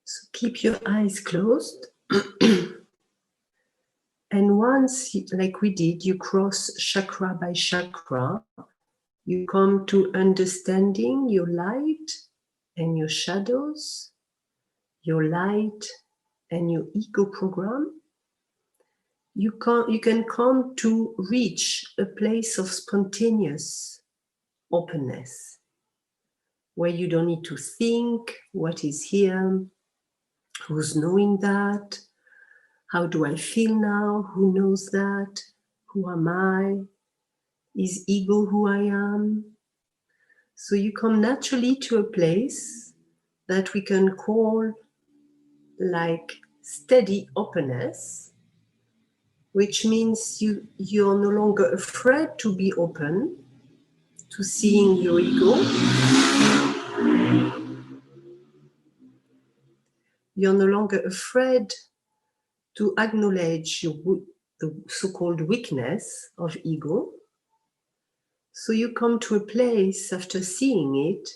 So keep your eyes closed. And once, like we did, you cross chakra by chakra, you come to understanding your light and your shadows, your light and your ego program. You can come to reach a place of spontaneous openness, where you don't need to think what is here, who's knowing that, how do I feel now, who knows that, who am I, is ego who I am. So you come naturally to a place that we can call like steady openness, which means you're no longer afraid to be open to seeing your ego. You're no longer afraid to acknowledge the so-called weakness of ego. So you come to a place after seeing it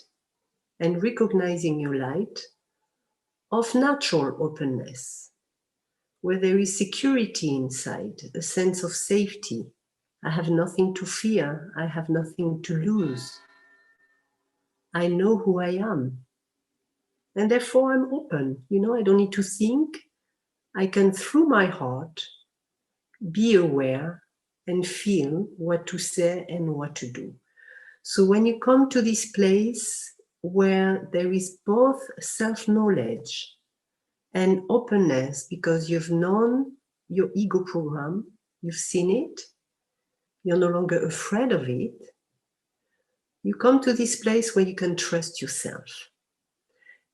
and recognizing your light of natural openness, where there is security inside, a sense of safety. I have nothing to fear. I have nothing to lose. I know who I am. And therefore I'm open. I don't need to think. I can, through my heart, be aware and feel what to say and what to do. So when you come to this place where there is both self-knowledge and openness, because you've known your ego program, you've seen it, you're no longer afraid of it, you come to this place where you can trust yourself.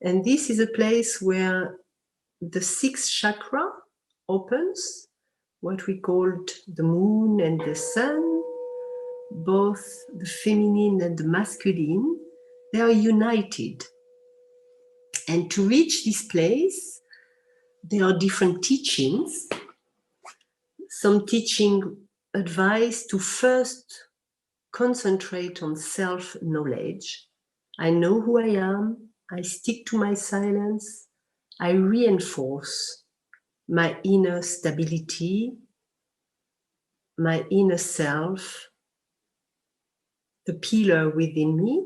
And this is a place where the sixth chakra opens, what we called the moon and the sun, both the feminine and the masculine, they are united. And to reach this place, there are different teachings. Some teaching advise to first concentrate on self-knowledge. I know who I am. I stick to my silence. I reinforce my inner stability, my inner self, the pillar within me,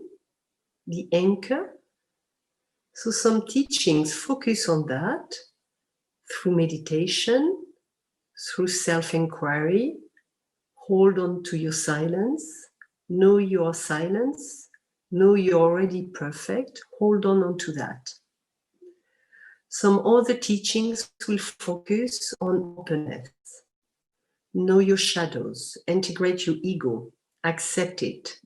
the anchor. So some teachings focus on that through meditation, through self-inquiry. Hold on to your silence. Know your silence. Know you're already perfect. Hold on to that. Some other teachings will focus on openness. Know your shadows. Integrate your ego. Accept it.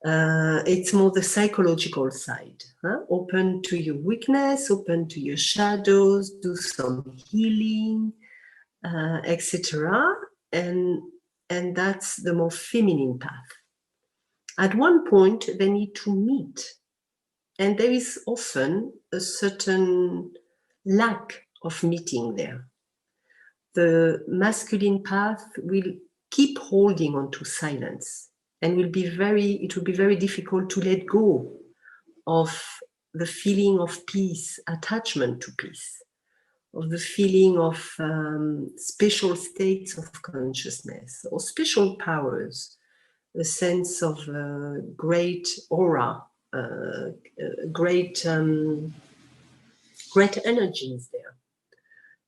It's more the psychological side. Open to your weakness, open to your shadows, do some healing, etc. And that's the more feminine path. At one point, they need to meet. And there is often a certain lack of meeting there. The masculine path will keep holding on to silence. And it will be very difficult to let go of the feeling of peace, attachment to peace, of the feeling of special states of consciousness or special powers, a sense of great aura, great energies there.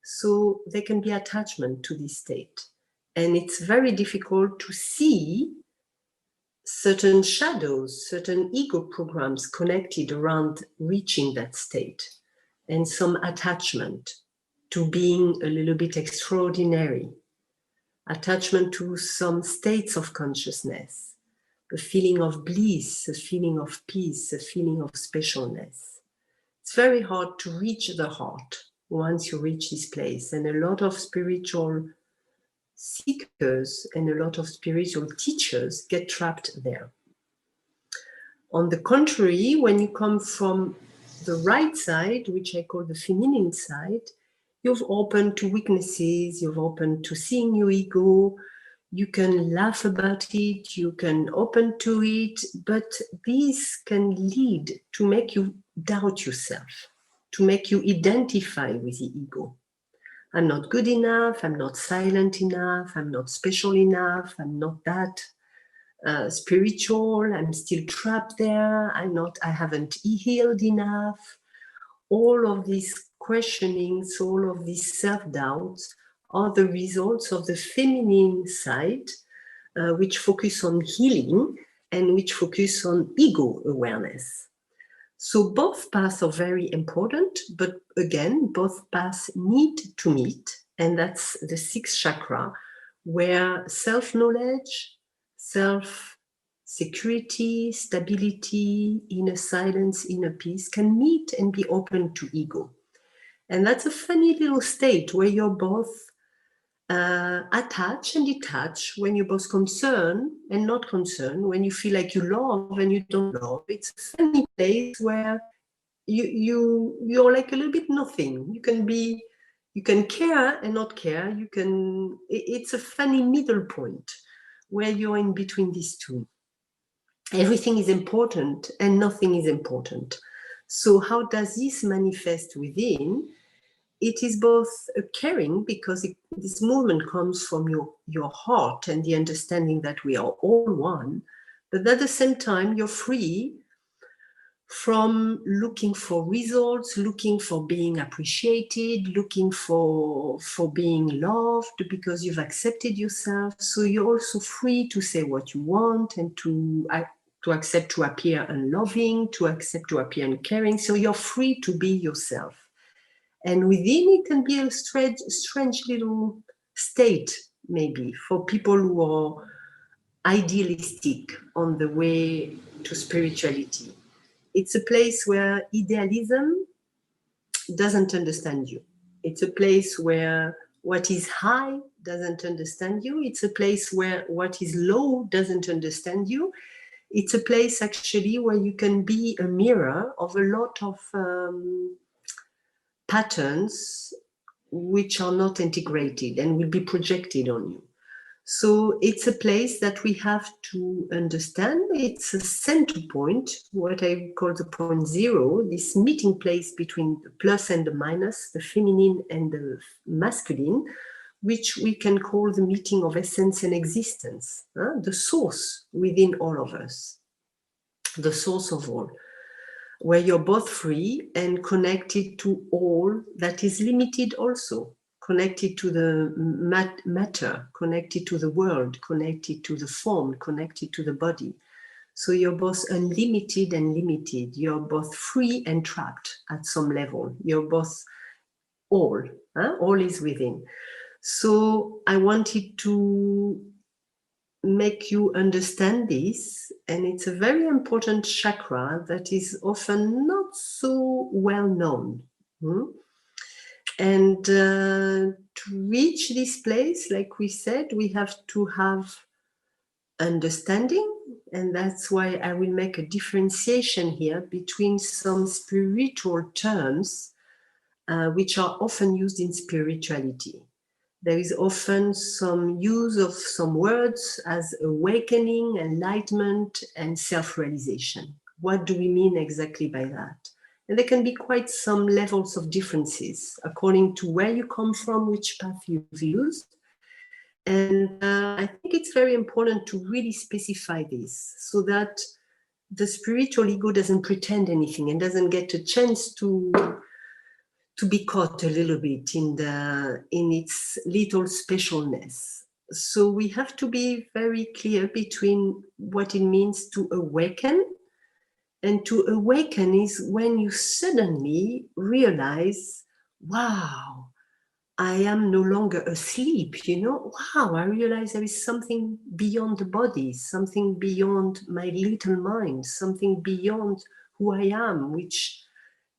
So there can be attachment to this state. And it's very difficult to see certain shadows, certain ego programs connected around reaching that state, and some attachment to being a little bit extraordinary, attachment to some states of consciousness, a feeling of bliss, a feeling of peace, a feeling of specialness. It's very hard to reach the heart once you reach this place, and a lot of spiritual seekers and a lot of spiritual teachers get trapped there. On the contrary, when you come from the right side, which I call the feminine side, you've opened to weaknesses, you've opened to seeing your ego, you can laugh about it, you can open to it, but these can lead to make you doubt yourself. to make you identify with the ego. I'm not good enough, I'm not silent enough, I'm not special enough, I'm not that spiritual, I'm still trapped there, I haven't healed enough. All of these questionings, all of these self-doubts are the results of the feminine side, which focus on healing and which focus on ego awareness. So both paths are very important, but again, both paths need to meet, and that's the sixth chakra, where self-knowledge, self-security, stability, inner silence, inner peace can meet and be open to ego. And that's a funny little state where you're both attach and detach, when you're both concerned and not concerned, when you feel like you love and you don't love. It's a funny place where you're like a little bit nothing. You can care and not care. It's a funny middle point where you're in between these two. Everything is important and nothing is important. So how does this manifest within? It is both a caring, because this movement comes from your heart and the understanding that we are all one, but at the same time, you're free from looking for results, looking for being appreciated, looking for being loved because you've accepted yourself. So you're also free to say what you want and to accept to appear unloving, to accept to appear uncaring. So you're free to be yourself. And within it can be a strange little state, maybe, for people who are idealistic on the way to spirituality. It's a place where idealism doesn't understand you. It's a place where what is high doesn't understand you. It's a place where what is low doesn't understand you. It's a place actually where you can be a mirror of a lot of patterns which are not integrated and will be projected on you. So it's a place that we have to understand. It's a center point, what I call the point zero, this meeting place between the plus and the minus, the feminine and the masculine, which we can call the meeting of essence and existence, the source within all of us, the source of all, where you're both free and connected to all that is limited also, connected to the matter, connected to the world, connected to the form, connected to the body. So you're both unlimited and limited. You're both free and trapped at some level. You're both all. All is within. So I wanted to make you understand this, and it's a very important chakra that is often not so well known. And to reach this place, like we said, we have to have understanding, and that's why I will make a differentiation here between some spiritual terms which are often used in spirituality. There is often some use of some words as awakening, enlightenment, and self-realization. What do we mean exactly by that? And there can be quite some levels of differences according to where you come from, which path you've used. And I think it's very important to really specify this so that the spiritual ego doesn't pretend anything and doesn't get a chance to be caught a little bit in its little specialness. So we have to be very clear between what it means to awaken. And to awaken is when you suddenly realize, wow, I am no longer asleep, Wow, I realize there is something beyond the body, something beyond my little mind, something beyond who I am, which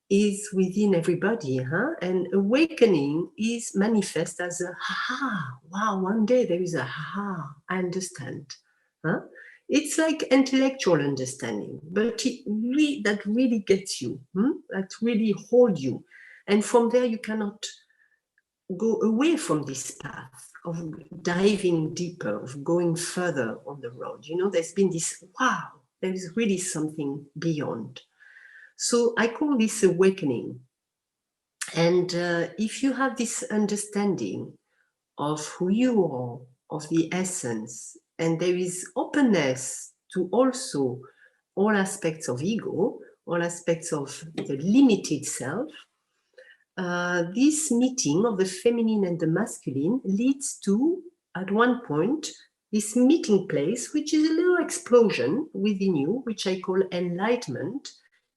is within everybody, And awakening is manifest as a wow, one day there is a I understand, It's like intellectual understanding, but that really gets you, that really holds you. And from there, you cannot go away from this path of diving deeper, of going further on the road. There's been this, wow, there is really something beyond. So I call this awakening. And if you have this understanding of who you are, of the essence, and there is openness to also all aspects of ego, all aspects of the limited self, this meeting of the feminine and the masculine leads to, at one point, this meeting place, which is a little explosion within you, which I call enlightenment.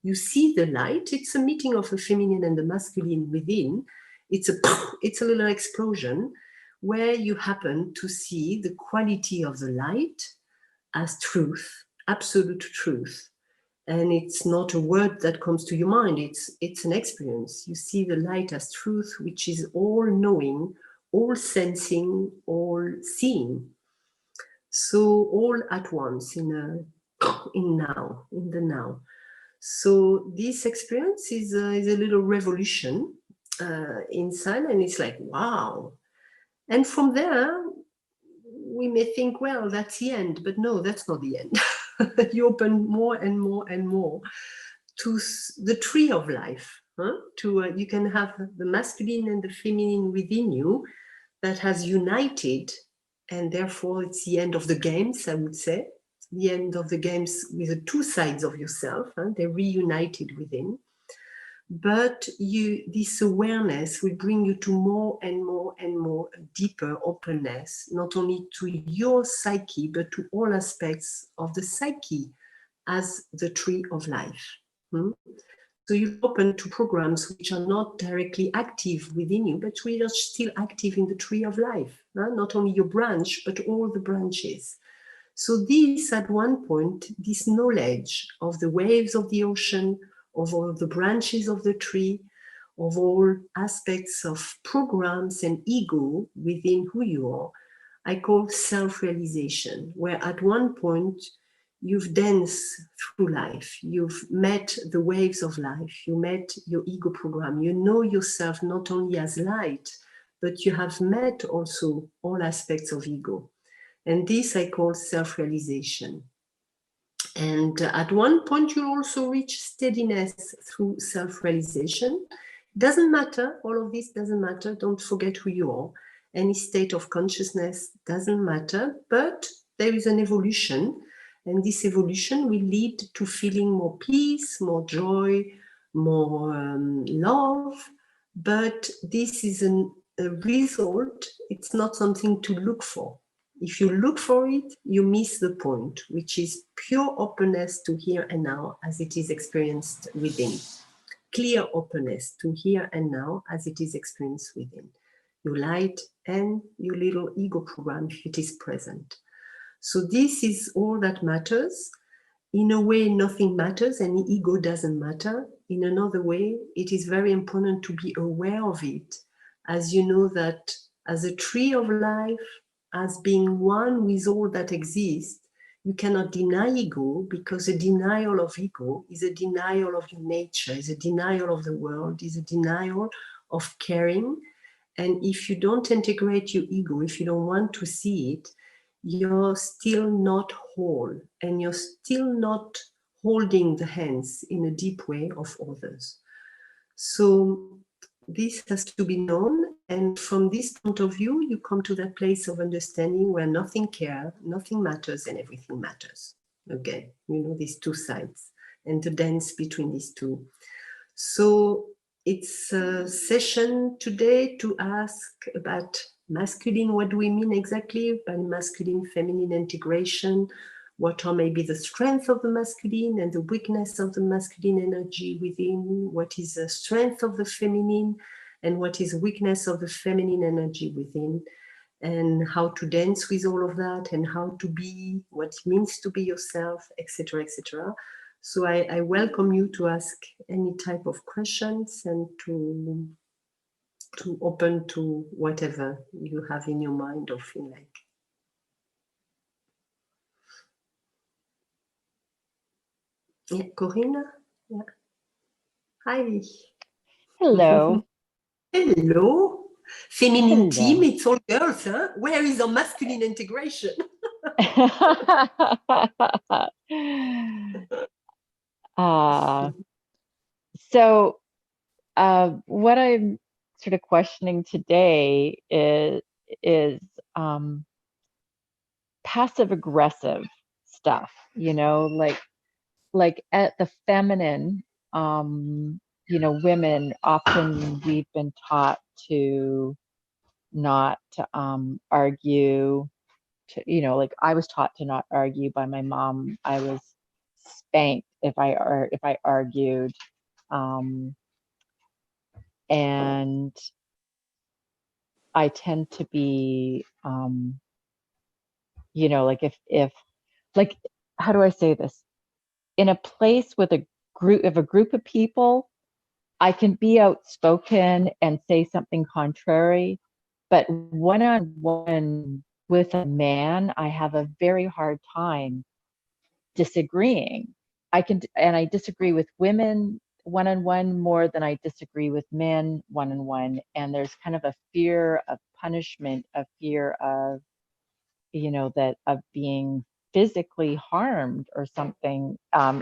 You see the light. It's a meeting of the feminine and the masculine within. It's a little explosion where you happen to see the quality of the light as truth, absolute truth. And it's not a word that comes to your mind, it's an experience. You see the light as truth, which is all knowing, all sensing, all seeing. So all at once in the now. So this experience is a little revolution inside, and it's like, wow. And from there, we may think, well, that's the end, but no, that's not the end. You open more and more and more to the tree of life. You can have the masculine and the feminine within you that has united, and therefore it's the end of the games, I would say. The end of the games with the two sides of yourself. They're reunited within. But this awareness will bring you to more and more and more deeper openness, not only to your psyche, but to all aspects of the psyche as the tree of life. So you open to programs which are not directly active within you, but which are still active in the tree of life. Not only your branch, but all the branches. So this, at one point, this knowledge of the waves of the ocean, of all the branches of the tree, of all aspects of programs and ego within who you are, I call self-realization, where at one point you've danced through life, you've met the waves of life, you met your ego program, you know yourself not only as light, but you have met also all aspects of ego. And this I call self-realization. And at one point, you'll also reach steadiness through self-realization. Doesn't matter, all of this doesn't matter. Don't forget who you are. Any state of consciousness doesn't matter, but there is an evolution. And this evolution will lead to feeling more peace, more joy, more love. But this is a result. It's not something to look for. If you look for it, you miss the point, which is pure openness to here and now as it is experienced within. Clear openness to here and now as it is experienced within. Your light and your little ego program, if it is present. So this is all that matters. In a way, nothing matters and ego doesn't matter. In another way, it is very important to be aware of it, as you know that as a tree of life, as being one with all that exists, you cannot deny ego, because a denial of ego is a denial of your nature, is a denial of the world, is a denial of caring. And if you don't integrate your ego, if you don't want to see it, you're still not whole, and you're still not holding the hands in a deep way of others. So this has to be known, and from this point of view, you come to that place of understanding where nothing cares, nothing matters, and everything matters. Again, you know, these two sides and the dance between these two. So it's a session today to ask about masculine. What do we mean exactly by masculine feminine integration? What are maybe the strength of the masculine and the weakness of the masculine energy within? What is the strength of the feminine and what is weakness of the feminine energy within? And how to dance with all of that, and how to be, what it means to be yourself, etc., etc. So I welcome you to ask any type of questions and to open to whatever you have in your mind or feel like. Yeah, Corinne? Yeah. Hi. Hello. Hello. Feminine Hello. team, it's all girls, huh? Where is our masculine integration? So what I'm sort of questioning today is passive aggressive stuff, like at the feminine, women often we've been taught to not argue, like I was taught to not argue by my mom. I was spanked if I argued, and I tend to be, like if like how do I say this? In a place with a group of people, I can be outspoken and say something contrary, but one-on-one with a man, I have a very hard time disagreeing. I disagree with women one-on-one more than I disagree with men one-on-one. And there's kind of a fear of punishment, a fear of, that of being physically harmed or something,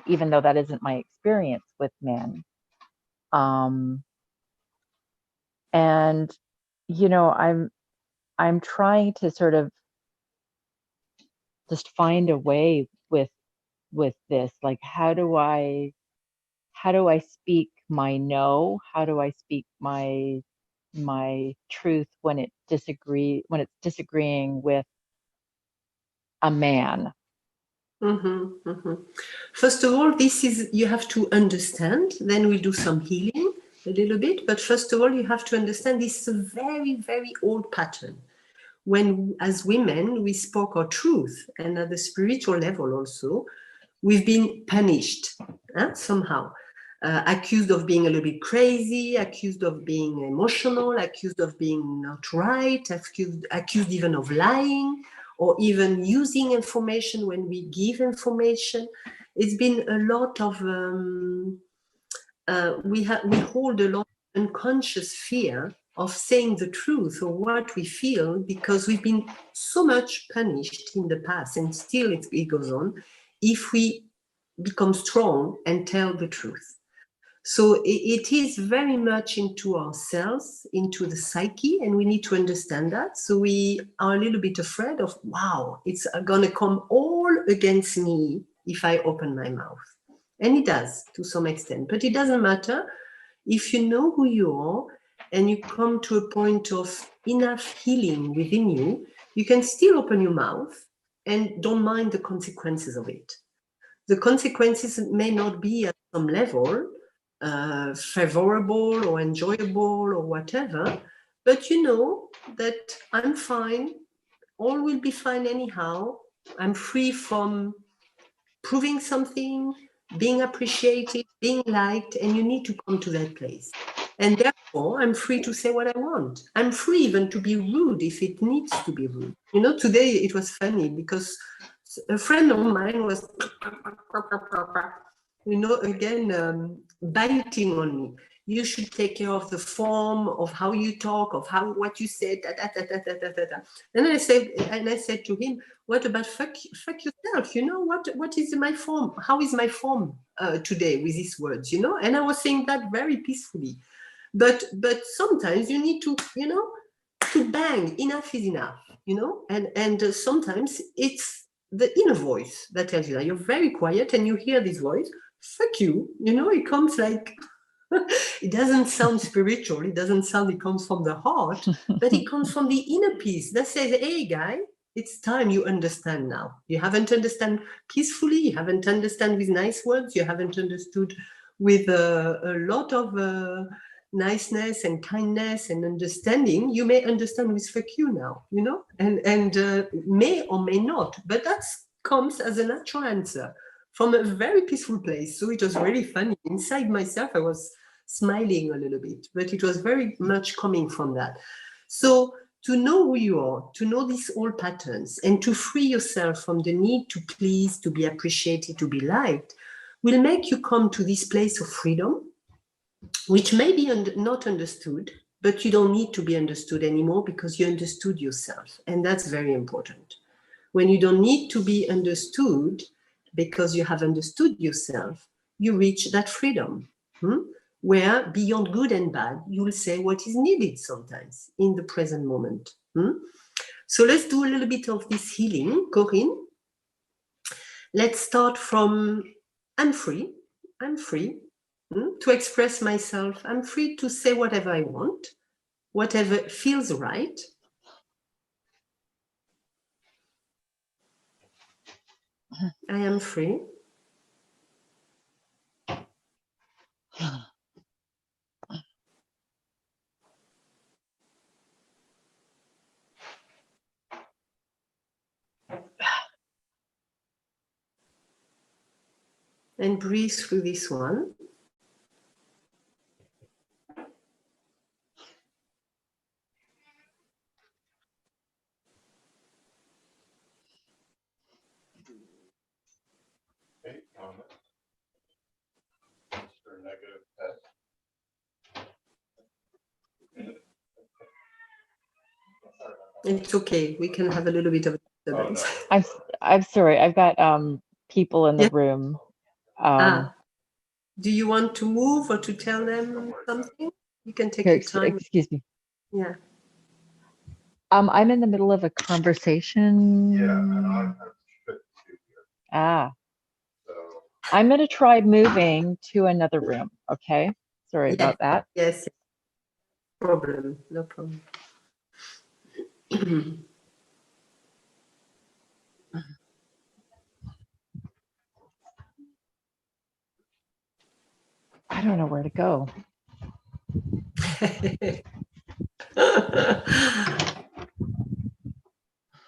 even though that isn't my experience with men. And, I'm trying to sort of just find a way with this, like how do I speak my no? How do I speak my truth when it's disagreeing with a man? Mm-hmm, mm-hmm. First of all, you have to understand, then we'll do some healing a little bit, but first of all, you have to understand this is a very, very old pattern. When, as women, we spoke our truth, and at the spiritual level also, we've been punished somehow. Accused of being a little bit crazy, accused of being emotional, accused of being not right, accused even of lying, or even using information when we give information. It's been a lot of, we hold a lot of unconscious fear of saying the truth or what we feel, because we've been so much punished in the past, and still it goes on, if we become strong and tell the truth. So it is very much into ourselves, into the psyche, and we need to understand that. So we are a little bit afraid of, wow, it's going to come all against me if I open my mouth. And it does to some extent, but it doesn't matter. If you know who you are and you come to a point of enough healing within you, you can still open your mouth and don't mind the consequences of it. The consequences may not be at some level favorable or enjoyable or whatever, but you know that I'm fine, all will be fine anyhow. I'm free from proving something, being appreciated, being liked, and you need to come to that place. And therefore, I'm free to say what I want. I'm free even to be rude if it needs to be rude. Today it was funny because a friend of mine was, again, biting on me. You should take care of the form of how you talk, of what you said. And I said to him, "What about fuck yourself? What is my form? How is my form today with these words? And I was saying that very peacefully. But sometimes you need to, to bang. Enough is enough. And sometimes it's the inner voice that tells you that you're very quiet and you hear this voice. Fuck you. It comes like. It doesn't sound spiritual. It doesn't sound it comes from the heart, but it comes from the inner peace that says, hey, guy, it's time you understand now. You haven't understand peacefully. You haven't understand with nice words. You haven't understood with a lot of niceness and kindness and understanding. You may understand with fuck you now, and may or may not, but that comes as a natural answer from a very peaceful place. So it was really funny. Inside myself, I was smiling a little bit, but it was very much coming from that. So to know who you are, to know these old patterns, and to free yourself from the need to please, to be appreciated, to be liked, will make you come to this place of freedom, which may be not understood, but you don't need to be understood anymore because you understood yourself. And that's very important. When you don't need to be understood, because you have understood yourself, you reach that freedom. where beyond good and bad, you'll say what is needed sometimes in the present moment. So let's do a little bit of this healing, Corinne. Let's start from I'm free. I'm free to express myself. I'm free to say whatever I want, whatever feels right. I am free. And breathe through this one. Okay, comment. Mr. Negative test. It's okay. We can have a little bit of disturbance. Oh, no. I'm sorry. I've got people in the Yeah. room. Do you want to move or to tell them something? You can take Here, your time. excuse me. Yeah. I'm in the middle of a conversation. Yeah, and I have to keep it here. Ah, So I'm going to try moving to another room. Okay. Sorry about that. Yes. Problem. No problem. I don't know where to go.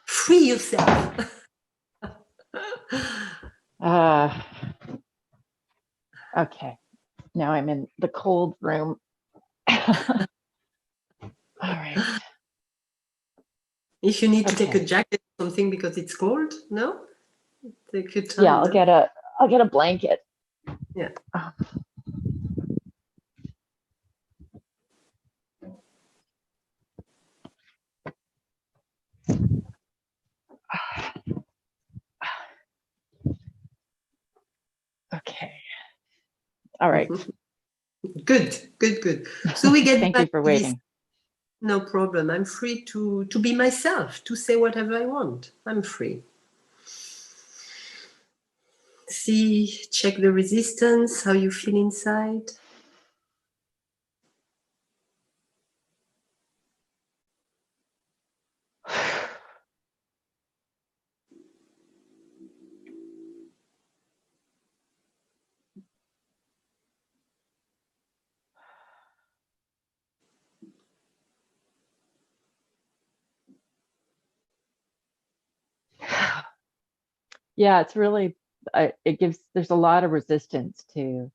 Free yourself. Okay. Now I'm in the cold room. All right. If you need to take a Okay. jacket or something because it's cold, no? Take your time. Yeah, I'll no? get a blanket. Yeah. Okay. All right. Good, good, good. So we get Thank back you for to this. waiting. No problem. I'm free to be myself, to say whatever I want. I'm free. See, check the resistance, how you feel inside. Yeah, it's really, there's a lot of resistance to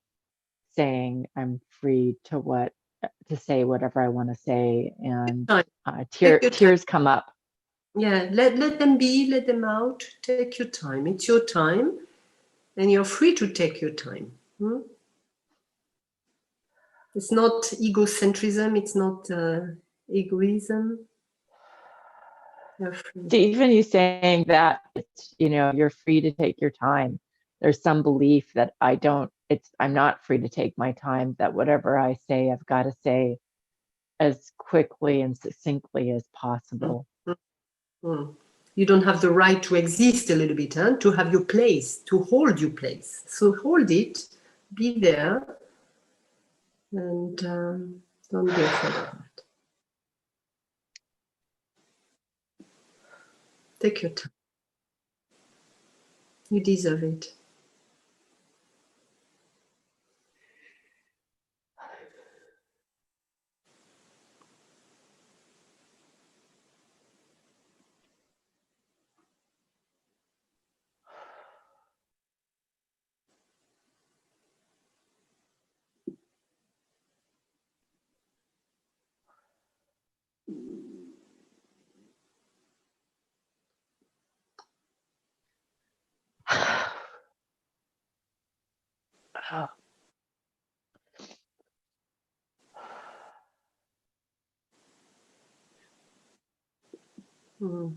saying I'm free to say whatever I want to say. And Time. Take your time. tears come up. Yeah, let them be, let them out. Take your time. It's your time, and you're free to take your time. It's not egocentrism. It's not egoism. You're free. So even you saying that, you're free to take your time. There's some belief that I'm not free to take my time, that whatever I say, I've got to say as quickly and succinctly as possible. You don't have the right to exist a little bit, to have your place, to hold your place. So hold it, be there, and don't be afraid of that. Take your time. You deserve it. Oh. Mm.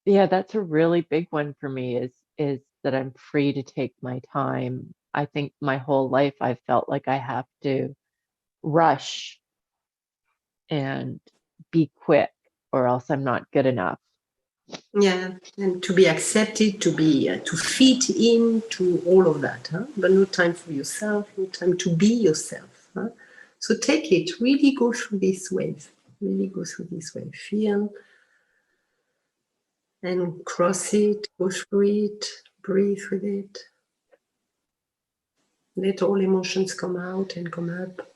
Yeah, that's a really big one for me, is that I'm free to take my time. I think my whole life I've felt like I have to rush and be quick or else I'm not good enough. Yeah, and to be accepted, to be to fit in to all of that, huh? But no time for yourself, no time to be yourself. Huh? So take it, really go through this wave, really go through this wave, feel and cross it, go through it, breathe with it. Let all emotions come out and come up.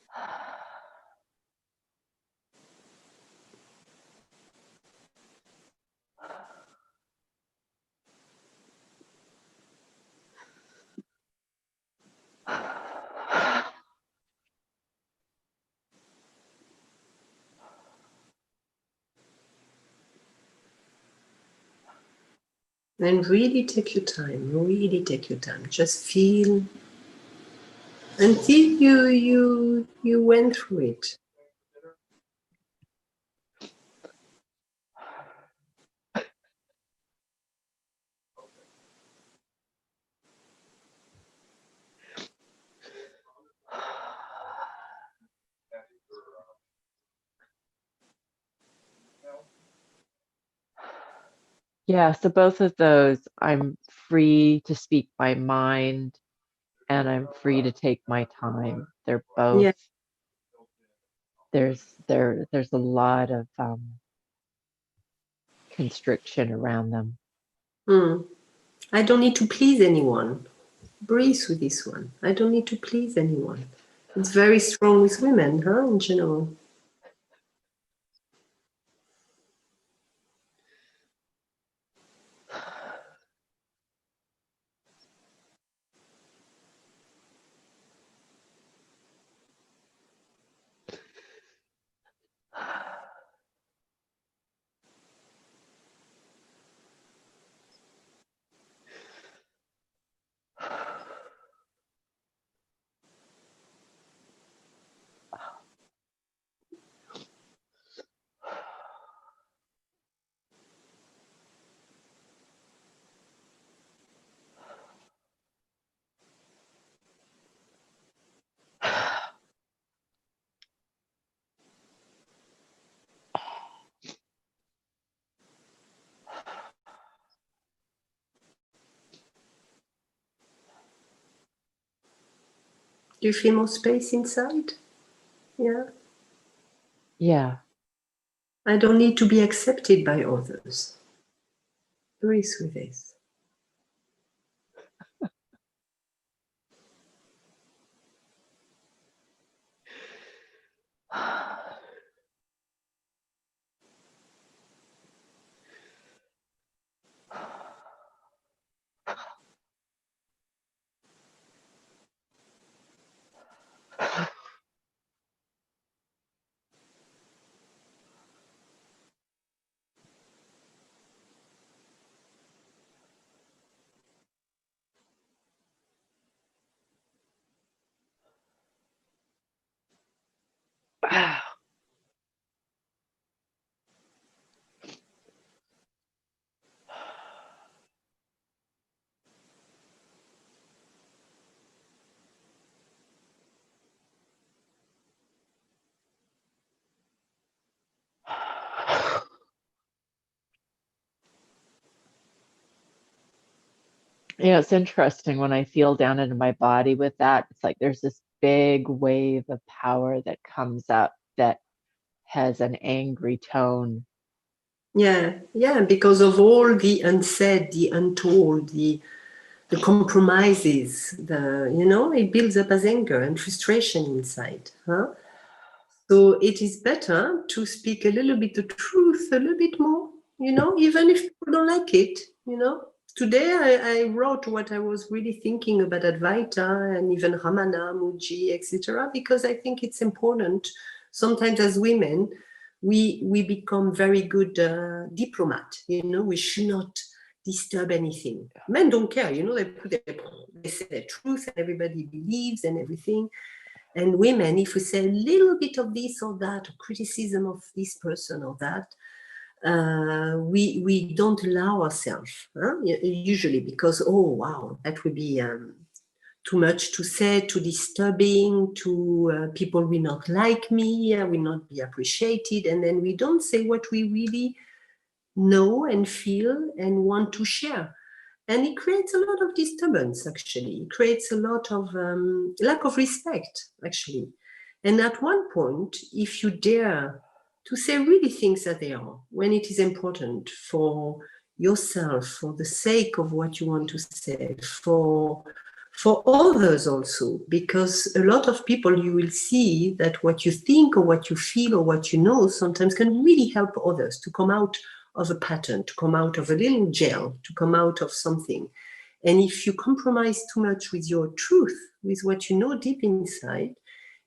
And really take your time, really take your time. Just feel until you went through it. Yeah, so both of those, I'm free to speak my mind and I'm free to take my time. They're both, Yeah. there's a lot of constriction around them. I don't need to please anyone. Breathe with this one. I don't need to please anyone. It's very strong with women, huh, in general. Do you feel more space inside? Yeah. Yeah. I don't need to be accepted by others. Breathe with this. Wow. Yeah, it's interesting when I feel down into my body with that. It's like there's this big wave of power that comes up that has an angry tone. Yeah, yeah, because of all the unsaid, the untold, the compromises, it builds up as anger and frustration inside. Huh? So it is better to speak a little bit the truth, a little bit more, even if people don't like it. Today I wrote what I was really thinking about Advaita and even Ramana, Muji, etc., because I think it's important. Sometimes as women, we become very good diplomat. We should not disturb anything. Men don't care. They say their truth and everybody believes and everything. And women, if we say a little bit of this or that, or criticism of this person or that, we don't allow ourselves, usually, because, oh, wow, that would be too much to say, too disturbing, people will not like me, will not be appreciated, and then we don't say what we really know and feel and want to share. And it creates a lot of disturbance, actually. It creates a lot of lack of respect, actually. And at one point, if you dare to say really things that they are, when it is important for yourself, for the sake of what you want to say, for others also, because a lot of people, you will see that what you think or what you feel or what you know sometimes can really help others to come out of a pattern, to come out of a little jail, to come out of something. And if you compromise too much with your truth, with what you know deep inside,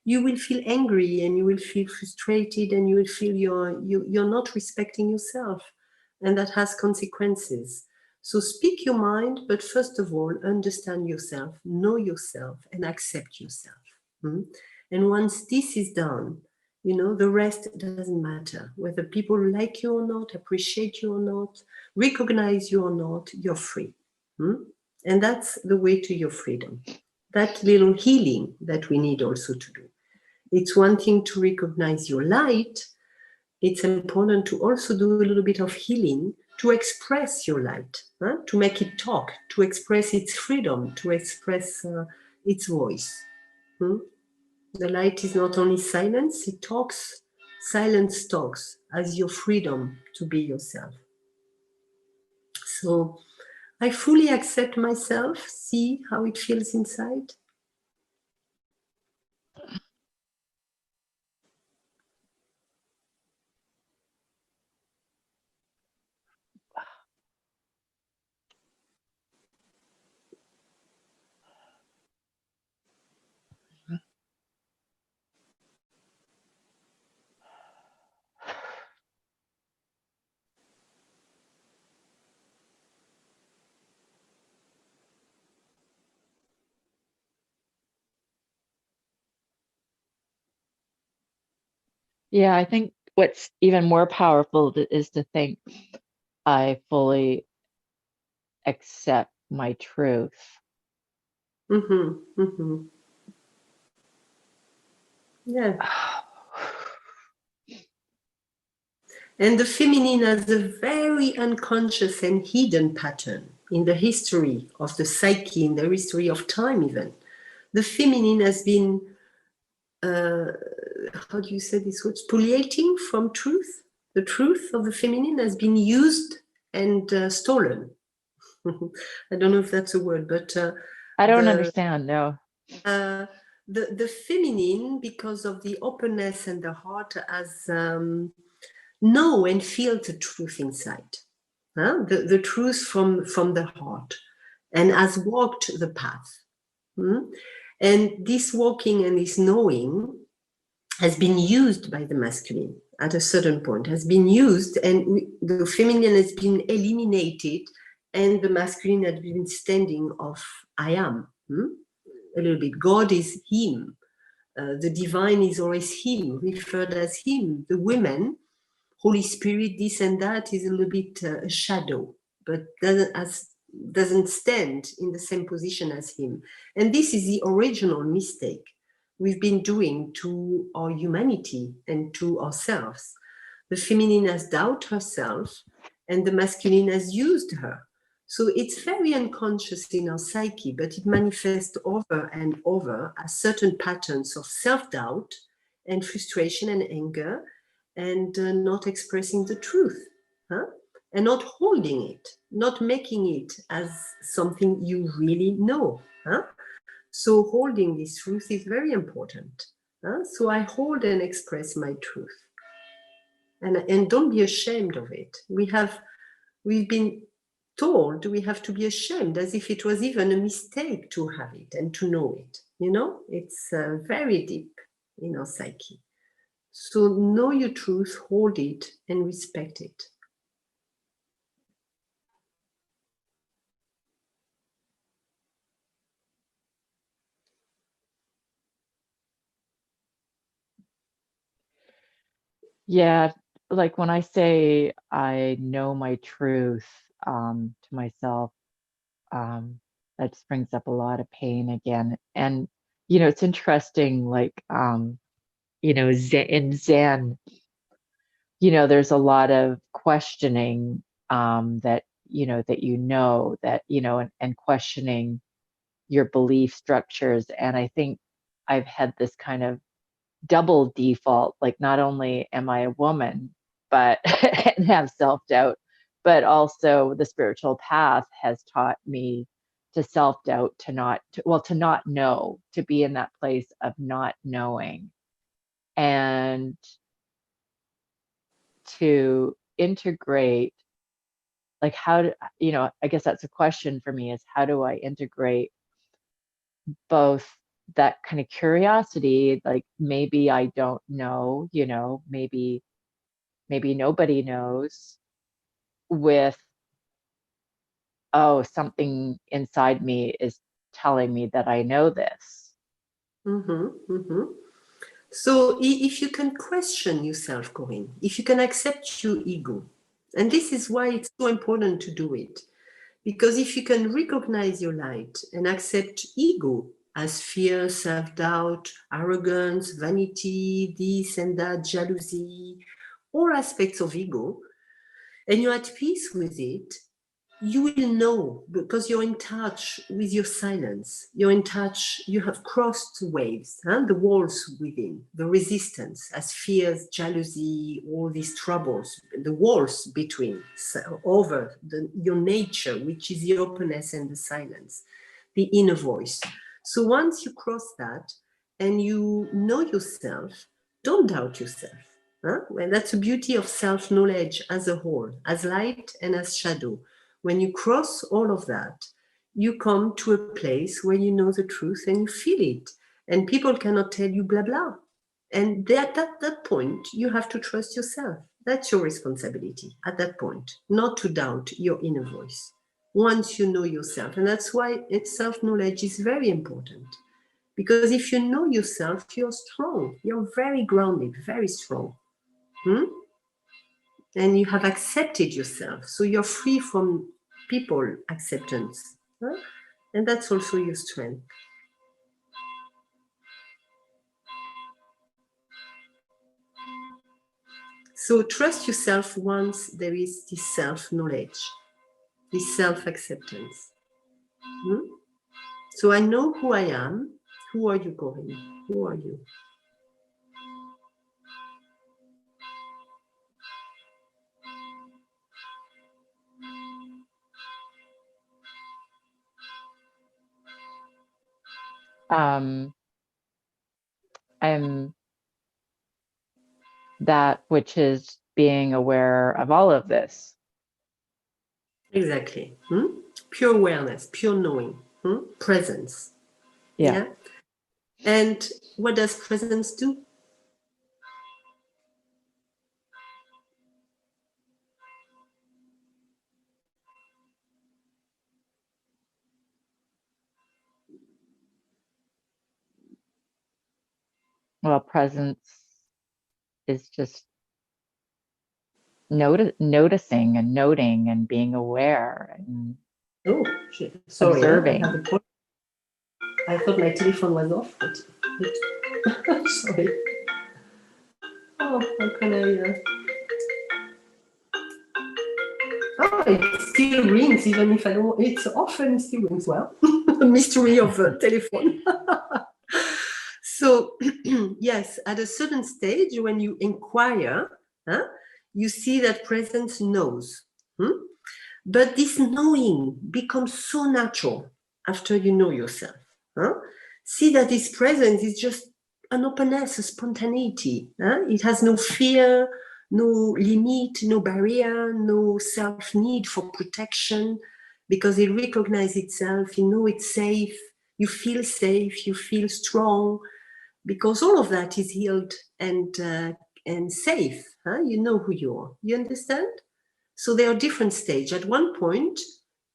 you will feel angry and you will feel frustrated and you will feel you're not respecting yourself. And that has consequences. So speak your mind, but first of all, understand yourself, know yourself, and accept yourself. And once this is done, the rest doesn't matter. Whether people like you or not, appreciate you or not, recognize you or not, you're free. And that's the way to your freedom. That little healing that we need also to do. It's one thing to recognize your light. It's important to also do a little bit of healing to express your light, to make it talk, to express its freedom, to express its voice. The light is not only silence, it talks. Silence talks as your freedom to be yourself. So I fully accept myself, see how it feels inside. Yeah, I think what's even more powerful is to think I fully accept my truth. Yeah. And the feminine has a very unconscious and hidden pattern in the history of the psyche, in the history of time even. The feminine has been, how do you say this word, spoliating from truth. The truth of the feminine has been used and stolen. I don't know if that's a word, but I don't understand, no. The feminine, because of the openness and the heart, has know and feel the truth inside, the truth from the heart, and has walked the path. And this walking and this knowing has been used by the masculine at a certain point, has been used, and the feminine has been eliminated, and the masculine has been standing off, I am. A little bit. God is him. The divine is always him, referred as him. The women, Holy Spirit, this and that, is a little bit a shadow, but doesn't stand in the same position as him. And this is the original mistake we've been doing to our humanity and to ourselves. The feminine has doubted herself and the masculine has used her. So it's very unconscious in our psyche, but it manifests over and over as certain patterns of self-doubt and frustration and anger, and not expressing the truth, and not holding it, not making it as something you really know. So holding this truth is very important. So I hold and express my truth. And don't be ashamed of it. We've been told we have to be ashamed, as if it was even a mistake to have it and to know it. It's very deep in our psyche. So know your truth, hold it, and respect it. Yeah, like when I say I know my truth to myself, that just brings up a lot of pain again. And, you know, it's interesting, like, you know, in Zen, you know, there's a lot of questioning that, you know, and questioning your belief structures. And I think I've had this kind of double default, like not only am I a woman, but and have self-doubt, but also the spiritual path has taught me to self-doubt, to not know, to be in that place of not knowing, and to integrate, like how do, you know, I guess that's a question for me, is how do I integrate both that kind of curiosity, like maybe I don't know, you know, maybe nobody knows, with, oh, something inside me is telling me that I know this. So if you can question yourself, Corinne, if you can accept your ego, and this is why it's so important to do it, because if you can recognize your light and accept ego as fear, self-doubt, arrogance, vanity, this and that, jealousy, all aspects of ego, and you're at peace with it, you will know, because you're in touch with your silence. You're in touch, you have crossed waves, the walls within, the resistance, as fears, jealousy, all these troubles, the walls between, over your nature, which is the openness and the silence, the inner voice. So once you cross that and you know yourself, don't doubt yourself. And that's the beauty of self-knowledge as a whole, as light and as shadow. When you cross all of that, you come to a place where you know the truth and you feel it. And people cannot tell you blah, blah. And at that point, you have to trust yourself. That's your responsibility at that point, not to doubt your inner voice. Once you know yourself, and that's why self-knowledge is very important. Because if you know yourself, you're strong. You're very grounded, very strong. And you have accepted yourself. So you're free from people acceptance. And that's also your strength. So trust yourself once there is this self-knowledge, this self-acceptance. So I know who I am. Who are you, Corinne? Who are you? I'm that which is being aware of all of this. Exactly. Pure awareness, pure knowing, presence. Yeah. And what does presence do? Well, presence is just noticing and noting and being aware and Sorry, observing. I thought my telephone was off, but sorry. Oh, how can I? Oh, it still rings, even if I don't. It's off and it still rings. Well, the mystery of a telephone. So, yes, at a certain stage, when you inquire, you see that presence knows. But this knowing becomes so natural after you know yourself. See that this presence is just an openness, a spontaneity. It has no fear, no limit, no barrier, no self-need for protection, because it recognizes itself, you know it's safe, you feel strong, because all of that is healed and safe. You know who you are. You understand? So there are different stages. At one point,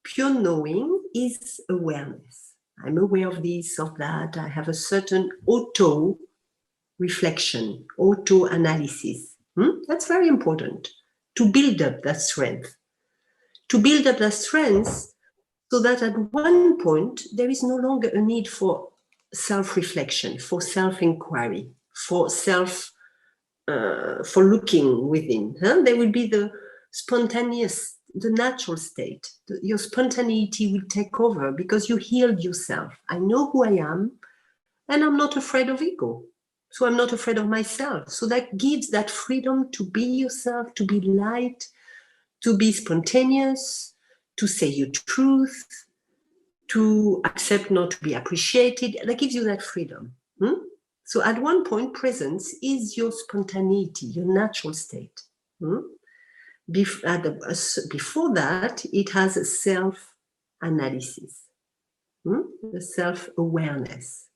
pure knowing is awareness. I'm aware of this, of that. I have a certain auto-reflection, auto-analysis. That's very important, to build up that strength. To build up that strength so that at one point, there is no longer a need for self-reflection, for self-inquiry, for for looking within. There will be the spontaneous, the natural state. Your spontaneity will take over because you healed yourself. I know who I am, and I'm not afraid of ego. So I'm not afraid of myself. So that gives that freedom to be yourself, to be light, to be spontaneous, to say your truth, to accept not to be appreciated. That gives you that freedom. So at one point, presence is your spontaneity, your natural state. Before that, it has a self-analysis, a self-awareness.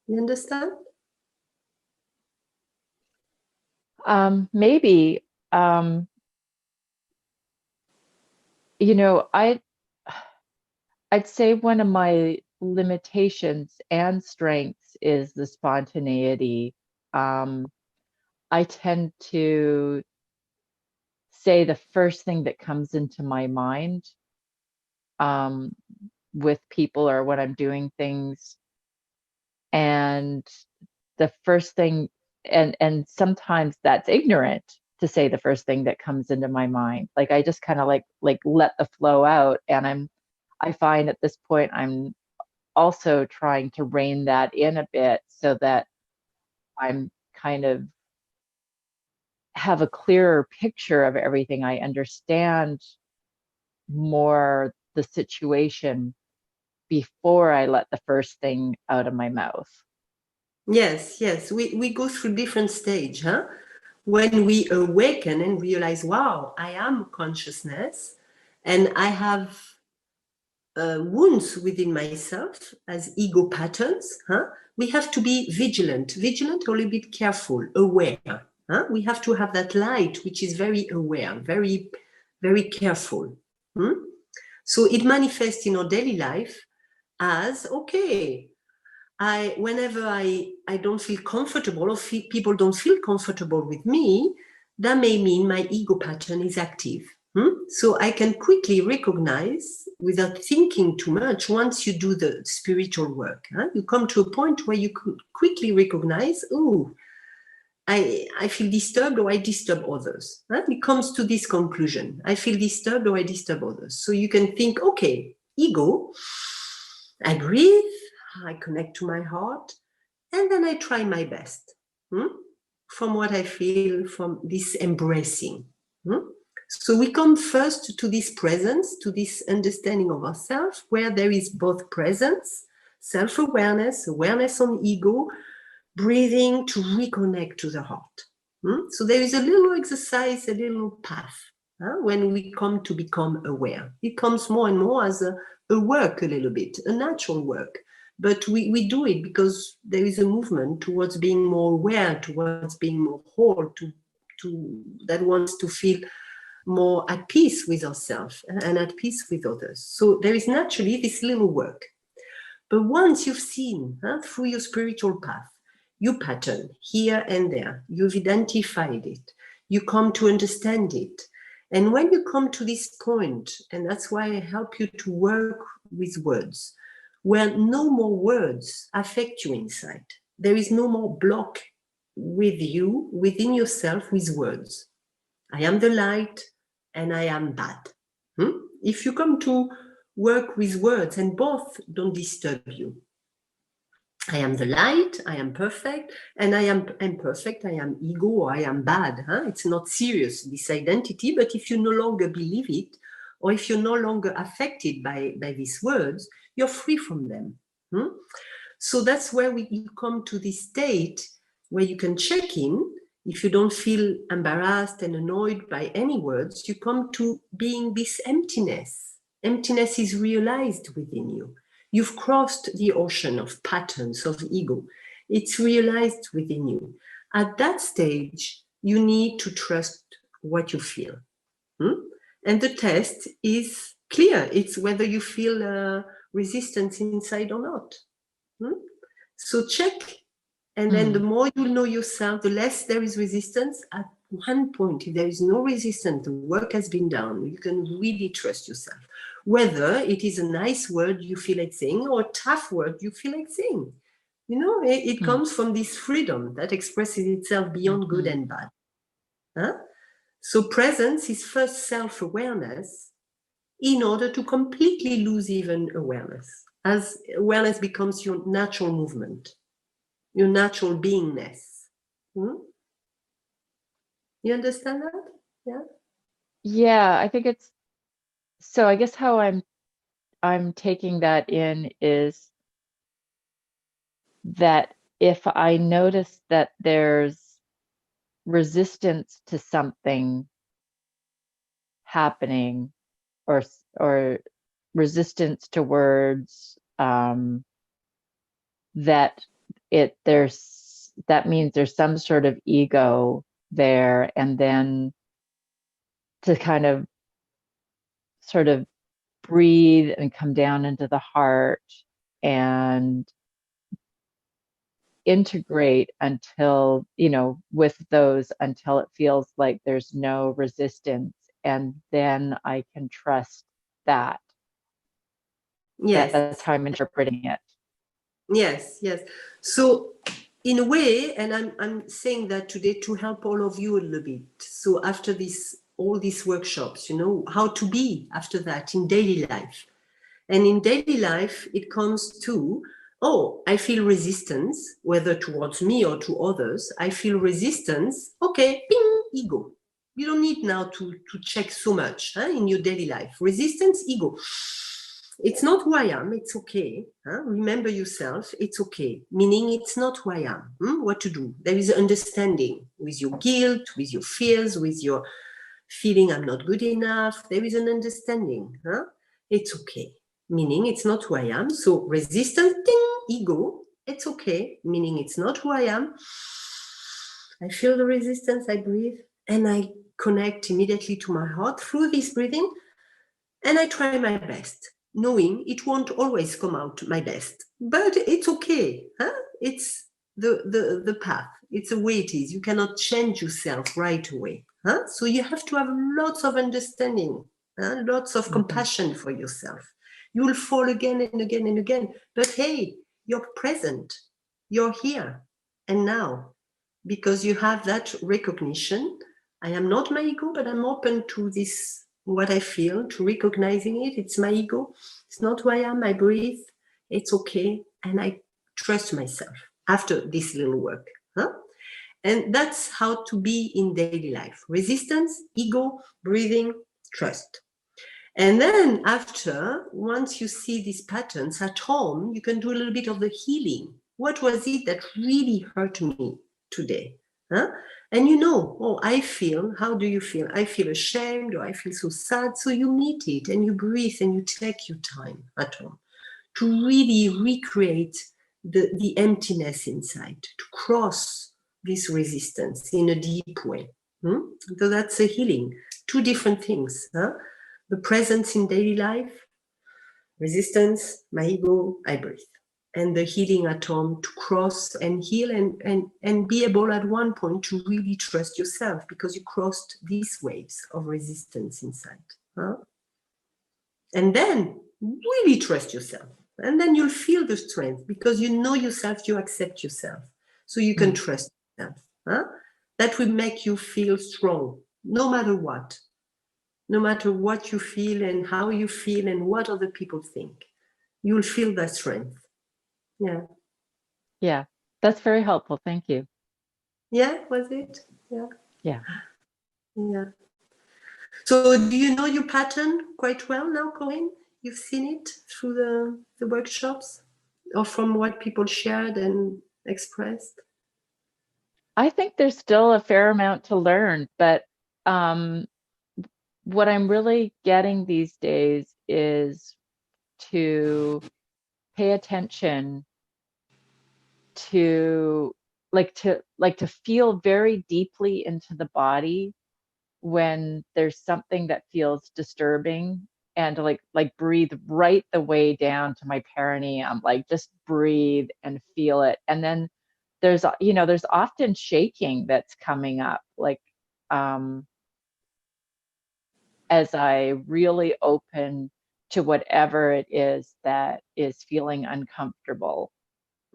You understand? Maybe, you know, I'd say one of my limitations and strengths is the spontaneity. I tend to say the first thing that comes into my mind with people or when I'm doing things. And the first thing, and sometimes that's ignorant to say the first thing that comes into my mind. Like I just kind of like let the flow out. And I find at this point, I'm also trying to rein that in a bit so that I'm kind of have a clearer picture of everything. I understand more the situation before I let the first thing out of my mouth. Yes, yes. We go through different stage, when we awaken and realize, wow, I am consciousness and I have wounds within myself as ego patterns. We have to be vigilant, or a little bit careful, aware. We have to have that light, which is very aware, very, very careful. So it manifests in our daily life as, okay, whenever I don't feel comfortable or people don't feel comfortable with me, that may mean my ego pattern is active. So I can quickly recognize without thinking too much. Once you do the spiritual work, you come to a point where you could quickly recognize, oh, I feel disturbed or I disturb others. It comes to this conclusion. I feel disturbed or I disturb others. So you can think, okay, ego, I breathe, I connect to my heart, and then I try my best from what I feel, from this embracing. So we come first to this presence, to this understanding of ourselves, where there is both presence, self-awareness, awareness on ego, breathing to reconnect to the heart. So there is a little exercise, a little path when we come to become aware. It comes more and more as a work a little bit, a natural work. But we do it because there is a movement towards being more aware, towards being more whole, that wants to feel more at peace with ourselves and at peace with others. So there is naturally this little work. But once you've seen through your spiritual path, your pattern here and there, you've identified it, you come to understand it. And when you come to this point, and that's why I help you to work with words, where no more words affect you inside. There is no more block with you, within yourself, with words. I am the light and I am bad. If you come to work with words and both don't disturb you, I am the light, I am perfect, and I am imperfect, I am ego, or I am bad. It's not serious, this identity, but if you no longer believe it, or if you're no longer affected by these words, you're free from them. So that's where you come to this state where you can check in. If you don't feel embarrassed and annoyed by any words, you come to being this emptiness. Emptiness is realized within you. You've crossed the ocean of patterns of ego. It's realized within you. At that stage, you need to trust what you feel. And the test is clear. It's whether you feel resistance inside or not. So check And then the more you know yourself, the less there is resistance. At one point, if there is no resistance, the work has been done, you can really trust yourself. Whether it is a nice word you feel like saying or a tough word you feel like saying. You know, it comes from this freedom that expresses itself beyond good and bad. Huh? So presence is first self-awareness in order to completely lose even awareness, as awareness becomes your natural movement, your natural beingness. You understand that? Yeah. Yeah, I think it's, so I guess how I'm taking that in is that if I notice that there's resistance to something happening, or resistance to words, that that means there's some sort of ego there, and then to kind of sort of breathe and come down into the heart and integrate until, with those, until it feels like there's no resistance, and then I can trust that. Yes. That's how I'm interpreting it. Yes, yes. So in a way, and I'm saying that today to help all of you a little bit. So after all these workshops, how to be after that in daily life. And in daily life, it comes to, I feel resistance, whether towards me or to others. I feel resistance. Okay, ping, ego. You don't need now to check so much in your daily life. Resistance, ego. It's not who I am. It's okay. Remember yourself. It's okay. Meaning it's not who I am. What to do? There is understanding with your guilt, with your fears, with your feeling I'm not good enough. There is an understanding. It's okay. Meaning it's not who I am. So resistance, ding, ego. It's okay. Meaning it's not who I am. I feel the resistance. I breathe. And I connect immediately to my heart through this breathing. And I try my best, knowing it won't always come out my best, but it's okay. It's the path. It's the way it is. You cannot change yourself right away. So you have to have lots of understanding, lots of compassion for yourself. You will fall again and again and again. But hey, you're present. You're here and now, because you have that recognition. I am not my ego, but I'm open to this, what I feel, to recognizing it. It's my ego. It's not who I am. I breathe. It's okay. And I trust myself after this little work. And that's how to be in daily life. Resistance, ego, breathing, trust. And then after, once you see these patterns at home, you can do a little bit of the healing. What was it that really hurt me today? And I feel, how do you feel? I feel ashamed, or I feel so sad. So you meet it and you breathe and you take your time at home to really recreate the emptiness inside, to cross this resistance in a deep way. So that's a healing. Two different things. The presence in daily life, resistance, my ego, I breathe. And the healing at home, to cross and heal and be able at one point to really trust yourself, because you crossed these waves of resistance inside. And then really trust yourself. And then you'll feel the strength, because you know yourself, you accept yourself. So you can trust yourself. That will make you feel strong, no matter what. No matter what you feel and how you feel and what other people think. You'll feel that strength. Yeah. Yeah, that's very helpful. Thank you. Yeah, was it? Yeah. Yeah. Yeah. So do you know your pattern quite well now, Corinne? You've seen it through the workshops, or from what people shared and expressed? I think there's still a fair amount to learn, but what I'm really getting these days is to pay attention to to feel very deeply into the body when there's something that feels disturbing, and to like breathe right the way down to my perineum, like just breathe and feel it. And then there's, you know, there's often shaking that's coming up, like, as I really open to whatever it is that is feeling uncomfortable.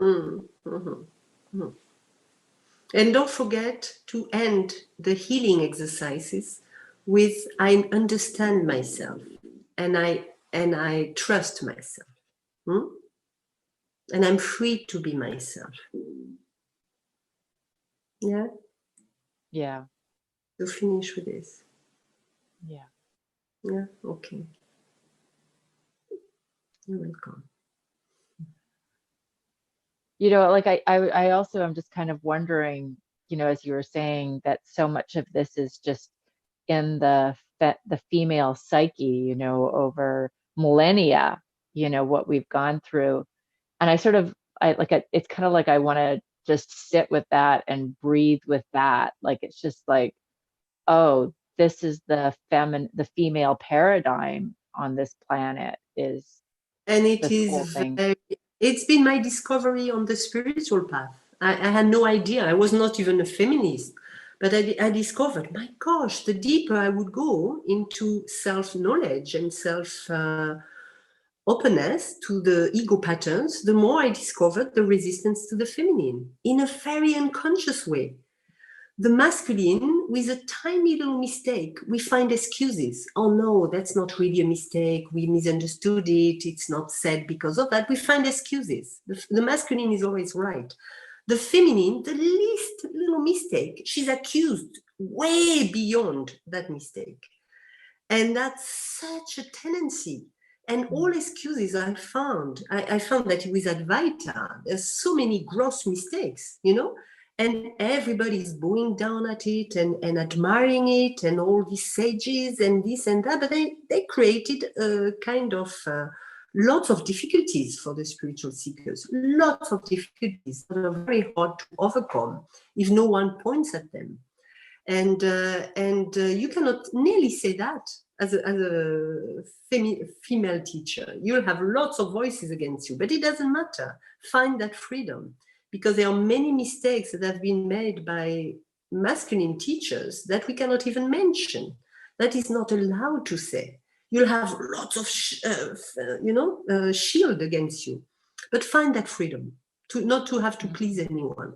Mm, mhm, mhm. And don't forget to end the healing exercises with I understand myself and I trust myself. And I'm free to be myself. Yeah. Yeah. To finish with this. Yeah. Yeah. Okay. You're welcome. You know, like I also am just kind of wondering, you know, as you were saying, that so much of this is just in the female psyche, you know, over millennia, you know, what we've gone through. And I sort of, it's kind of like I want to just sit with that and breathe with that. Like, it's just like, oh, this is the female paradigm on this planet, is And it this whole is thing. it's been my discovery on the spiritual path. I had no idea. I was not even a feminist, but I discovered, my gosh, the deeper I would go into self-knowledge and openness to the ego patterns, the more I discovered the resistance to the feminine in a very unconscious way. The masculine, with a tiny little mistake, we find excuses. Oh no, that's not really a mistake. We misunderstood it. It's not said because of that. We find excuses. The masculine is always right. The feminine, the least little mistake, she's accused way beyond that mistake. And that's such a tendency. And all excuses I found that with Advaita, there's so many gross mistakes, you know, and everybody's bowing down at it and admiring it, and all these sages and this and that, but they created a kind of lots of difficulties for the spiritual seekers, lots of difficulties that are very hard to overcome if no one points at them. And you cannot nearly say that as a female teacher. You'll have lots of voices against you, but it doesn't matter. Find that freedom, because there are many mistakes that have been made by masculine teachers that we cannot even mention. That is not allowed to say. You'll have lots of shield against you, but find that freedom to not to have to please anyone.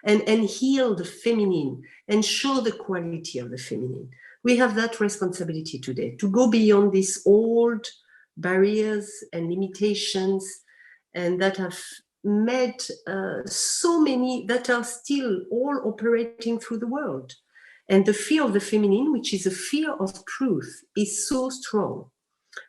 And heal the feminine and show the quality of the feminine. We have that responsibility today to go beyond these old barriers and limitations, and that have made so many that are still all operating through the world. And the fear of the feminine, which is a fear of truth, is so strong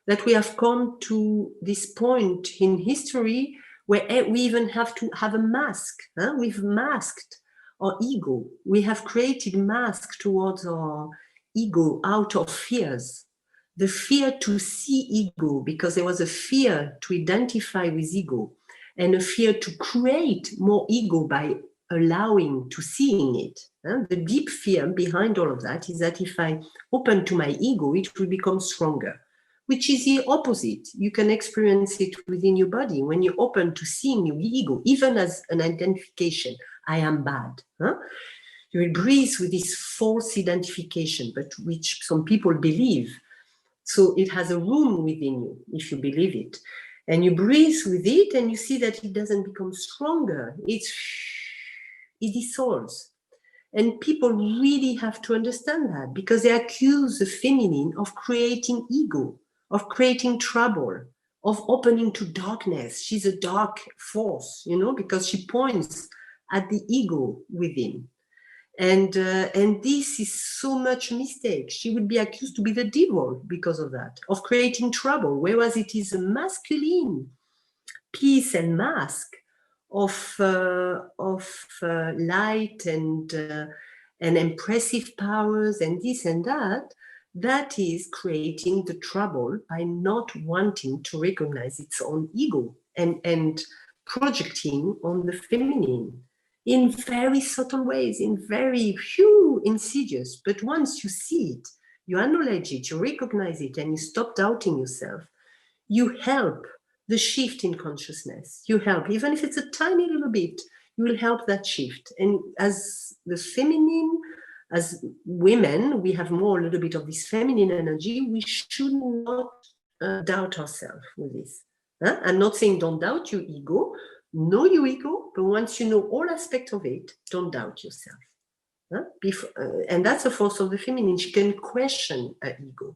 that we have come to this point in history where we even have to have a mask. We've masked our ego. We have created masks towards our ego out of fears. The fear to see ego, because there was a fear to identify with ego, and a fear to create more ego by allowing to seeing it. The deep fear behind all of that is that if I open to my ego, it will become stronger, which is the opposite. You can experience it within your body when you're open to seeing your ego, even as an identification. I am bad. You will breathe with this false identification, but which some people believe. So it has a room within you, if you believe it. And you breathe with it, and you see that it doesn't become stronger. It dissolves. And people really have to understand that, because they accuse the feminine of creating ego, of creating trouble, of opening to darkness. She's a dark force, you know, because she points at the ego within. And this is so much mistake. She would be accused to be the devil because of that, of creating trouble, whereas it is a masculine piece and mask of light and impressive powers and this and that, that is creating the trouble by not wanting to recognize its own ego and projecting on the feminine in very subtle ways, in very few insidious. But once you see it, you acknowledge it, you recognize it, and you stop doubting yourself, you help the shift in consciousness. You help, even if it's a tiny little bit, you will help that shift. And as the feminine, as women, we have more a little bit of this feminine energy. We should not doubt ourselves with this. Huh? I'm not saying don't doubt your ego. Know your ego, but once you know all aspects of it, don't doubt yourself. Huh? And that's a force of the feminine. She can question her ego.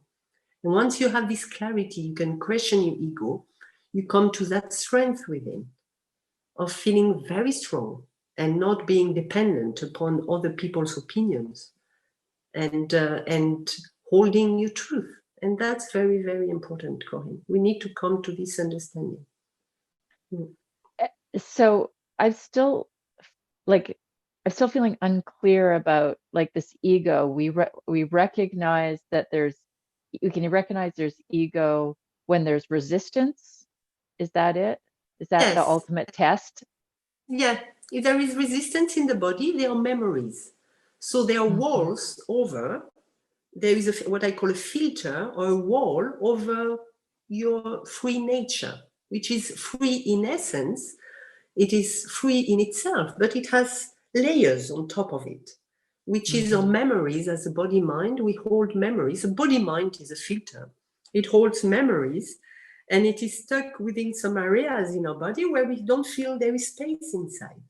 And once you have this clarity, you can question your ego. You come to that strength within of feeling very strong and not being dependent upon other people's opinions, and holding your truth. And that's very, very important, Corinne. We need to come to this understanding. So I'm still feeling unclear about like this ego. We recognize that we can recognize there's ego when there's resistance. Is that it? Is that Yes. the ultimate test? Yeah, if there is resistance in the body, there are memories. So there are walls over, there is what I call a filter or a wall over your free nature, which is free in essence. It is free in itself, but it has layers on top of it, which is our memories as a body mind. We hold memories. A body mind is a filter. It holds memories, and it is stuck within some areas in our body where we don't feel there is space inside.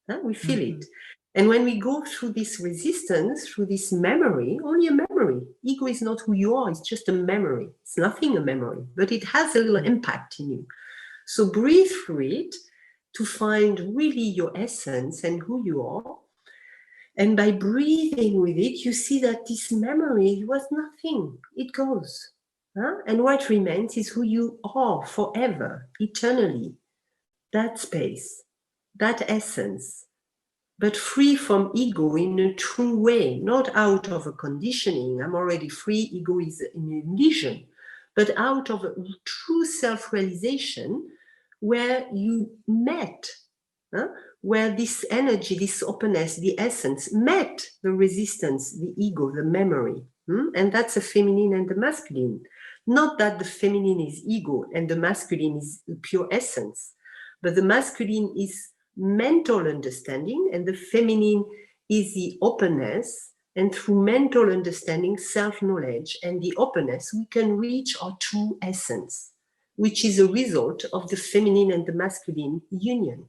Huh? We feel it. And when we go through this resistance, through this memory, only a memory. Ego is not who you are, it's just a memory. It's nothing a memory, but it has a little impact in you. So breathe through it to find really your essence and who you are. And by breathing with it, you see that this memory was nothing. It goes. Huh? And what remains is who you are forever, eternally. That space, that essence, but free from ego in a true way, not out of a conditioning. I'm already free, ego is an illusion, but out of a true self-realization where you met, where this energy, this openness, the essence met the resistance, the ego, the memory. And that's the feminine and the masculine. Not that the feminine is ego and the masculine is pure essence, but the masculine is mental understanding and the feminine is the openness. And through mental understanding, self-knowledge, and the openness, we can reach our true essence, which is a result of the feminine and the masculine union.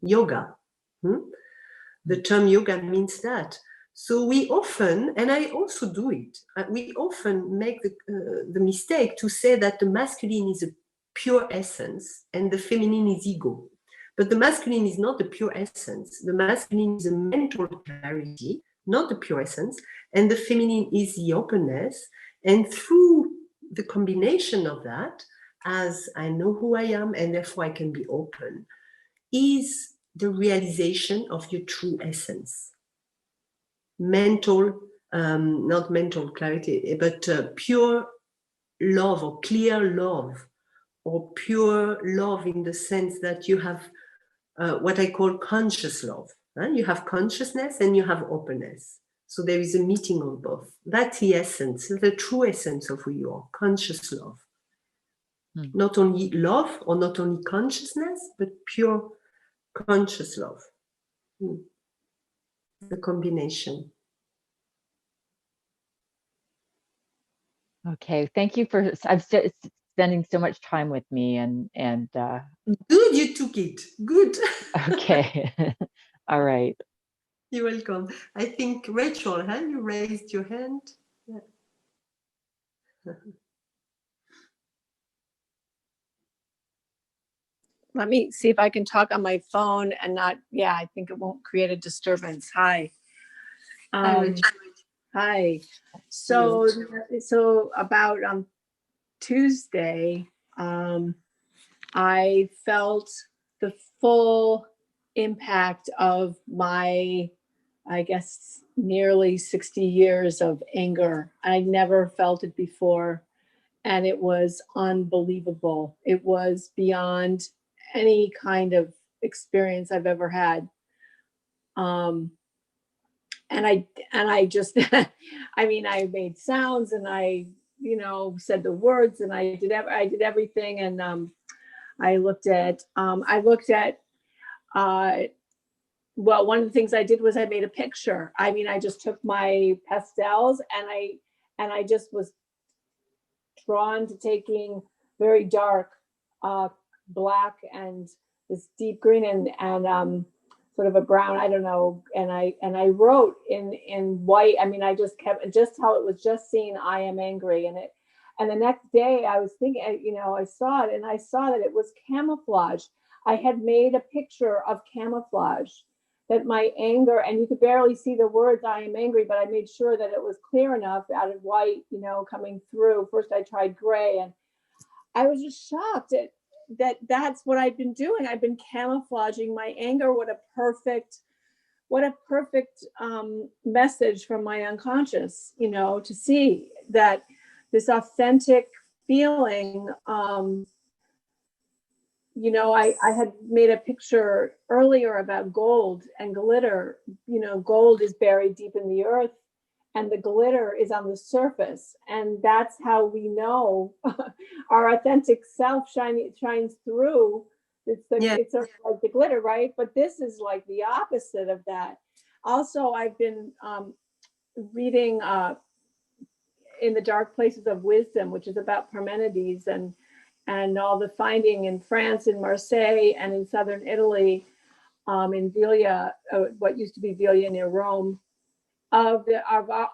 Yoga. The term yoga means that. So we often, and I also do it, we often make the mistake to say that the masculine is a pure essence and the feminine is ego. But the masculine is not the pure essence. The masculine is a mental clarity, not the pure essence, and the feminine is the openness. And through the combination of that, as I know who I am and therefore I can be open, is the realization of your true essence. Mental, not mental clarity, but pure love or clear love, or pure love in the sense that you have what I call conscious love. You have consciousness and you have openness. So there is a meeting of both. That's the essence, the true essence of who you are, conscious love. Not only love or not only consciousness, but pure conscious love. The combination. Okay, thank you for spending so much time with me and Good, you took it. Good. Okay. All right. You're welcome. I think Rachel, you raised your hand. Yeah. Let me see if I can talk on my phone and not, I think it won't create a disturbance. Hi. Hi. So about Tuesday, I felt the full impact of my, I guess, nearly 60 years of anger. I never felt it before, and it was unbelievable. It was beyond any kind of experience I've ever had. And I just, I mean, I made sounds and I, said the words and I did everything. And I looked at well, one of the things I did was I made a picture. I mean, I just took my pastels and I just was drawn to taking very dark black and this deep green and sort of a brown, I don't know, and I wrote in white. I mean, I just kept just how it was just seen, I am angry, and the next day I was thinking, you know, I saw it and I saw that it was camouflage. I had made a picture of camouflage, that my anger, and you could barely see the words I am angry, but I made sure that it was clear enough out of white, you know, coming through. First I tried gray, and I was just shocked at that's what I've been doing. I've been camouflaging my anger. What a perfect message from my unconscious, you know, to see that this authentic feeling. You know, I had made a picture earlier about gold and glitter. You know, gold is buried deep in the earth and the glitter is on the surface. And that's how we know our authentic self shines through. It's sort of like the glitter, right? But this is like the opposite of that. Also, I've been reading In the Dark Places of Wisdom, which is about Parmenides and all the finding in France, in Marseille, and in southern Italy, in Viglia, what used to be Viglia near Rome, of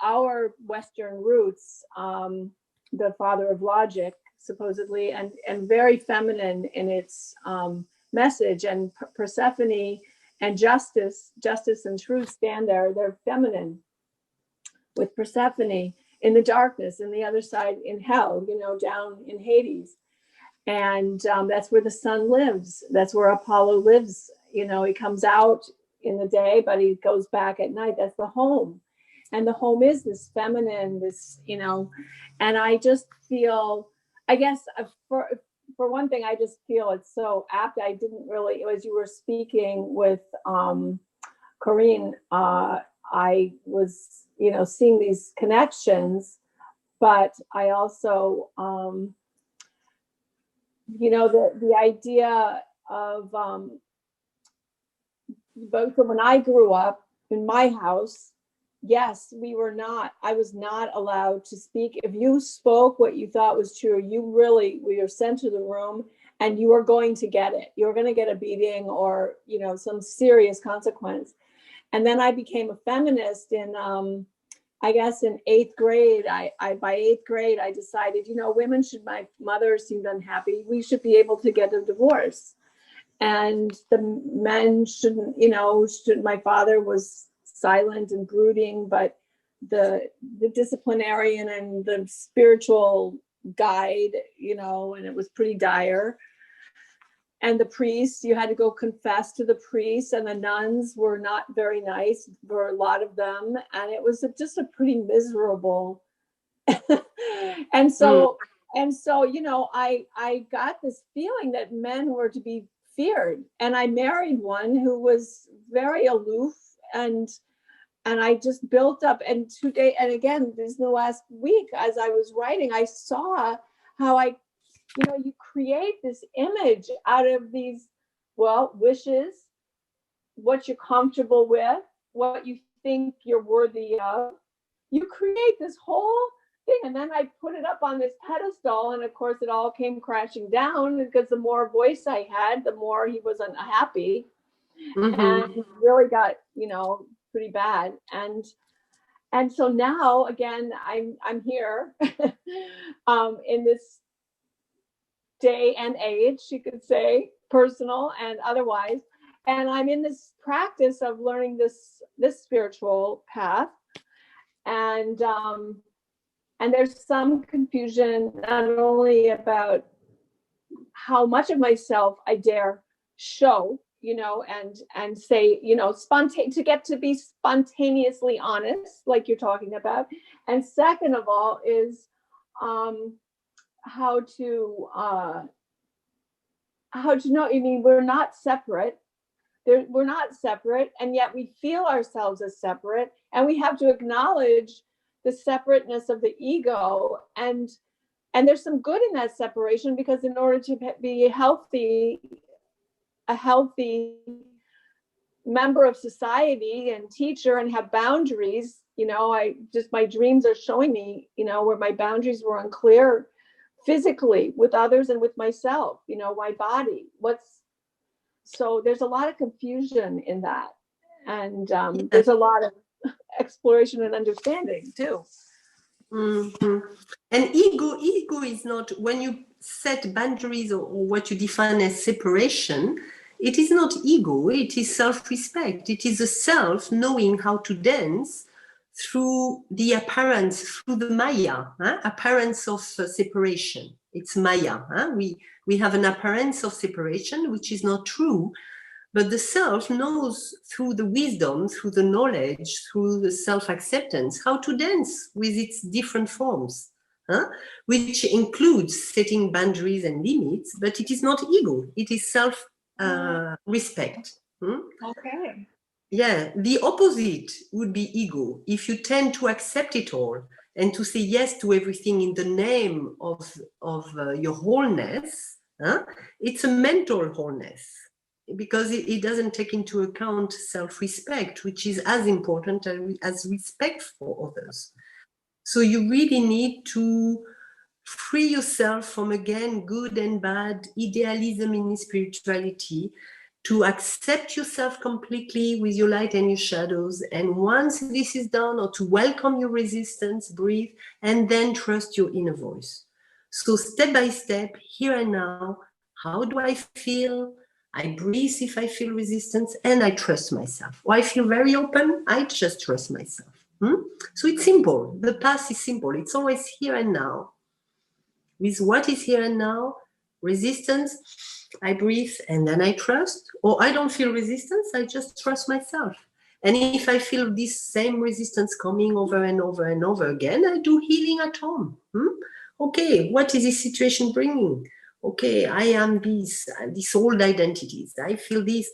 our Western roots, the father of logic, supposedly, and very feminine in its message. And Persephone and justice and truth stand there. They're feminine, with Persephone in the darkness, and the other side in hell, you know, down in Hades. And that's where the sun lives. That's where Apollo lives. You know, he comes out in the day, but he goes back at night. That's the home. And the home is this feminine, this, you know, and I just feel, I guess for one thing, I just feel it's so apt. I didn't really, as you were speaking with Corinne, I was, you know, seeing these connections, but I also, you know, the idea of, both when I grew up in my house, yes, I was not allowed to speak. If you spoke what you thought was true, we were sent to the room and you were going to get it. You were going to get a beating or, you know, some serious consequence. And then I became a feminist in, I guess in 8th grade. By 8th grade, I decided, you know, my mother seemed unhappy. We should be able to get a divorce. And the men shouldn't, you know, my father was silent and brooding, but the disciplinarian and the spiritual guide, you know, and it was pretty dire. And the priests, you had to go confess to the priests, and the nuns were not very nice for a lot of them. And it was just a pretty miserable. And so, you know, I got this feeling that men were to be feared. And I married one who was very aloof, and I just built up. And today, and again, this is the last week, as I was writing, I saw how you know, you create this image out of these, well, wishes, what you're comfortable with, what you think you're worthy of. You create this whole thing, and then I put it up on this pedestal, and of course it all came crashing down, because the more voice I had, the more he was unhappy. And it really got, you know, pretty bad. And so now again, I'm here in this day and age, you could say, personal and otherwise. And I'm in this practice of learning this spiritual path. And there's some confusion, not only about how much of myself I dare show, you know, and say, you know, to get to be spontaneously honest, like you're talking about. And second of all is how to know. I mean, we're not separate. We're not separate, and yet we feel ourselves as separate, and we have to acknowledge the separateness of the ego, and there's some good in that separation, because in order to be a healthy member of society and teacher and have boundaries, you know, my dreams are showing me, you know, where my boundaries were unclear physically with others and with myself, you know, my body. So there's a lot of confusion in that. And there's a lot of exploration and understanding too. Mhm. And ego is not, when you set boundaries or what you define as separation, it is not ego, it is self-respect. It is a self knowing how to dance through the appearance, through the maya, appearance of separation. It's maya. We have an appearance of separation, which is not true. But the self knows through the wisdom, through the knowledge, through the self-acceptance, how to dance with its different forms, which includes setting boundaries and limits, but it is not ego, it is self-respect. Okay. Yeah, the opposite would be ego. If you tend to accept it all and to say yes to everything in the name of your wholeness, it's a mental wholeness, because it doesn't take into account self-respect, which is as important as respect for others. So you really need to free yourself from, again, good and bad idealism in spirituality, to accept yourself completely with your light and your shadows. And once this is done, or to welcome your resistance, breathe, and then trust your inner voice. So step by step, here and now, how do I feel? I breathe if I feel resistance, and I trust myself. Or I feel very open, I just trust myself. So it's simple. The path is simple. It's always here and now. With what is here and now, resistance, I breathe and then I trust. Or I don't feel resistance, I just trust myself. And if I feel this same resistance coming over and over and over again, I do healing at home. Okay, what is this situation bringing? Okay, I am these old identities. I feel this.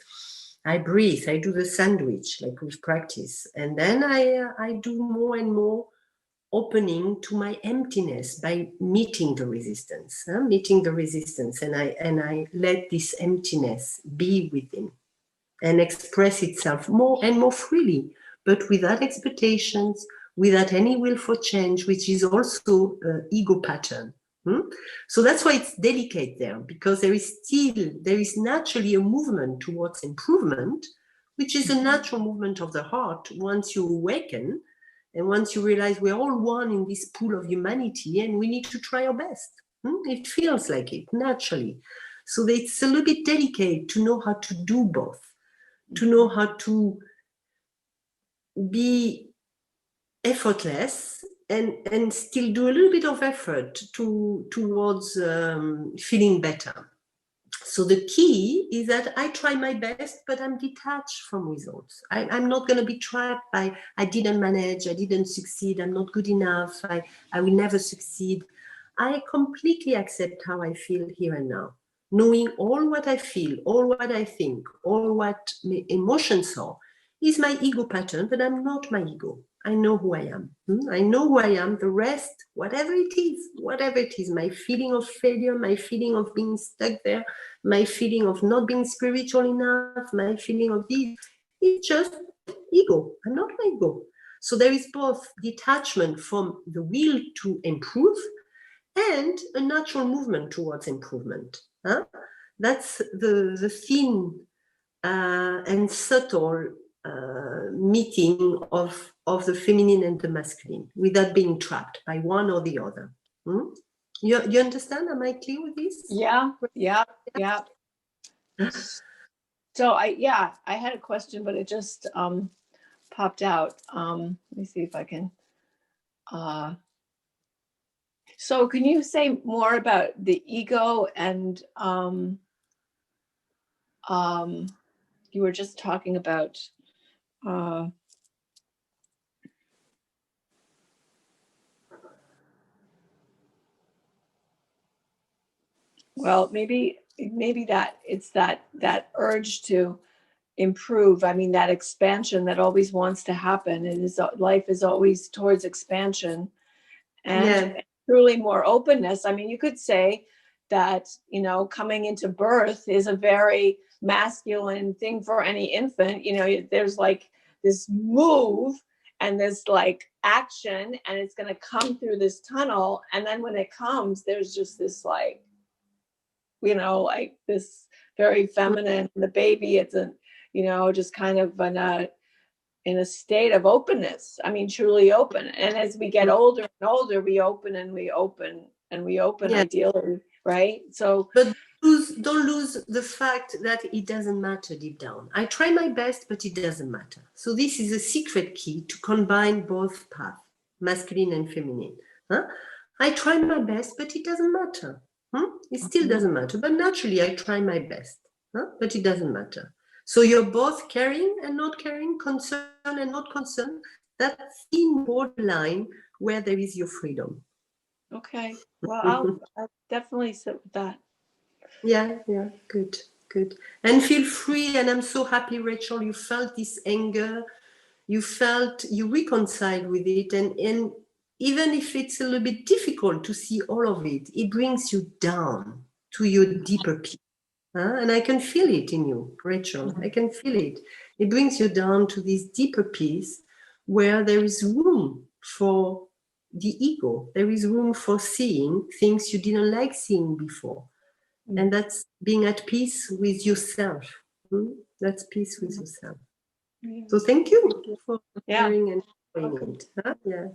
I breathe. I do the sandwich, like with practice. And then I do more and more opening to my emptiness by meeting the resistance, and I let this emptiness be within and express itself more and more freely, but without expectations, without any will for change, which is also an ego pattern. So that's why it's delicate there, because there is naturally a movement towards improvement, which is a natural movement of the heart once you awaken. And once you realize we're all one in this pool of humanity and we need to try our best. It feels like it naturally. So it's a little bit delicate to know how to do both, to know how to be effortless and still do a little bit of effort towards feeling better. So the key is that I try my best, but I'm detached from results. I'm not going to be trapped by, I didn't manage, I didn't succeed, I'm not good enough, I will never succeed. I completely accept how I feel here and now, knowing all what I feel, all what I think, all what my emotions are, is my ego pattern, but I'm not my ego. I know who I am. I know who I am. The rest, whatever it is, my feeling of failure, my feeling of being stuck there, my feeling of not being spiritual enough, my feeling of this, it's just ego. I'm not my ego. So there is both detachment from the will to improve and a natural movement towards improvement. That's the thin and subtle meeting of the feminine and the masculine, without being trapped by one or the other. You understand? Am I clear with this? Yeah. So I had a question, but it just popped out. Let me see if I can. So can you say more about the ego and you were just talking about well, maybe that it's that urge to improve. I mean, that expansion that always wants to happen. It is, life is always towards expansion and truly more openness. I mean, you could say that, you know, coming into birth is a very masculine thing for any infant. You know, there's like this move and this like action, and it's going to come through this tunnel. And then when it comes, there's just this like, you know, like this very feminine, the baby, it's a, you know, just kind of in a state of openness. I mean, truly open. And as we get older and older, we open and we open and we open, Yeah. ideally, right? So, But don't lose the fact that it doesn't matter deep down. I try my best, but it doesn't matter. So this is a secret key to combine both paths, masculine and feminine. Huh? I try my best, but it doesn't matter. It still doesn't matter. But naturally, I try my best, but it doesn't matter. So you're both caring and not caring, concerned and not concerned. That's in borderline where there is your freedom. okay. Well, I'll definitely sit with that. Yeah, good. And feel free, and I'm so happy, Rachel, you felt this anger, you reconciled with it, and even if it's a little bit difficult to see all of it, it brings you down to your deeper peace. And I can feel it in you, Rachel. I can feel it. It brings you down to this deeper peace where there is room for the ego. There is room for seeing things you didn't like seeing before. And that's being at peace with yourself. That's peace with yourself. Yeah. So thank you for sharing and Welcome. it. Yeah.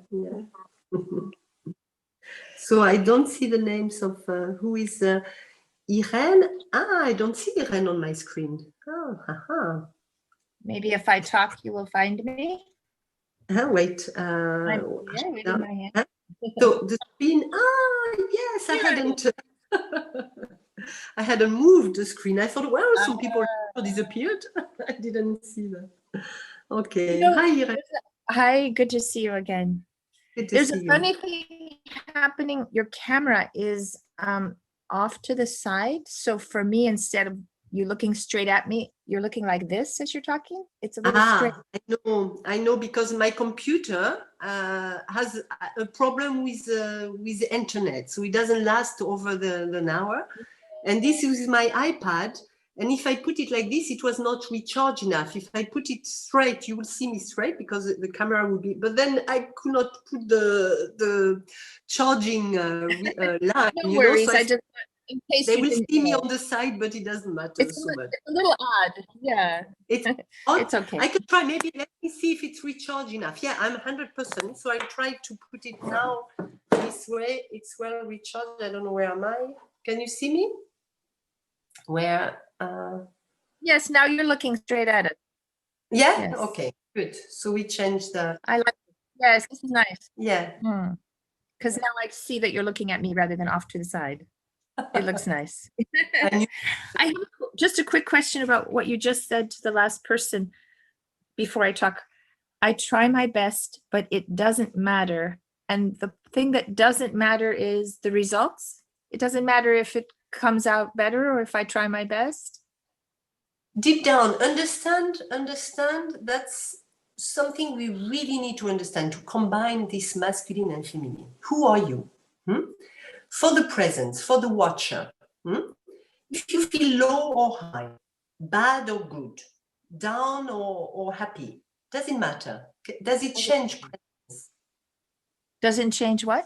So I don't see the names of who is Irene. I don't see Irene on my screen. Maybe if I talk, you will find me. Wait. Wait in my hand. So the screen. Yes, I hadn't. I hadn't moved the screen. I thought, well, some people disappeared. I didn't see that. Okay. You know, Hi, Irene. Hi, good to see you again. Good to There's see a you. funny thing happening. Your camera is off to the side. So for me, instead of you looking straight at me, you're looking like this as you're talking. It's a little straight. I know because my computer has a problem with the internet, so it doesn't last over an hour. And this is my iPad, and if I put it like this, it was not recharged enough. If I put it straight, you will see me straight because the camera will be. But then I could not put the charging line. No worries. So I just in case they you will didn't see me know. on the side, but it doesn't matter It's so much. it's a little odd. Yeah. It's odd. It's okay. I could try. Maybe let me see if it's recharged enough. Yeah, I'm 100%. So I tried to put it now this way. It's well recharged. I don't know where am I. Can you see me? Where? Yes. Now you're looking straight at it. Yeah. Yes. Okay. Good. So we changed the. I like it. Yes. This is nice. Yeah. Because now I see that you're looking at me rather than off to the side. It looks nice. I have just a quick question about what you just said to the last person before I talk. I try my best, but it doesn't matter. And the thing that doesn't matter is the results. It doesn't matter if it comes out better or if I try my best. Deep down, understand. That's something we really need to understand, to combine this masculine and feminine. Who are you? For the presence, for the watcher. If you feel low or high, bad or good, down or happy, doesn't matter. Does it change presence? Doesn't change what?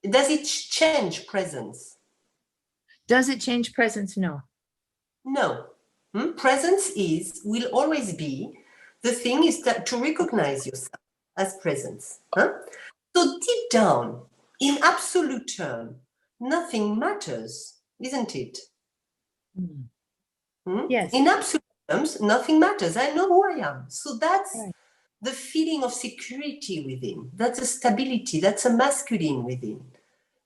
Does it change presence? Does it change presence? No. No. Presence will always be, the thing is that to recognize yourself as presence. So deep down, in absolute term, nothing matters, isn't it? Yes. In absolute terms, nothing matters. I know who I am. So that's the feeling of security within. That's a stability. That's a masculine within.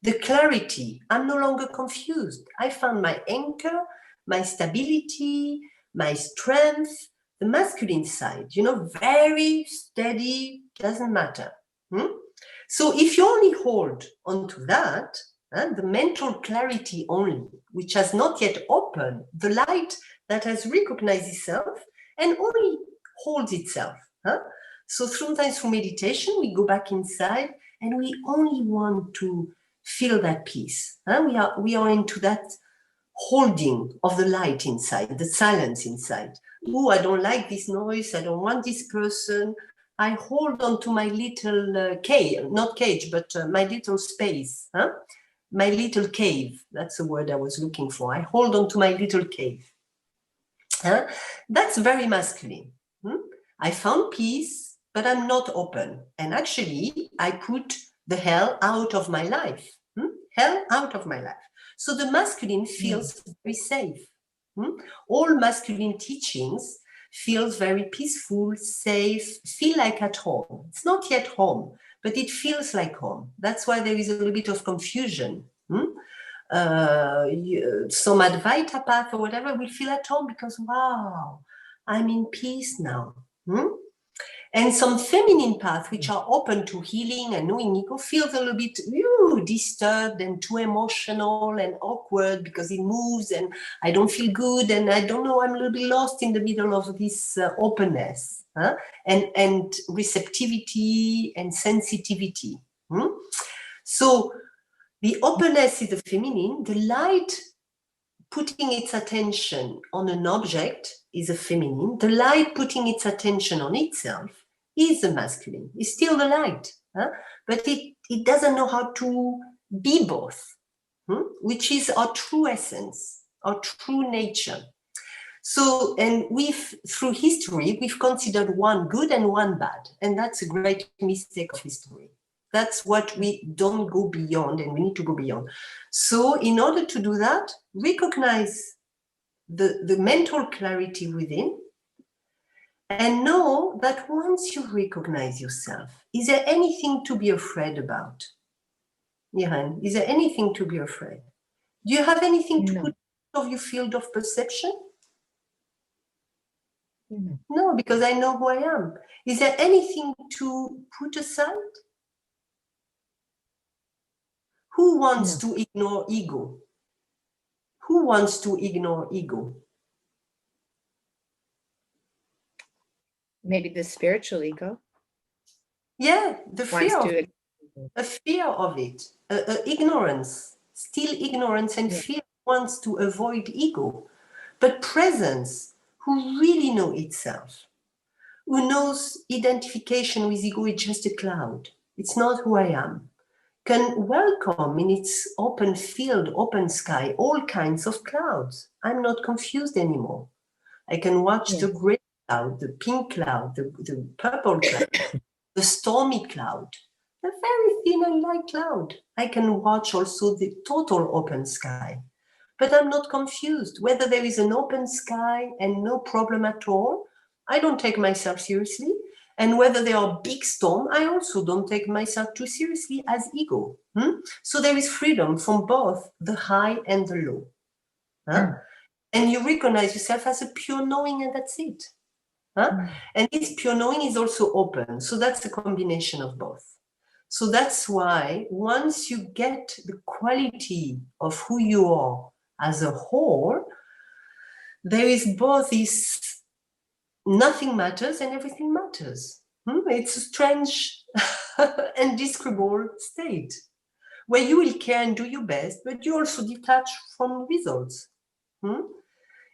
The clarity. I'm no longer confused. I found my anchor, my stability, my strength, the masculine side, very steady, doesn't matter. So if you only hold onto that, the mental clarity only, which has not yet opened, the light that has recognized itself and only holds itself. So sometimes through meditation, we go back inside and we only want to feel that peace. We are into that holding of the light inside, the silence inside. Oh, I don't like this noise. I don't want this person. I hold on to my little cage, not cage, but my little space, huh? My little cave. That's the word I was looking for. I hold on to my little cave. Huh? That's very masculine. I found peace, but I'm not open. And actually, I put the hell out of my life. Hell out of my life. So the masculine feels very safe. All masculine teachings feels very peaceful, safe, feel like at home. It's not yet home, but it feels like home. That's why there is a little bit of confusion. Some Advaita path or whatever will feel at home because, wow, I'm in peace now. And some feminine paths, which are open to healing and knowing ego, feels a little bit disturbed and too emotional and awkward because it moves and I don't feel good and I don't know, I'm a little bit lost in the middle of this openness and receptivity and sensitivity. So the openness is the feminine, the light putting its attention on an object is a feminine. The light putting its attention on itself is a masculine. It's still the light, but it doesn't know how to be both, which is our true essence, our true nature. So, and through history, we've considered one good and one bad, and that's a great mistake of history. That's what we don't go beyond, and we need to go beyond. So in order to do that, recognize the mental clarity within and know that once you recognize yourself, is there anything to be afraid about? Yiran, is there anything to be afraid? Do you have anything to put out of your field of perception? No, because I know who I am. Is there anything to put aside? Who wants to ignore ego? Who wants to ignore ego? Maybe the spiritual ego. Yeah, the fear Wants of to it, a fear of it, ignorance, still ignorance and fear wants to avoid ego. But presence, who really know itself, who knows identification with ego is just a cloud. It's not who I am. Can welcome in its open field, open sky, all kinds of clouds. I'm not confused anymore. I can watch the gray cloud, the pink cloud, the purple cloud, the stormy cloud, the very thin and light cloud. I can watch also the total open sky. But I'm not confused. Whether there is an open sky and no problem at all, I don't take myself seriously. And whether there are big storms, I also don't take myself too seriously as ego. So there is freedom from both the high and the low. And you recognize yourself as a pure knowing, and that's it. And this pure knowing is also open. So that's a combination of both. So that's why once you get the quality of who you are as a whole, there is both this nothing matters and everything matters. It's a strange and describable state where you will care and do your best, but you also detach from results.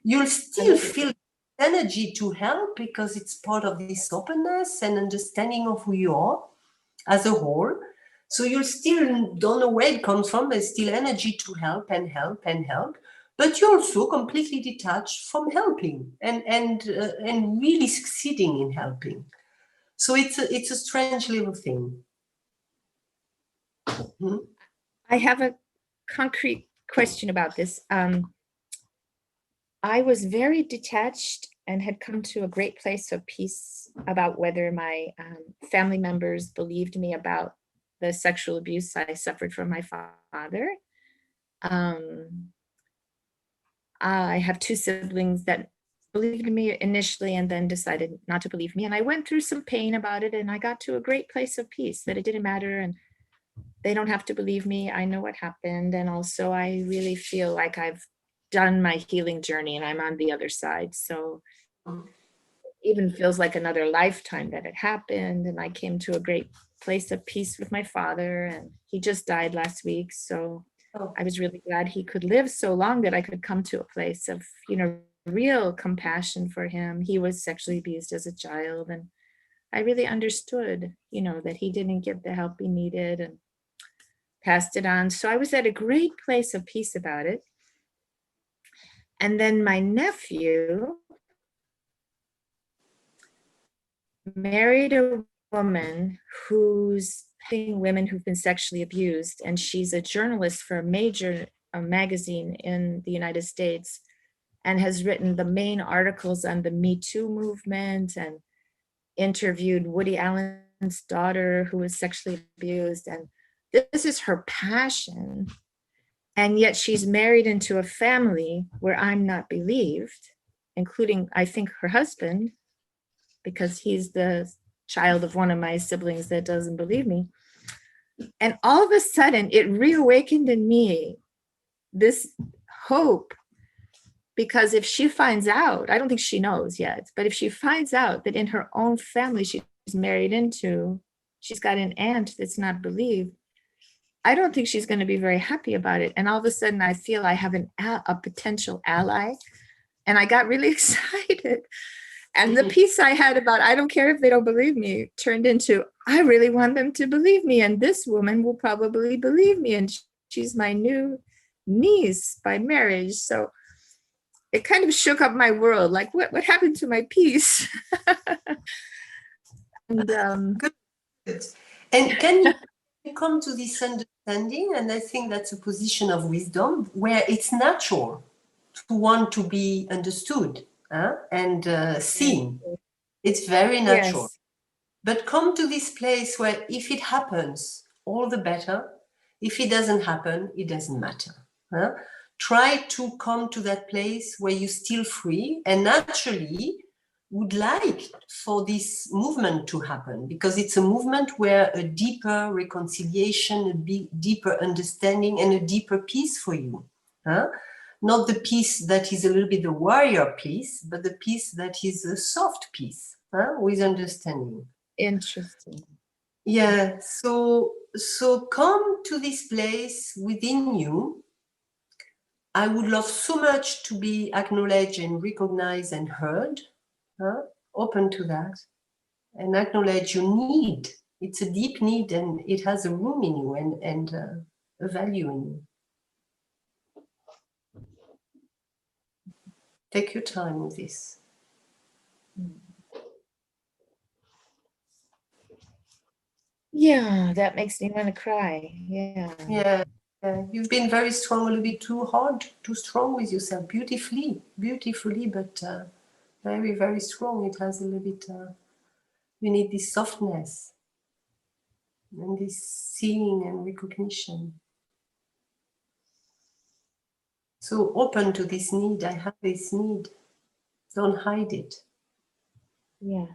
You'll still feel energy to help because it's part of this openness and understanding of who you are as a whole. So you still don't know where it comes from. There's still energy to help and help and help, but you're also completely detached from helping and really succeeding in helping. So it's a strange little thing. I have a concrete question about this. I was very detached and had come to a great place of peace about whether my family members believed me about the sexual abuse I suffered from my father. I have two siblings that believed me initially and then decided not to believe me. And I went through some pain about it, and I got to a great place of peace that it didn't matter and they don't have to believe me. I know what happened. And also I really feel like I've done my healing journey and I'm on the other side. So it even feels like another lifetime that it happened. And I came to a great place of peace with my father, and he just died last week. So Oh. I was really glad he could live so long that I could come to a place of, real compassion for him. He was sexually abused as a child, and I really understood, that he didn't get the help he needed and passed it on. So I was at a great place of peace about it. And then my nephew married a woman who's helping women who've been sexually abused, and she's a journalist for a major magazine in the United States, and has written the main articles on the Me Too movement and interviewed Woody Allen's daughter who was sexually abused. And this is her passion. And yet she's married into a family where I'm not believed, including, I think, her husband, because he's the child of one of my siblings that doesn't believe me. And all of a sudden, it reawakened in me this hope, because if she finds out, I don't think she knows yet, but if she finds out that in her own family she's married into, she's got an aunt that's not believed, I don't think she's going to be very happy about it. And all of a sudden, I feel I have a potential ally. And I got really excited. And the piece I had about, I don't care if they don't believe me, turned into, I really want them to believe me. And this woman will probably believe me. And she's my new niece by marriage. So it kind of shook up my world. Like, what happened to my peace? And, Good. And can you come to this understanding? And I think that's a position of wisdom where it's natural to want to be understood and seen. It's very natural. yes. But come to this place where if it happens, all the better. If it doesn't happen, it doesn't matter. Try to come to that place where you're still free and naturally would like for this movement to happen, because it's a movement where a deeper reconciliation, a deeper understanding, and a deeper peace for you. Not the peace that is a little bit the warrior peace, but the peace that is a soft peace with understanding. Interesting. Yeah, so come to this place within you. I would love so much to be acknowledged and recognized and heard. Open to that and acknowledge your need. It's a deep need and it has a room in you and a value in you. Take your time with this. Yeah, that makes me want to cry. Yeah. You've been very strong, a little bit too hard, too strong with yourself. Beautifully, but very, very strong. It has a little bit, you need this softness and this seeing and recognition. So open to this need. I have this need. Don't hide it. Yeah.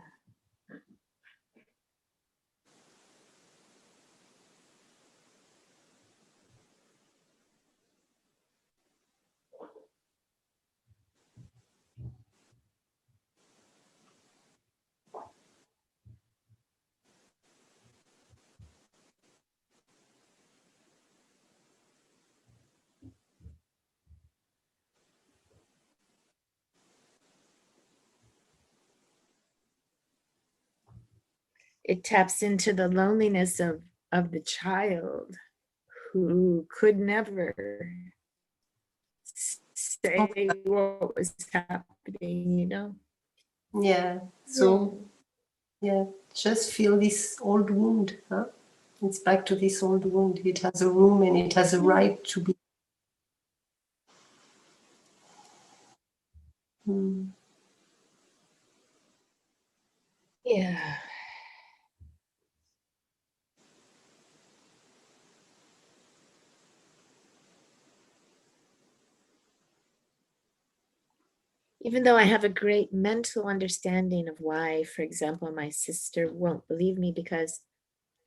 It taps into the loneliness of the child who could never say what was happening. Yeah. So, yeah, just feel this old wound. It's back to this old wound. It has a room and it has a right to be. Yeah. Even though I have a great mental understanding of why, for example, my sister won't believe me, because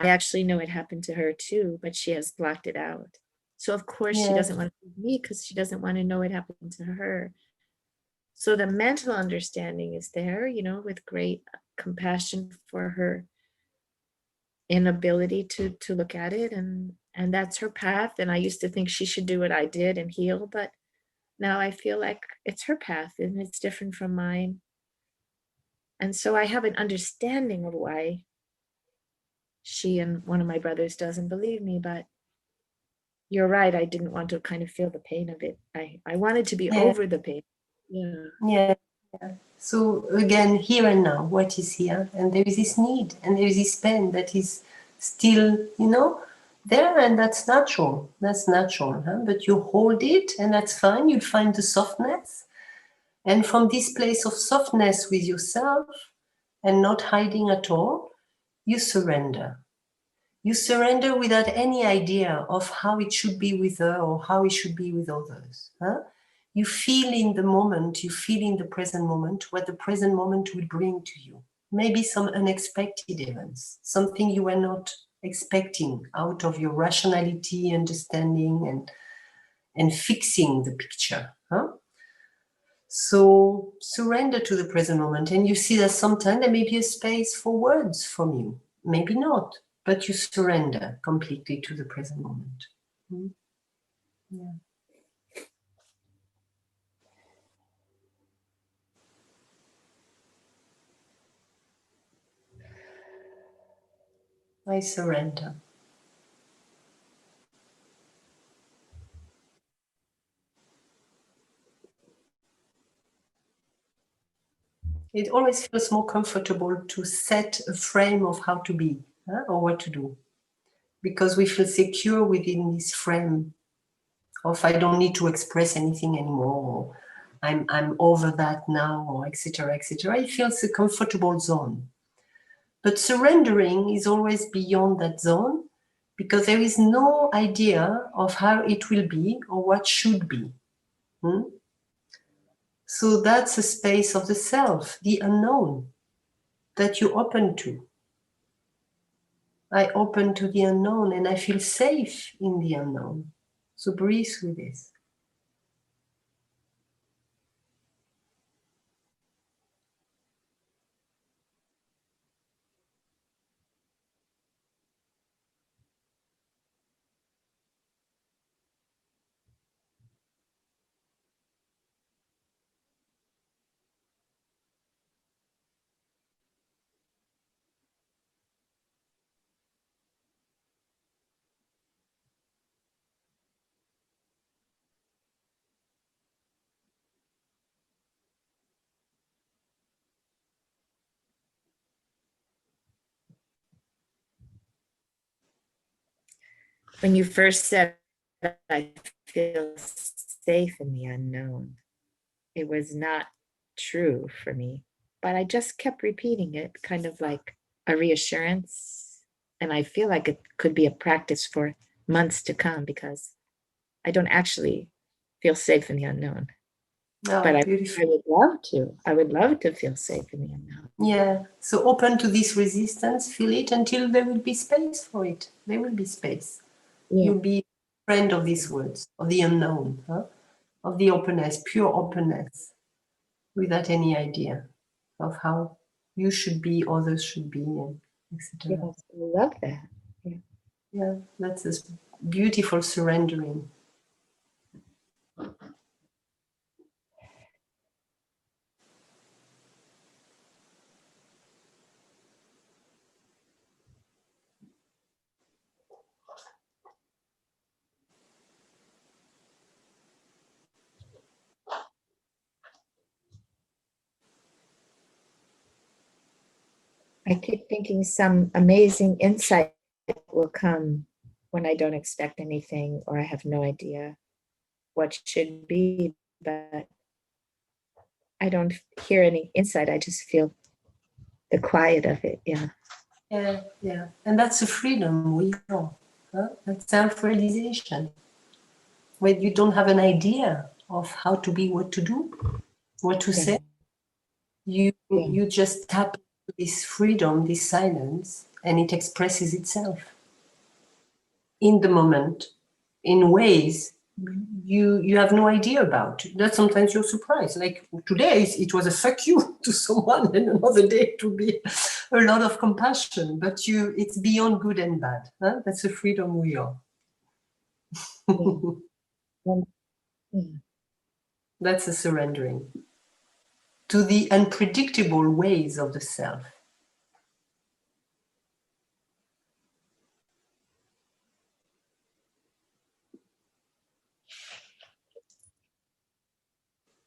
I actually know it happened to her too, but she has blocked it out. So of course she doesn't want to believe me because she doesn't want to know it happened to her. So the mental understanding is there, with great compassion for her inability to look at it. And and that's her path. And I used to think she should do what I did and heal, but now I feel like it's her path and it's different from mine. And so I have an understanding of why she and one of my brothers doesn't believe me, but you're right. I didn't want to kind of feel the pain of it. I wanted to be over the pain. Yeah. Yeah. So again, here and now, what is here? And there is this need and there is this pain that is still, there, and that's natural. That's natural. Huh? But you hold it and that's fine. You'll find the softness. And from this place of softness with yourself and not hiding at all, you surrender. You surrender without any idea of how it should be with her or how it should be with others. Huh? You feel in the moment, you feel in the present moment what the present moment will bring to you. Maybe some unexpected events, something you were not expecting out of your rationality, understanding, and fixing the picture. Huh? So surrender to the present moment, and you see that sometimes there may be a space for words from you, maybe not, but you surrender completely to the present moment. Yeah. I surrender. It always feels more comfortable to set a frame of how to be, or what to do, because we feel secure within this frame of I don't need to express anything anymore, or I'm over that now, or etc. etc. It feels a comfortable zone. But surrendering is always beyond that zone, because there is no idea of how it will be or what should be. So that's a space of the self, the unknown, that you open to. I open to the unknown and I feel safe in the unknown. So breathe with this. When you first said, I feel safe in the unknown, it was not true for me, but I just kept repeating it, kind of like a reassurance. And I feel like it could be a practice for months to come, because I don't actually feel safe in the unknown. Oh, but I beautiful. would love to. I would love to feel safe in the unknown. Yeah. So open to this resistance, feel it until there will be space for it. There will be space. Yeah. You'll be a friend of these words, of the unknown, of the openness, pure openness, without any idea of how you should be, others should be, and etc. Yes, I love that. Yeah, that's a beautiful surrendering. I keep thinking some amazing insight will come when I don't expect anything or I have no idea what should be, but I don't hear any insight. I just feel the quiet of it. Yeah. Yeah, yeah. And that's a freedom we know. That's self-realization. When you don't have an idea of how to be, what to do, what to say, you just tap into this freedom, this silence, and it expresses itself in the moment in ways you have no idea about. That sometimes you're surprised. Like today, it was a fuck you to someone, and another day it will be a lot of compassion. But it's beyond good and bad. That's the freedom we are. And, yeah. That's a surrendering to the unpredictable ways of the self.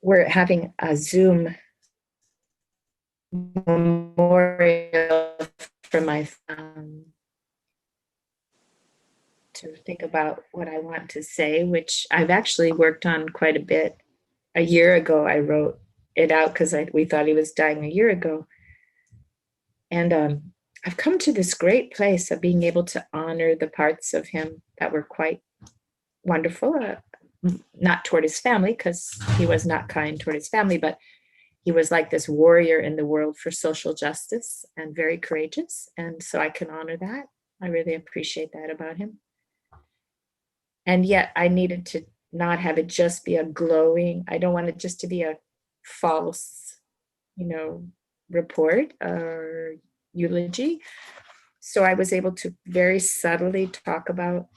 We're having a Zoom memorial for my to think about what I want to say, which I've actually worked on quite a bit. A year ago, I wrote it out because we thought he was dying a year ago. And I've come to this great place of being able to honor the parts of him that were quite wonderful, not toward his family, because he was not kind toward his family, but he was like this warrior in the world for social justice and very courageous. And so I can honor that. I really appreciate that about him. And yet I needed to not have it just be a glowing, I don't want it just to be a false, report or eulogy. So I was able to very subtly talk about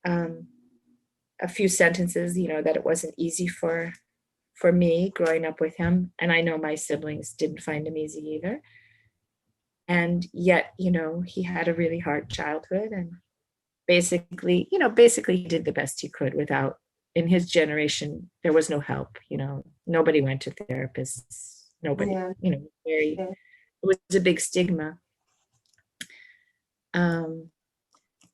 a few sentences, that it wasn't easy for me growing up with him. And I know my siblings didn't find him easy either. And yet, he had a really hard childhood, and basically he did the best he could without, in his generation, there was no help, nobody went to therapists, nobody, Yeah. Very, Yeah. it was a big stigma. And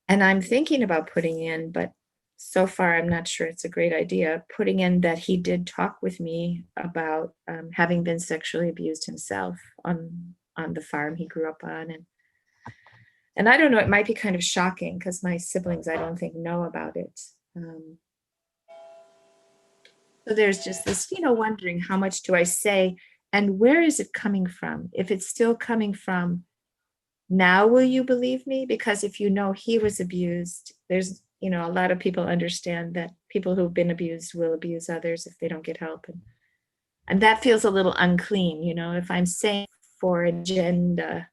I'm thinking about putting in, but so far I'm not sure it's a great idea, putting in that he did talk with me about having been sexually abused himself on the farm he grew up on. And I don't know, it might be kind of shocking because my siblings, I don't think, know about it. So there's just this, wondering how much do I say and where is it coming from? If it's still coming from, now will you believe me? Because if he was abused, there's, a lot of people understand that people who've been abused will abuse others if they don't get help. And that feels a little unclean, if I'm saying for agenda,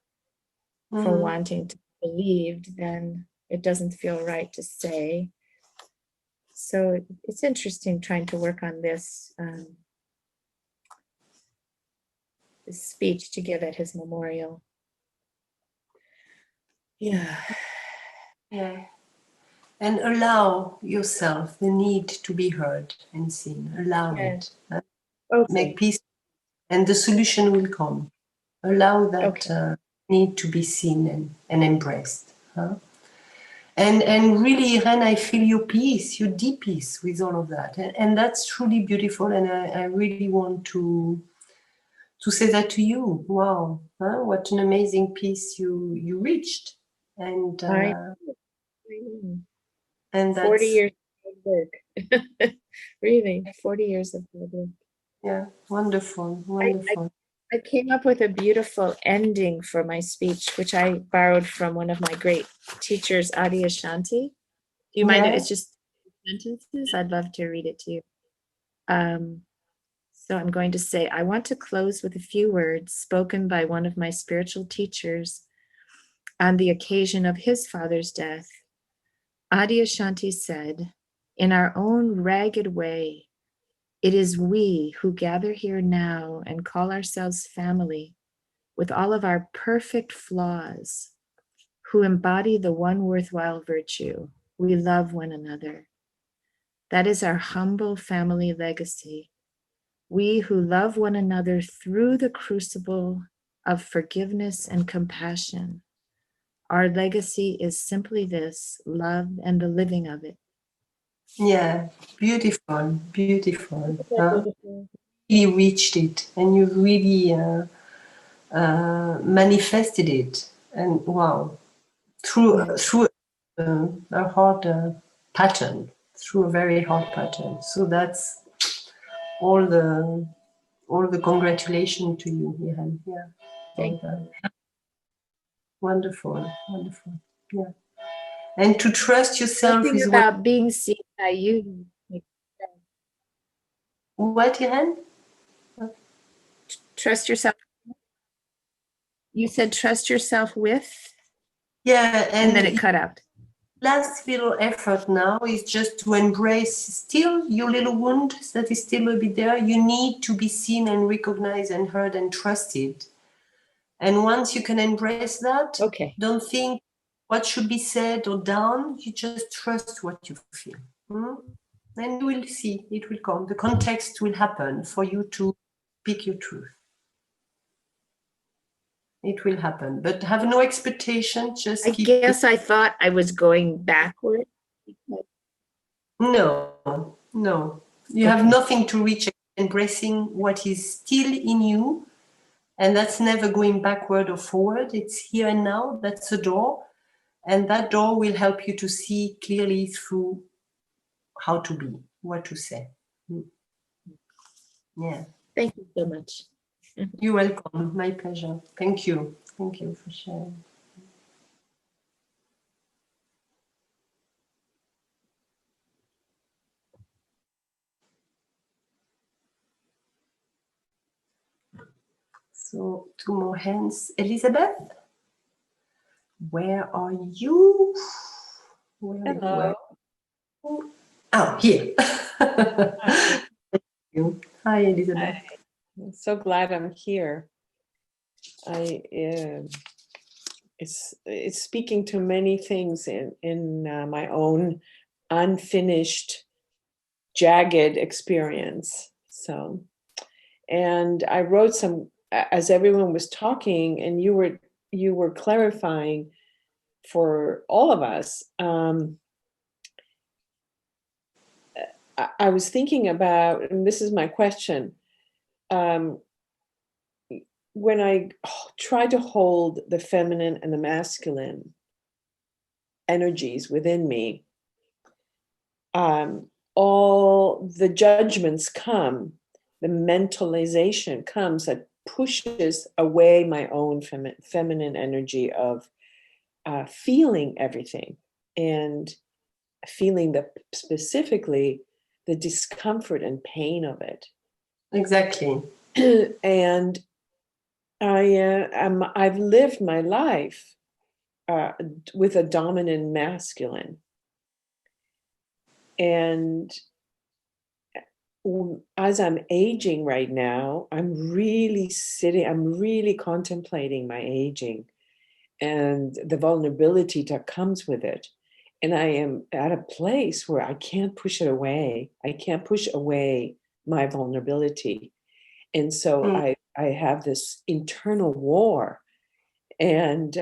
for wanting to be believed, then it doesn't feel right to say. So it's interesting trying to work on this speech to give at his memorial. Yeah. Yeah. And allow yourself the need to be heard and seen. Allow it. Okay. Make peace, and the solution will come. Allow that Okay. need to be seen and embraced. And really, Irene, I feel your peace, your deep peace with all of that. And that's truly beautiful. And I really want to say that to you. Wow, what an amazing peace you reached. And and 40 that's, years of work. Really, 40 years of work. yeah, wonderful, wonderful. I came up with a beautiful ending for my speech, which I borrowed from one of my great teachers, Adi Ashanti. Do you mind? Yeah. It's just sentences. I'd love to read it to you. So I'm going to say, I want to close with a few words spoken by one of my spiritual teachers on the occasion of his father's death. Adi Ashanti said, in our own ragged way, it is we who gather here now and call ourselves family with all of our perfect flaws, who embody the one worthwhile virtue. We love one another. That is our humble family legacy. We who love one another through the crucible of forgiveness and compassion. Our legacy is simply this, love and the living of it. Yeah, beautiful, beautiful. You reached it, and you really manifested it, and wow, through a hard pattern, through a very hard pattern. So that's all the congratulations to you, Mihan. Yeah, Thank you. Wonderful, wonderful. Yeah, and to trust yourself Something is what. about being seen by you. What, Mihan? Trust yourself. You said trust yourself with, Yeah, and then it cut out. last little effort now is just to embrace still your little wound that is still a bit there. You need to be seen and recognized and heard and trusted. And once you can embrace that, Okay. don't think what should be said or done. You just trust what you feel. And you will see, it will come. The context will happen for you to speak your truth. It will happen, but have no expectation. Just I keep. guess I thought I was going backward. No. You have nothing to reach, embracing what is still in you. And that's never going backward or forward. It's here and now. That's a door. And that door will help you to see clearly through how to be, what to say. Yeah. Thank you so much. You're welcome. My pleasure. Thank you. Thank you for sharing. So 2 more hands. Elizabeth, where are you? Hello. Oh, here. Hi. Hi, Elizabeth. I'm so glad I'm here. It's speaking to many things in my own unfinished, jagged experience. So, and I wrote some as everyone was talking, and you were clarifying for all of us. I was thinking about, and this is my question. When I try to hold the feminine and the masculine energies within me, all the judgments come, the mentalization comes that pushes away my own feminine energy of feeling everything and feeling specifically the discomfort and pain of it. Exactly. And I've lived my life with a dominant masculine. And as I'm aging right now, I'm really contemplating my aging and the vulnerability that comes with it. And I am at a place where I can't push it away. I can't push away my vulnerability. And so I have this internal war. And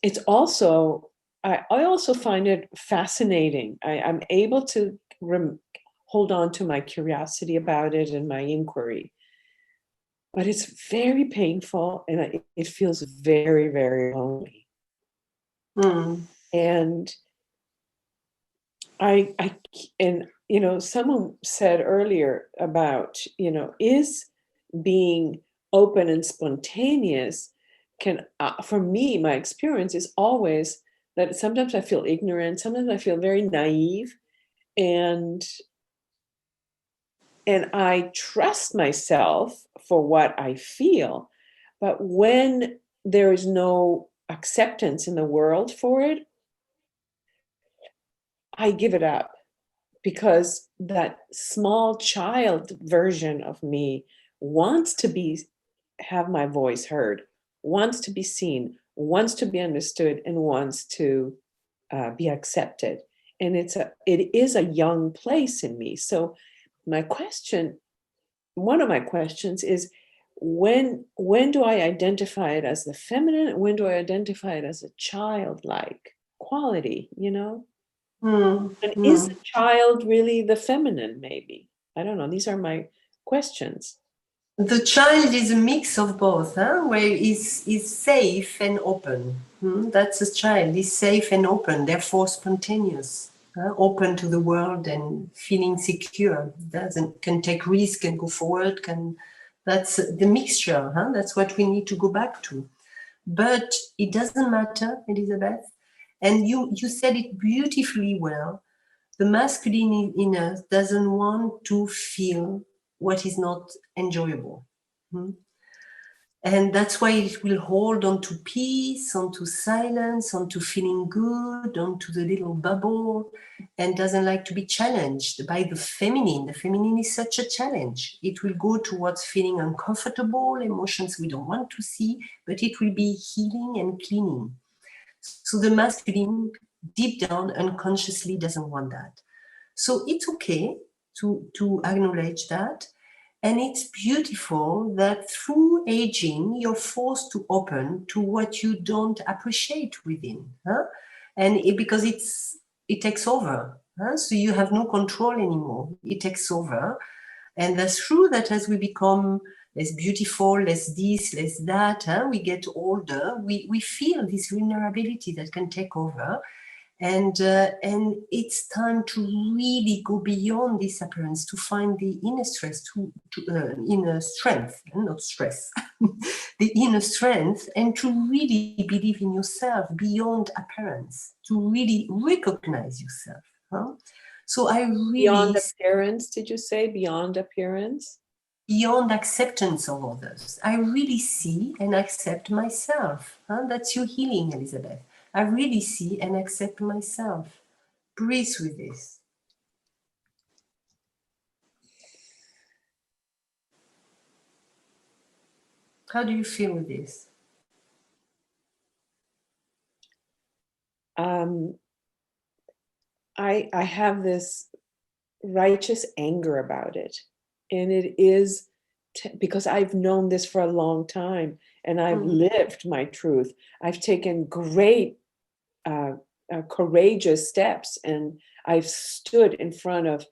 it's also, I also find it fascinating. I'm able to hold on to my curiosity about it and my inquiry. But it's very painful and it feels very, very lonely. And someone said earlier about, is being open and spontaneous can, for me, my experience is always that sometimes I feel ignorant, sometimes I feel very naive, and I trust myself for what I feel. But when there is no acceptance in the world for it, I give it up, because that small child version of me wants to have my voice heard, wants to be seen, wants to be understood, and wants to be accepted. And it is a young place in me. So one of my questions is, when do I identify it as the feminine? When do I identify it as a childlike quality, And is the child really the feminine, maybe? I don't know. These are my questions. The child is a mix of both, where is safe and open. That's a child. He's safe and open, therefore spontaneous, open to the world and feeling secure. Can take risk and go forward. That's the mixture. That's what we need to go back to. But it doesn't matter, Elizabeth. And you said it beautifully well. The masculine in us doesn't want to feel what is not enjoyable. And that's why it will hold on to peace, onto silence, onto feeling good, onto the little bubble, and doesn't like to be challenged by the feminine. The feminine is such a challenge. It will go towards feeling uncomfortable, emotions we don't want to see, but it will be healing and cleaning. So the masculine, deep down, unconsciously doesn't want that. So it's okay to acknowledge that. And it's beautiful that through aging, you're forced to open to what you don't appreciate within. Huh? And because it takes over. Huh? So you have no control anymore. It takes over. And that's true that as we become less beautiful, less this, less that, huh? We get older, we feel this vulnerability that can take over. And it's time to really go beyond this appearance, to find the inner stress, inner strength, not stress, the inner strength, and to really believe in yourself beyond appearance, to really recognize yourself. Huh? So I really Beyond appearance, did you say? Beyond appearance? Beyond acceptance of others. I really see and accept myself. Huh? That's your healing, Elizabeth. I really see and accept myself. Breathe with this. How do you feel with this? I have this righteous anger about it. And it is because I've known this for a long time and I've lived my truth. I've taken great, courageous steps, and I've stood in front of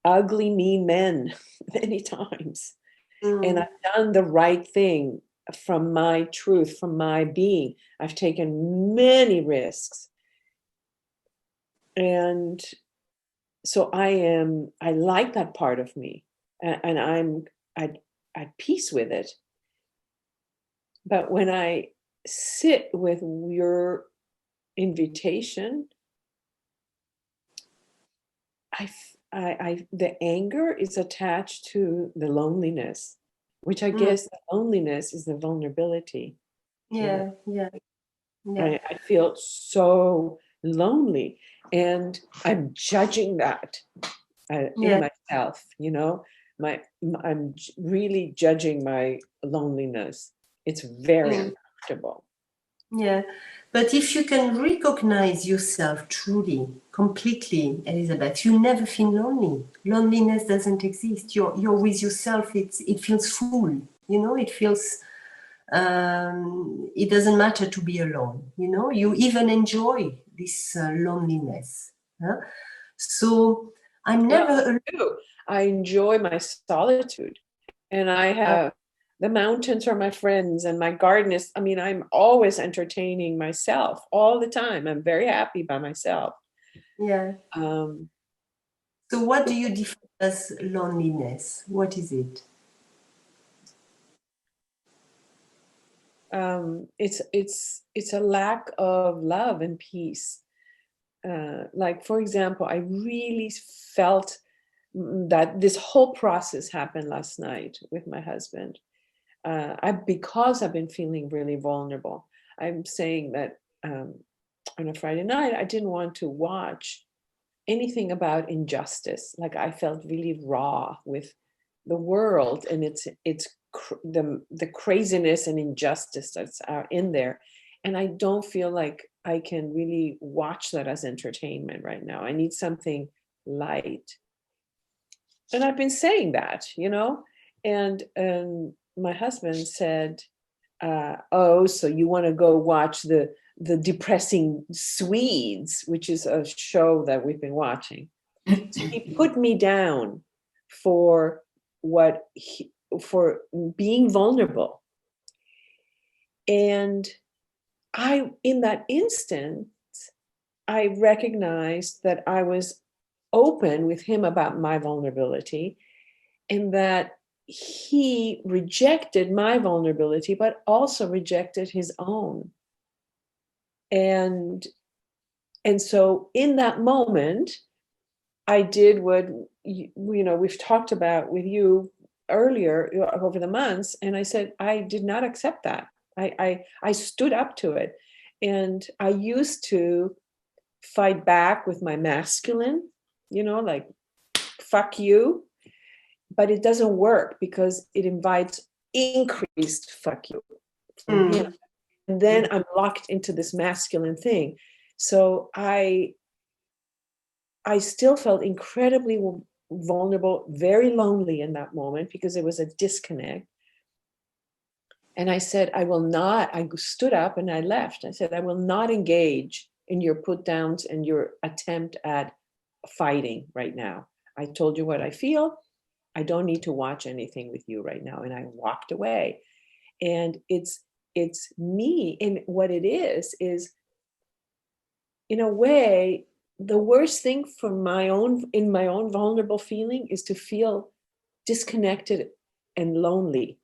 ugly, mean men many times. And I've done the right thing from my truth, from my being. I've taken many risks. And so I like that part of me, and I'm at peace with it. But when I sit with your invitation, the anger is attached to the loneliness, which I guess the loneliness is the vulnerability. Yeah. I feel so lonely, and I'm judging that in myself. I'm really judging my loneliness. It's very uncomfortable. Yeah, but if you can recognize yourself truly, completely, Elizabeth, you never feel lonely. Loneliness doesn't exist. You're with yourself. It feels full. It feels. It doesn't matter to be alone. You even enjoy this loneliness. Huh? So I'm never. I enjoy my solitude, and I have. The mountains are my friends, and my garden is, I'm always entertaining myself all the time. I'm very happy by myself. Yeah. So what do you define as loneliness? What is it? It's a lack of love and peace. Like, for example, I really felt that this whole process happened last night with my husband. Because I've been feeling really vulnerable. I'm saying that on a Friday night, I didn't want to watch anything about injustice. Like, I felt really raw with the world and the craziness and injustice that's in there. And I don't feel like I can really watch that as entertainment right now. I need something light. And I've been saying that, and my husband said, so you want to go watch the depressing Swedes, which is a show that we've been watching. So he put me down for for being vulnerable. And in that instant, I recognized that I was open with him about my vulnerability, and that he rejected my vulnerability, but also rejected his own. And so in that moment, I did what we've talked about with you earlier over the months, and I said I did not accept that. I stood up to it, and I used to fight back with my masculine, like fuck you, but it doesn't work because it invites increased fuck you from him. And then I'm locked into this masculine thing. So I still felt incredibly vulnerable, very lonely in that moment because it was a disconnect. And I said, I stood up and I left. I said, I will not engage in your put downs and your attempt at fighting right now. I told you what I feel. I don't need to watch anything with you right now. And I walked away. And it's me. And what it is in a way, the worst thing in my own vulnerable feeling is to feel disconnected and lonely.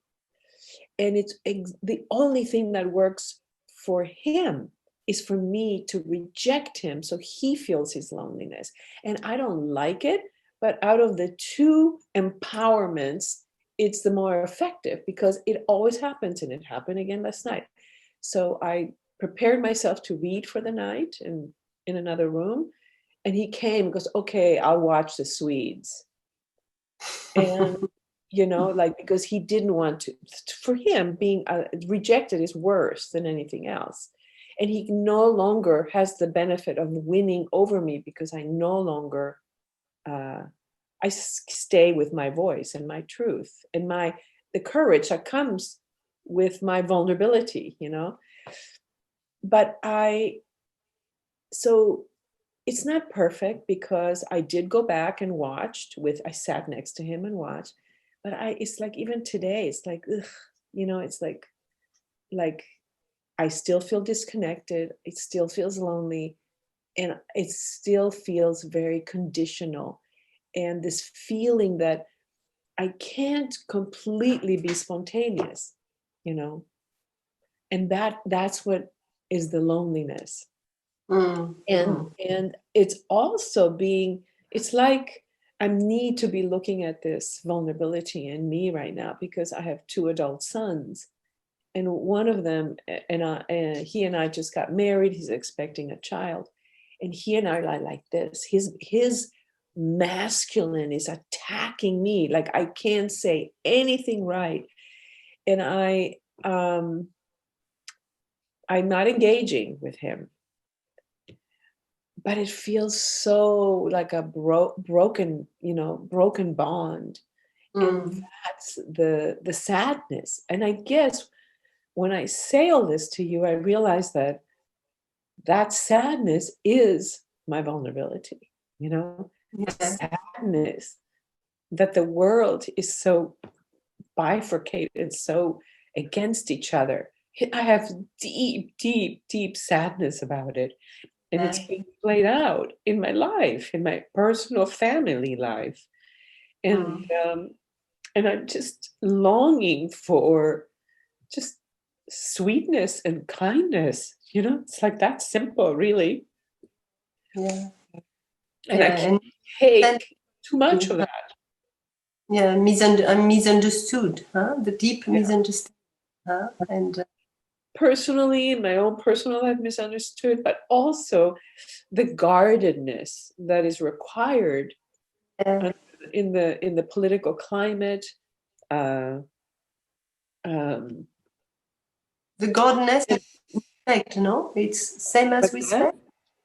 And it's the only thing that works for him is for me to reject him so he feels his loneliness. And I don't like it, but out of the two empowerments, it's the more effective because it always happens, and it happened again last night. So I prepared myself to read for the night in another room, and he came and goes, okay, I'll watch the Swedes. And because he didn't want to, for him, being rejected is worse than anything else. And he no longer has the benefit of winning over me because I no longer, I stay with my voice and my truth and the courage that comes with my vulnerability, But so it's not perfect because I did go back and watched I sat next to him and watched, but it's like, even today, it's like, ugh, it's like I still feel disconnected. It still feels lonely, and it still feels very conditional. And this feeling that I can't completely be spontaneous, and that's what is the loneliness. And it's also it's like I need to be looking at this vulnerability in me right now because I have 2 adult sons, and one of them, he and I just got married. He's expecting a child, and he and I are like this. His masculine is attacking me, like I can't say anything right, and I'm not engaging with him. But it feels so like a broken bond. And that's the sadness. And I guess when I say all this to you, I realize that sadness is my vulnerability, sadness that the world is so bifurcated, so against each other. I have deep, deep, deep sadness about it. And it's being played out in my life, in my personal family life. And I'm just longing for just sweetness and kindness. It's like that simple, really. Yeah. And I can't take too much of that. Yeah, I'm misunderstood, huh? The deep misunderstanding. Huh? And personally, in my own personal life, misunderstood, but also the guardedness that is required in the political climate. the godness is respect, no? It's same as respect.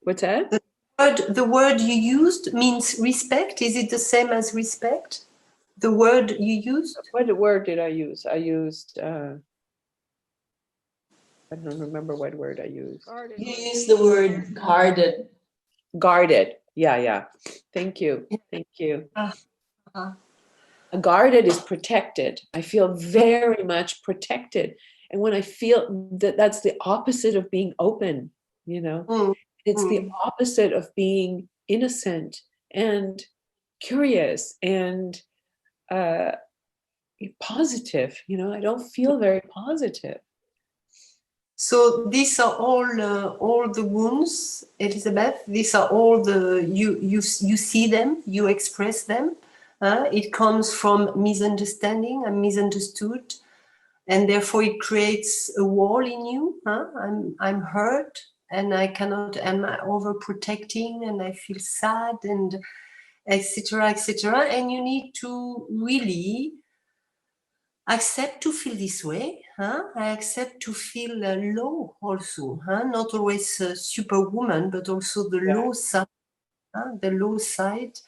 What's that? The word you used means respect. Is it the same as respect? The word you used? What word did I use? I used I don't remember what word I used. Guarded. You used the word guarded. Guarded. Yeah. Thank you. Uh-huh. Guarded is protected. I feel very much protected. And when I feel that's the opposite of being open, It's the opposite of being innocent and curious and positive. I don't feel very positive. So these are all the wounds, Elizabeth. These are all you see them, you express them, It comes from misunderstanding. I'm misunderstood, and therefore it creates a wall in you. I'm hurt, and I cannot. Am I overprotecting, and I feel sad, and etc. etc. And you need to really accept to feel this way. I accept to feel low also. Not always superwoman, but also the low side. The low side.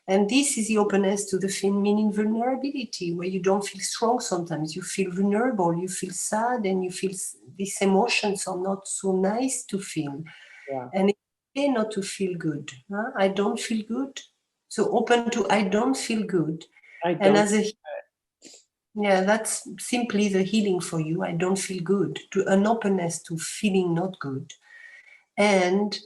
And this is the openness to the feminine vulnerability, where you don't feel strong sometimes. You feel vulnerable, you feel sad, and you feel these emotions are not so nice to feel. Yeah. And it's okay not to feel good. I don't feel good. So open to I don't feel good. And as a yeah, that's simply the healing for you. I don't feel good. To an openness to feeling not good. And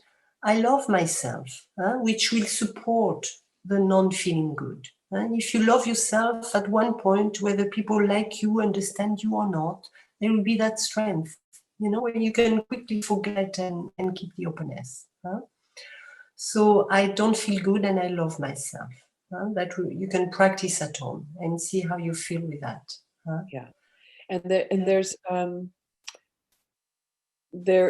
I love myself, which will support the non-feeling good. And if you love yourself at one point, whether people like you, understand you or not, there will be that strength, where you can quickly forget and keep the openness. So I don't feel good and I love myself. That you can practice at home and see how you feel with that. Yeah. And there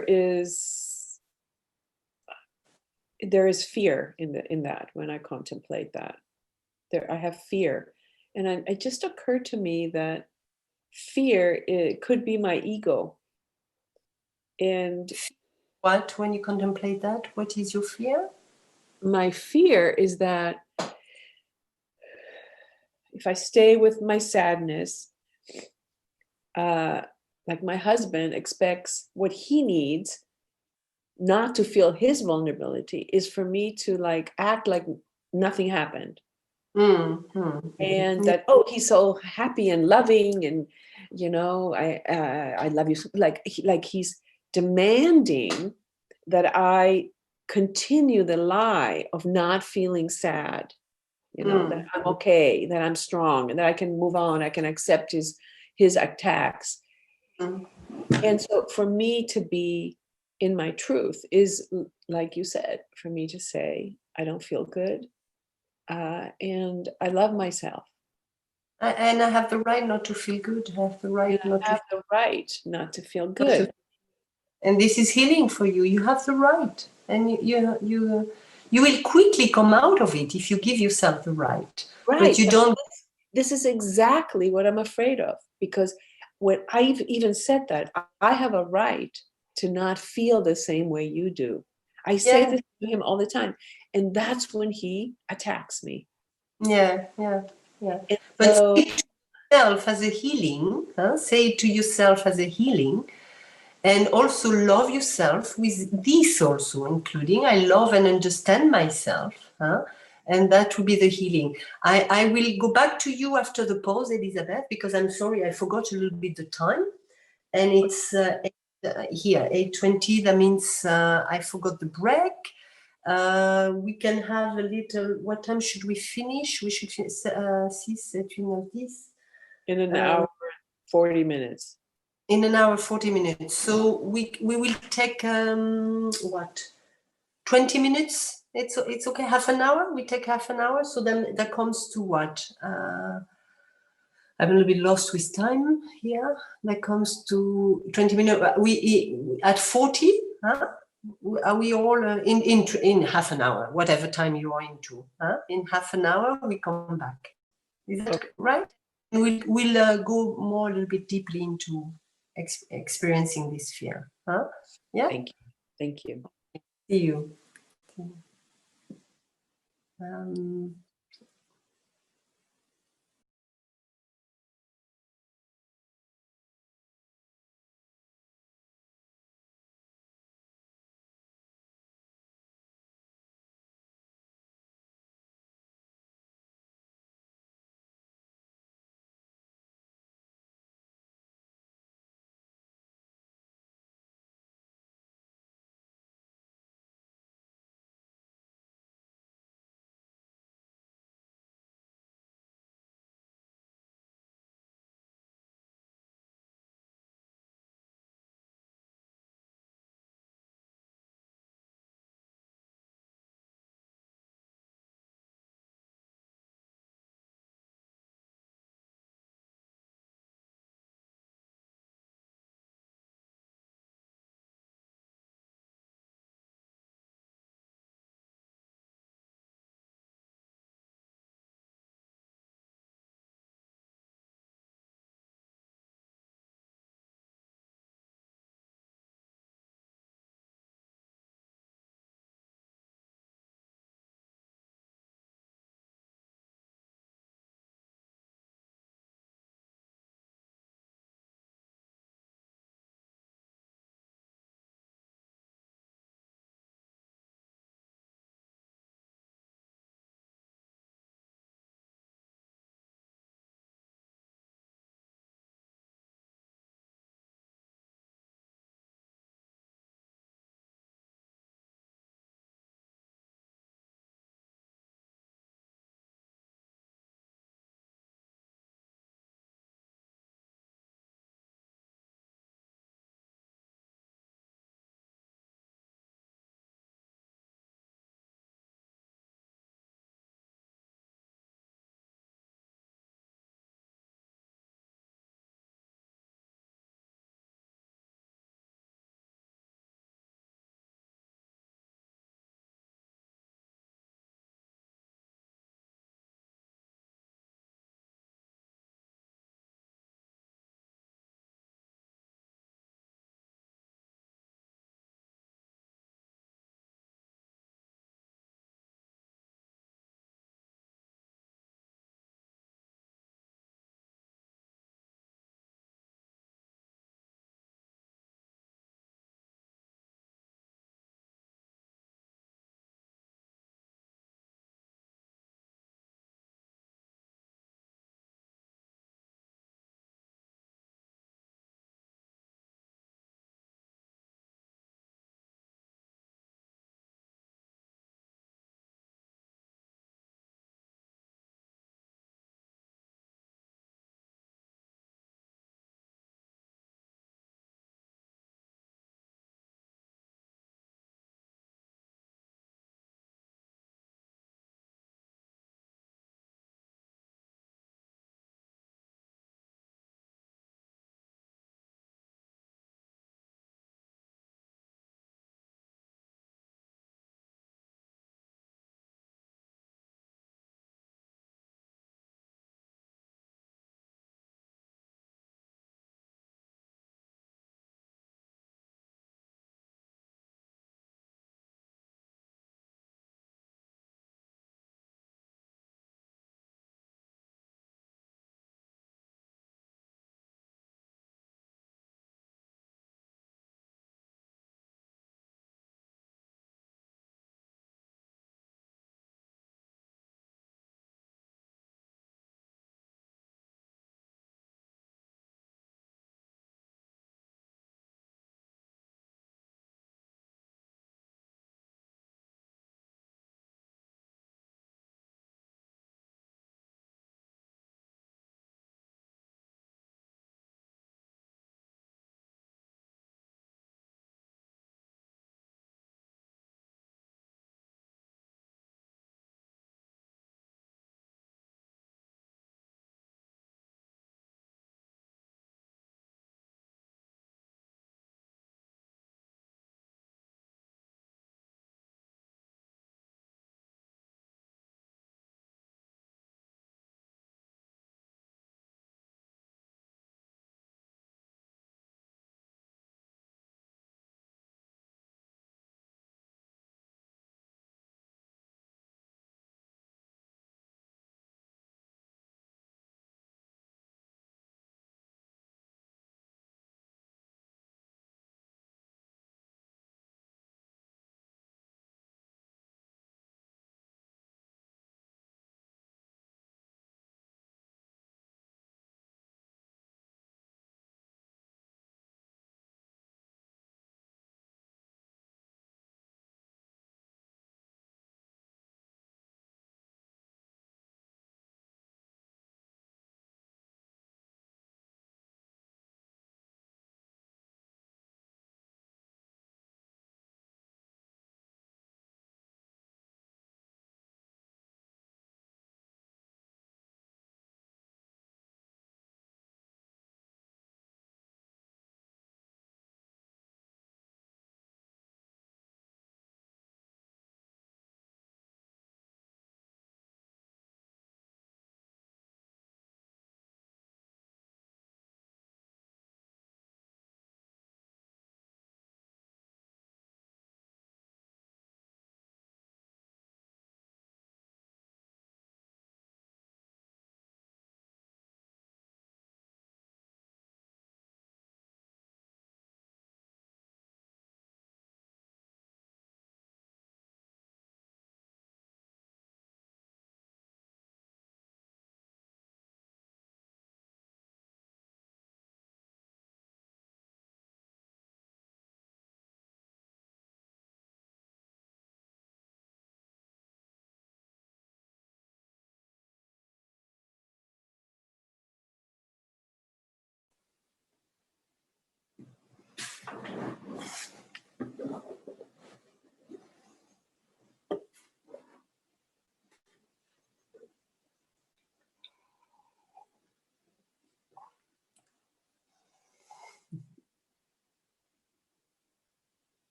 is fear in that when I contemplate that. I have fear. And it just occurred to me that fear, it could be my ego. And what, when you contemplate that, what is your fear? My fear is that if I stay with my sadness, like my husband expects what he needs not to feel his vulnerability is for me to like act like nothing happened. And that, oh, he's so happy and loving, and I love you, like he's demanding that I continue the lie of not feeling sad, that I'm okay, that I'm strong, and that I can move on, I can accept his attacks. And so for me to be in my truth is, like you said, for me to say, I don't feel good. And I love myself. And I have the right not to feel good. I have the right not to feel good. And this is healing for you. You have the right, and you will quickly come out of it if you give yourself the right. But you don't. This is exactly what I'm afraid of, because when I've even said that, I have a right to not feel the same way you do. I say this to him all the time, and that's when he attacks me. Yeah. But say it to yourself as a healing. Say it to yourself as a healing, and also love yourself with this also, including I love and understand myself. And that will be the healing. I will go back to you after the pause, Elizabeth, because I'm sorry, I forgot a little bit the time. And it's here, 8:20. That means I forgot the break. We can have a little, what time should we finish? We should see this. In an hour, 40 minutes. In an hour, 40 minutes. So we will take, 20 minutes? It's okay, half an hour? We take half an hour? So then that comes to what? I'm a little bit lost with time here. That comes to 20 minutes. We at 40, are we all in half an hour, whatever time you are into? In half an hour, we come back. Is that right? We'll go more a little bit deeply into experiencing this fear. Yeah. Thank you. See you.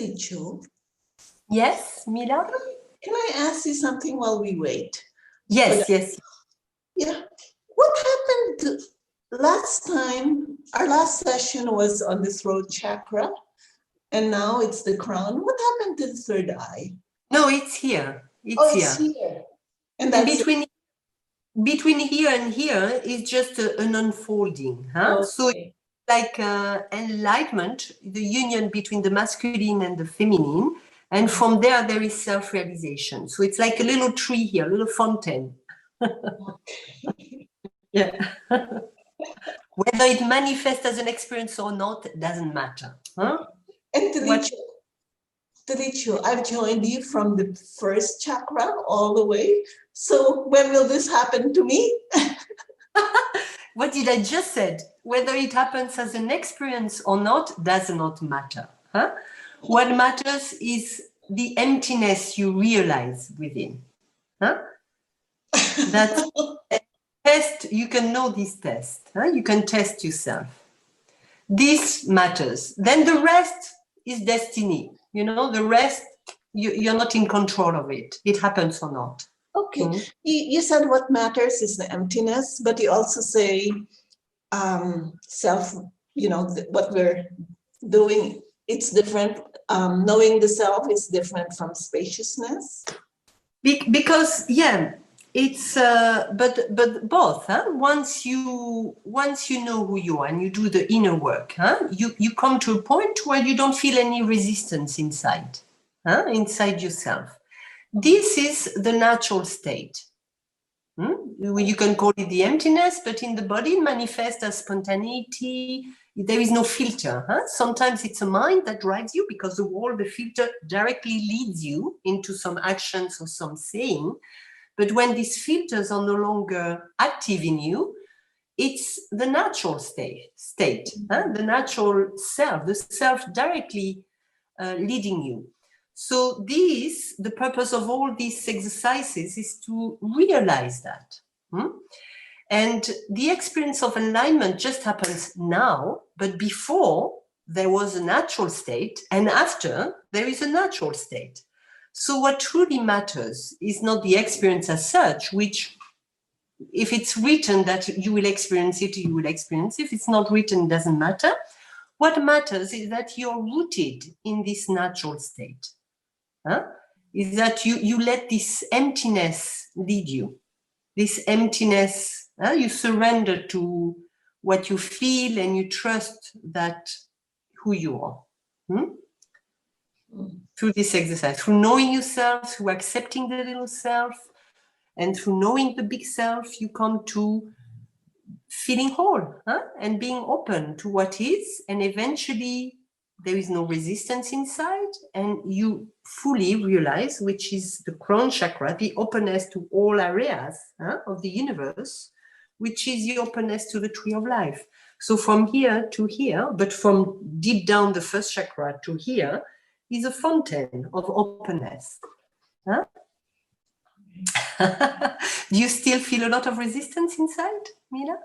Tilichu, Yes, Mila? can I ask you something while we wait? Yes, yes. Yeah. What happened last time? Our last session was on the throat chakra, and now it's the crown. What happened to the third eye? No, it's here. It's Oh, here. it's here. And And that's between here and here is just an unfolding. Huh? So okay. like enlightenment, the union between the masculine and the feminine. And from there is self-realization. So it's like a little tree here, a little fountain. Yeah. Whether it manifests as an experience or not, doesn't matter. Huh? And What- Tilichu, I've joined you from the first chakra all the way. So when will this happen to me? What did I just said? Whether it happens as an experience or not does not matter. Huh? What matters is the emptiness you realize within. Huh? That's test. You can know this test. Huh? You can test yourself. This matters. Then the rest is destiny. You know, the rest you're not in control of it. It happens or not. Okay. Mhm. You said what matters is the emptiness, but you also say self, what we're doing, it's different. Knowing the self is different from spaciousness. Because yeah, it's but both. Huh? Once you know who you are and you do the inner work, huh? You come to a point where you don't feel any resistance inside, huh? Inside yourself. This is the natural state. You can call it the emptiness, but in the body it manifests as spontaneity. There is no filter. Huh? Sometimes it's a mind that drives you because the filter directly leads you into some actions or some saying. But when these filters are no longer active in you, it's the natural state, huh? The natural self, the self directly leading you. So the purpose of all these exercises is to realize that. And the experience of alignment just happens now, but before there was a natural state, and after there is a natural state. So what truly matters is not the experience as such, which if it's written that you will experience it, you will experience it. If it's not written, it doesn't matter. What matters is that you're rooted in this natural state. Huh? Is that you let this emptiness lead you. This emptiness, you surrender to what you feel and you trust that who you are. Through this exercise, through knowing yourself, through accepting the little self, and through knowing the big self, you come to feeling whole, and being open to what is, and eventually there is no resistance inside, and you fully realize, which is the crown chakra, the openness to all areas of the universe, which is the openness to the tree of life. So from here to here, but from deep down the first chakra to here, is a fountain of openness. Huh? Do you still feel a lot of resistance inside, Mila?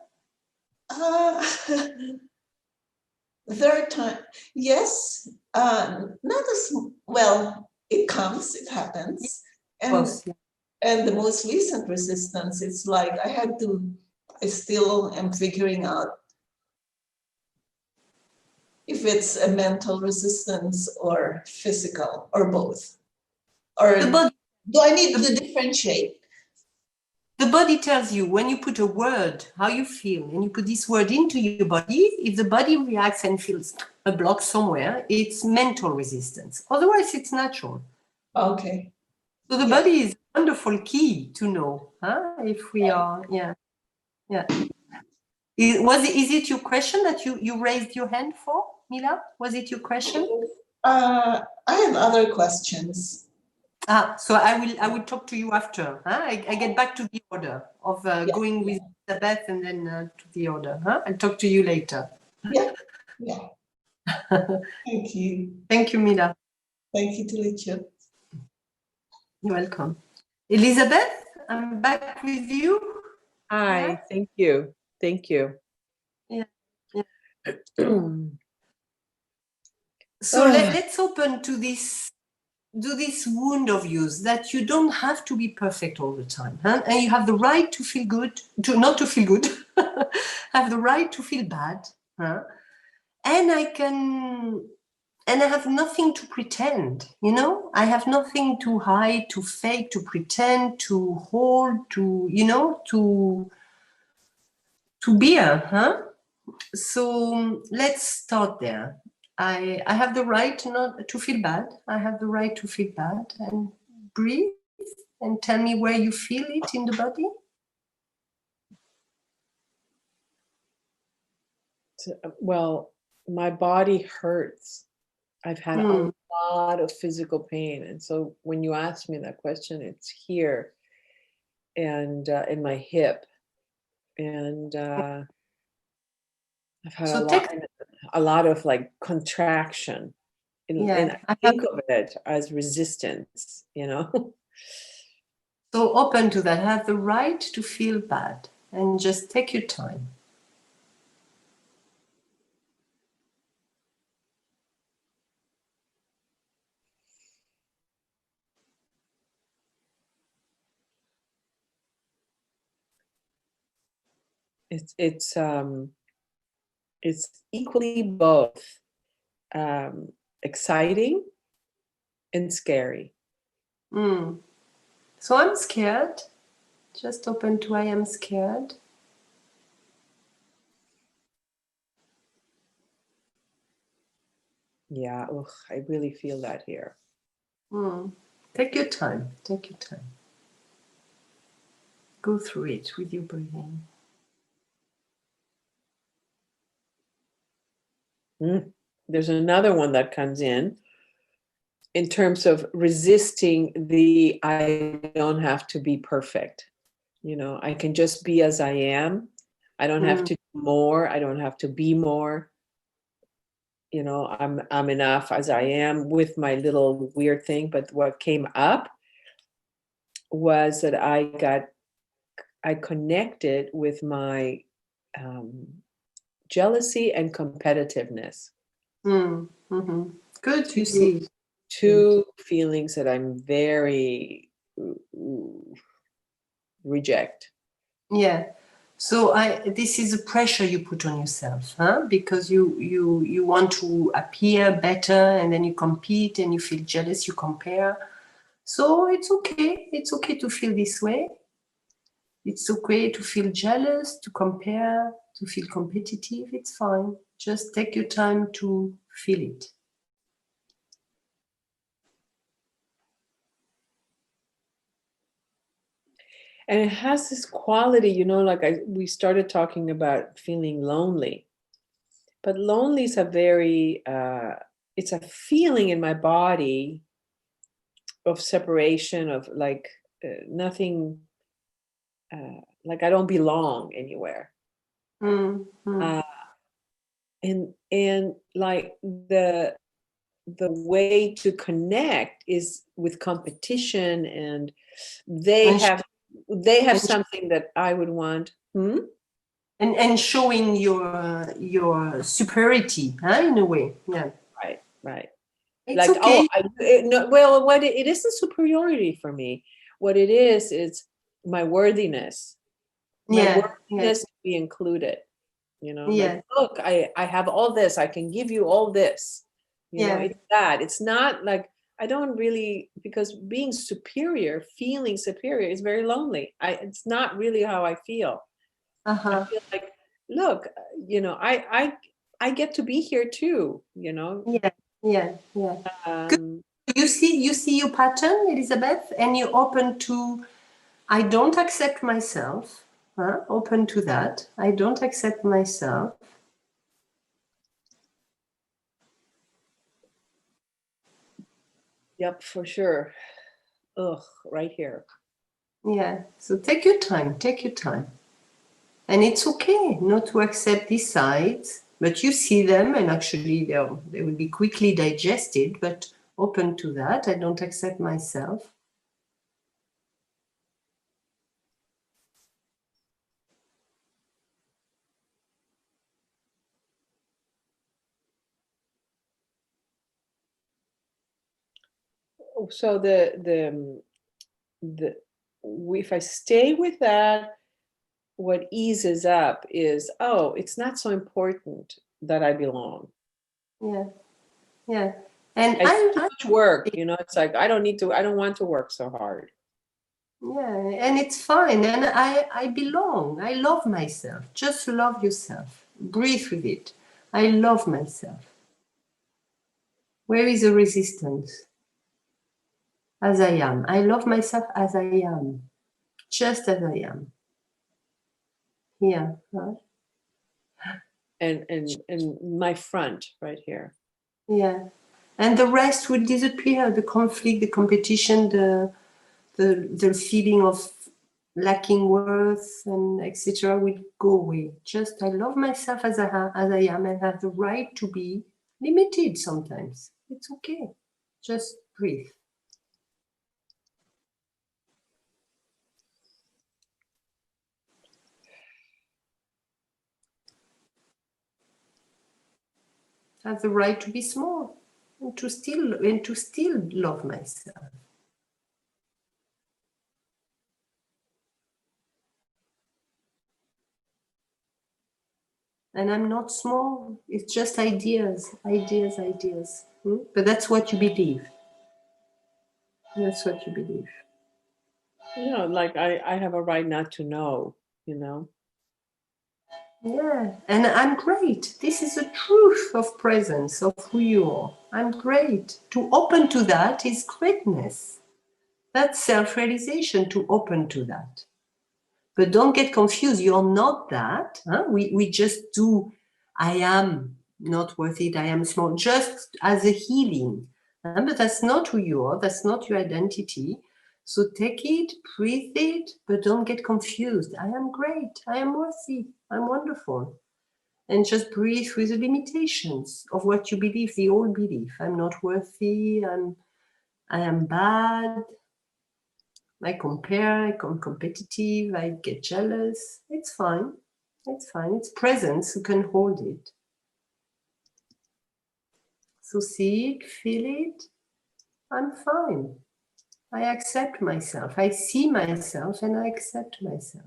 Third time, yes. Not as well. It comes, it happens, and the most recent resistance, it's like I still am figuring out if it's a mental resistance or physical or both. Or do I need to differentiate? The body tells you when you put a word, how you feel, and you put this word into your body, if the body reacts and feels a block somewhere, it's mental resistance. Otherwise, it's natural. Okay. So the body is a wonderful key to know, if we are, yeah. Is it your question that you raised your hand for, Mila? Was it your question? I have other questions. So I will talk to you after. I get back to the order of going with Elizabeth and then to the order. I'll talk to you later. Yeah. Thank you. Thank you, Mila. Thank you, Tilichu. You're welcome. Elizabeth, I'm back with you. Hi, Yeah. thank you. Thank you. Yeah. So let's open to this wound of yours, that you don't have to be perfect all the time, huh? And you have the right to feel good, to not to feel good, have the right to feel bad, huh? And I have nothing to pretend, you know? I have nothing to hide, to fake, to pretend, to hold, to, you know, to bear, huh? So let's start there. I have the right not to feel bad. I have the right to feel bad, and breathe and tell me where you feel it in the body. Well, my body hurts. I've had a lot of physical pain. And so when you ask me that question, it's here and in my hip. And I've had a lot of like contraction. And I think of it as resistance, you know? So open to that. Have the right to feel bad, and just take your time. It's equally both exciting and scary. So I'm scared. Just open to I am scared. Yeah, ugh, I really feel that here. Take your time. Take your time. Go through it with your breathing. There's another one that comes in terms of resisting the I don't have to be perfect. You know, I can just be as I am. I don't have to do more. I don't have to be more. You know, I'm enough as I am with my little weird thing. But what came up was that I connected with my jealousy and competitiveness. Good, you see. Two feelings that I'm very reject. Yeah. So this is a pressure you put on yourself, huh? Because you want to appear better, and then you compete and you feel jealous, you compare. So it's okay. It's okay to feel this way. It's okay to feel jealous, to compare, to feel competitive. It's fine. Just take your time to feel it. And it has this quality, you know, like we started talking about feeling lonely. But lonely is a very, it's a feeling in my body of separation, of like nothing, like I don't belong anywhere. And like the way to connect is with competition, and they have something that I would want. And showing your superiority, huh, in a way. Yeah. Right. It's like, okay. Well, what it isn't superiority for me. What it is my worthiness. My worthiness to be included. You know, like, look, I have all this. I can give you all this. You know, it's that. It's not like I don't really, because being superior, feeling superior is very lonely. It's not really how I feel. I feel like, look, you know, I get to be here too, you know. Good. You see your pattern, Elizabeth, and you're open to, I don't accept myself. Open to that. I don't accept myself. Yep, for sure. Ugh, right here. Yeah. So take your time. Take your time. And it's okay not to accept these sides, but you see them, and actually they will be quickly digested, but open to that. I don't accept myself. So if I stay with that, what eases up is, oh, it's not so important that I belong. Yeah, yeah. And It's too much work, you know. It's like I don't want to work so hard. yeah, and it's fine. And I belong. I love myself. Just love yourself. Breathe with it. I love myself. Where is the resistance? As I am. I love myself as I am. Just as I am. Here. Right? And my front right here. Yeah. And the rest will disappear. The conflict, the competition, the feeling of lacking worth and etc. will go away. Just I love myself as I am and have the right to be limited sometimes. It's okay. Just breathe. I have the right to be small and to still love myself. And I'm not small. It's just ideas. But that's what you believe. That's what you believe. No, like I have a right not to know, you know. Yeah, and I'm great. This is the truth of presence, of who you are. I'm great. To open to that is greatness. That's self-realization, to open to that. But don't get confused. You're not that. Huh? We just do, I am not worth it, I am small, just as a healing. But that's not who you are. That's not your identity. So take it, breathe it, but don't get confused. I am great. I am worthy. I'm wonderful. And just breathe with the limitations of what you believe, the old belief. I'm not worthy. I am bad. I compare, I'm competitive, I get jealous. It's fine. It's fine. It's presence who can hold it. So see it, feel it. I'm fine. I accept myself. I see myself and I accept myself.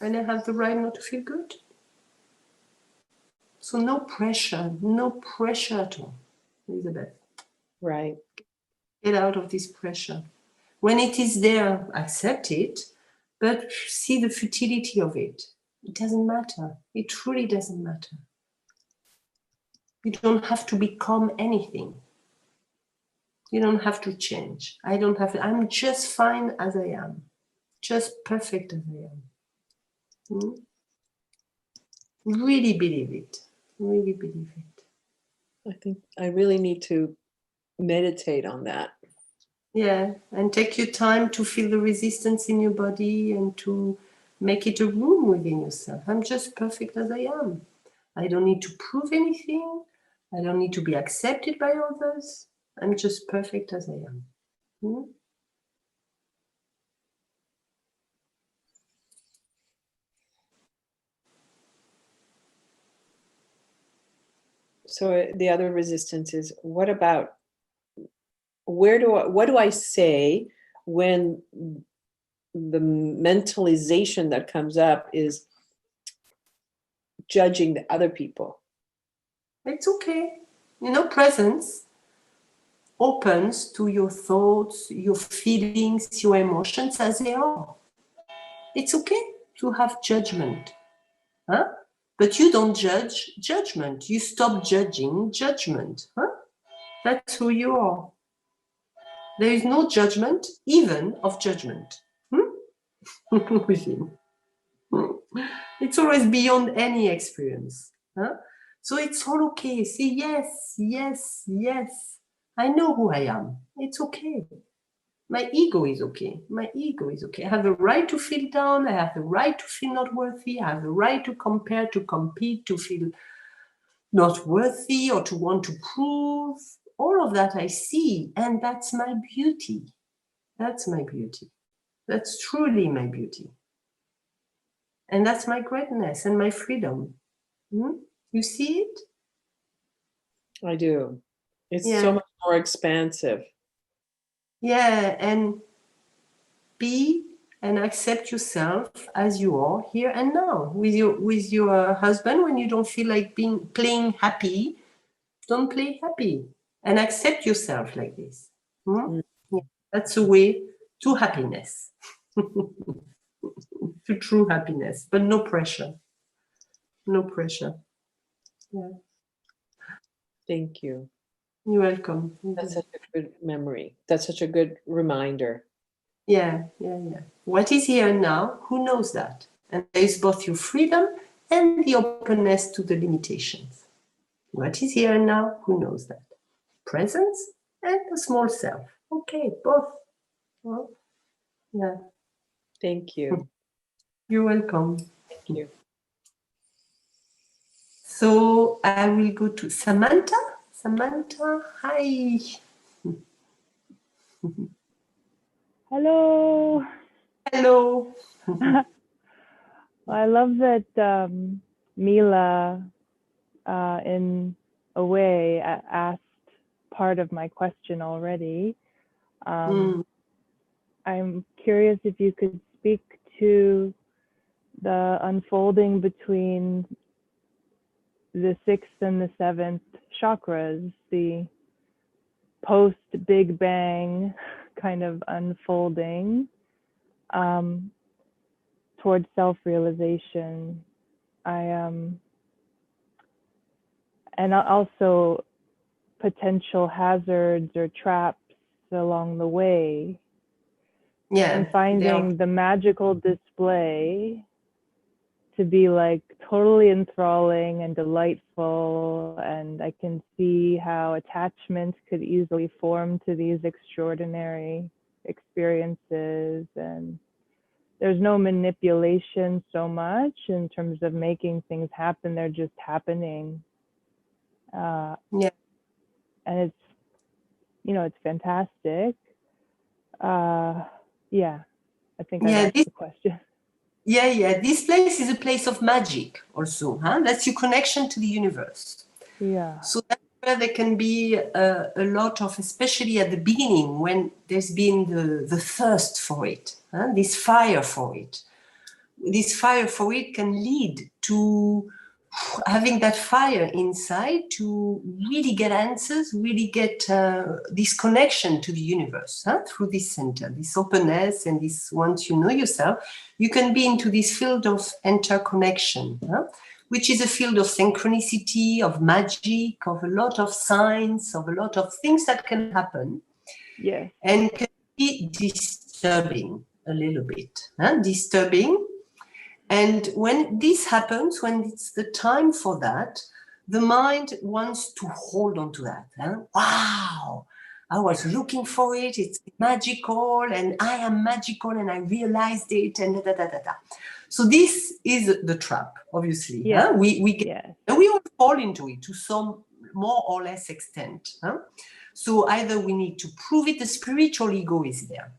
And I have the right not to feel good. So no pressure at all, Elizabeth. Right. Get out of this pressure. When it is there, accept it, but see the futility of it. It doesn't matter. It truly doesn't matter. You don't have to become anything. You don't have to change. I'm just fine as I am. Just perfect as I am. Really believe it. Really believe it. I think I really need to meditate on that. Yeah, and take your time to feel the resistance in your body and to make it a room within yourself. I'm just perfect as I am. I don't need to prove anything. I don't need to be accepted by others. I'm just perfect as I am. So the other resistance is, what do I say when the mentalization that comes up is judging the other people? It's okay. Presence opens to your thoughts, your feelings, your emotions as they are. It's okay to have judgment. Huh? But you don't judge judgment. You stop judging judgment. Huh? That's who you are. There is no judgment, even of judgment. Within. It's always beyond any experience. Huh? So it's all okay. Say yes, yes, yes. I know who I am. It's okay. My ego is okay. My ego is okay. I have the right to feel down. I have the right to feel not worthy. I have the right to compare, to compete, to feel not worthy or to want to prove. All of that I see. And that's my beauty. That's my beauty. That's truly my beauty. And that's my greatness and my freedom. You see it? I do. It's Yeah. so much more expansive. Yeah, and be and accept yourself as you are here and now. With your husband, when you don't feel like playing happy, don't play happy. And accept yourself like this. Mm. Yeah, that's a way to happiness. To true happiness, but no pressure. No pressure. Yeah. Thank you. You're welcome. That's such a good memory. That's such a good reminder. Yeah. What is here and now, who knows that? And there is both your freedom and the openness to the limitations. What is here and now, who knows that? Presence and the small self. Okay, both. Well, yeah. Thank you. You're welcome. Thank you. So I will go to Samantha. Samantha, hi. Hello. Hello. I love that Mila, in a way, asked part of my question already. I'm curious if you could speak to the unfolding between the 6th and the 7th chakras, the post Big Bang kind of unfolding towards self-realization. And also potential hazards or traps along the way. Yeah. And finding the magical display to be like totally enthralling and delightful. And I can see how attachment could easily form to these extraordinary experiences. And there's no manipulation so much in terms of making things happen. They're just happening. Yeah. And it's, it's fantastic. Yeah, I think I asked the question. Yeah. This place is a place of magic also. That's your connection to the universe. Yeah. So that's where there can be a lot of, especially at the beginning, when there's been the thirst for it, this fire for it. This fire for it can lead to having that fire inside to really get answers, really get this connection to the universe through this center, this openness, and this, once you know yourself, you can be into this field of interconnection, which is a field of synchronicity, of magic, of a lot of signs, of a lot of things that can happen. Yeah. And can be disturbing a little bit, disturbing. And when this happens, when it's the time for that, the mind wants to hold on to that. Wow, I was looking for it, it's magical, and I am magical, and I realized it, and da. So this is the trap, obviously. Yeah. And we all fall into it to some more or less extent. So either we need to prove it, the spiritual ego is there.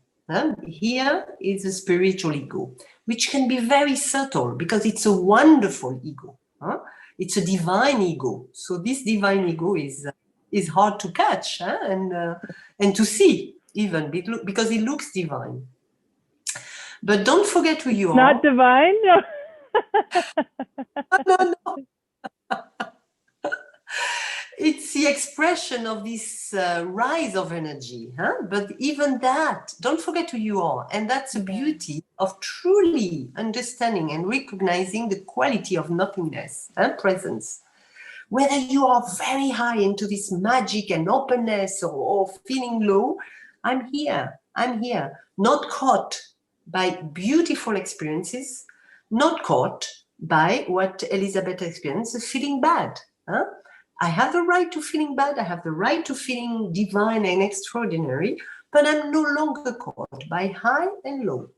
Here is a spiritual ego, which can be very subtle because it's a wonderful ego. It's a divine ego. So this divine ego is hard to catch and to see even because it looks divine. But don't forget who you are. Not divine? No. No. It's the expression of this rise of energy. But even that, don't forget who you are. And that's the beauty of truly understanding and recognizing the quality of nothingness and presence. Whether you are very high into this magic and openness or feeling low, I'm here. Not caught by beautiful experiences, not caught by what Elizabeth experienced, feeling bad. I have the right to feeling bad. I have the right to feeling divine and extraordinary, but I'm no longer caught by high and low.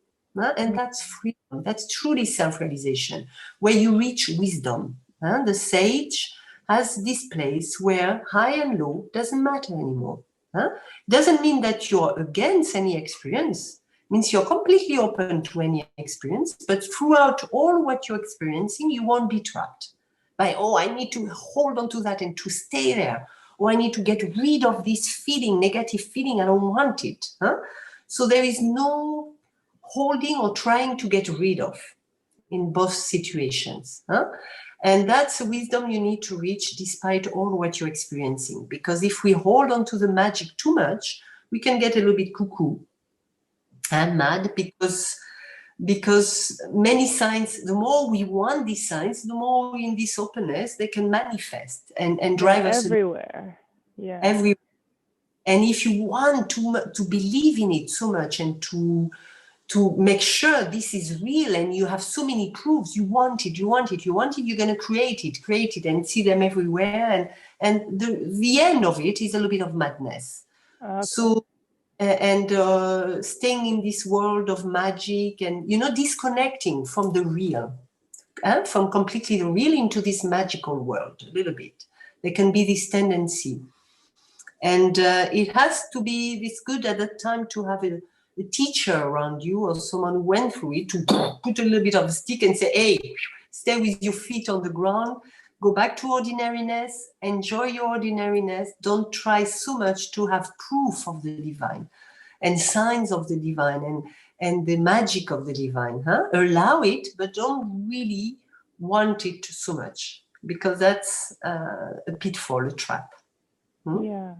And that's freedom. That's truly self-realization, where you reach wisdom. The sage has this place where high and low doesn't matter anymore. Doesn't mean that you're against any experience. Means you're completely open to any experience, but throughout all what you're experiencing, you won't be trapped by, oh, I need to hold on to that and to stay there, or I need to get rid of this feeling, negative feeling, I don't want it. So there is no holding or trying to get rid of in both situations. And that's a wisdom you need to reach despite all what you're experiencing. Because if we hold on to the magic too much, we can get a little bit cuckoo and mad, because many signs, the more we want these signs, the more in this openness they can manifest and drive us everywhere. Yeah. everywhere. And if you want to believe in it so much and to make sure this is real, and you have so many proofs, you want it, you're going to create it and see them everywhere. And the end of it is a little bit of madness. Okay. So, staying in this world of magic and, disconnecting from the real, from completely the real into this magical world a little bit. There can be this tendency. And it has to be this good at that time to have a teacher around you or someone who went through it to put a little bit of a stick and say, hey, stay with your feet on the ground, go back to ordinariness, enjoy your ordinariness. Don't try so much to have proof of the divine and signs of the divine and the magic of the divine. Allow it, but don't really want it so much, because that's a pitfall, a trap. Yeah.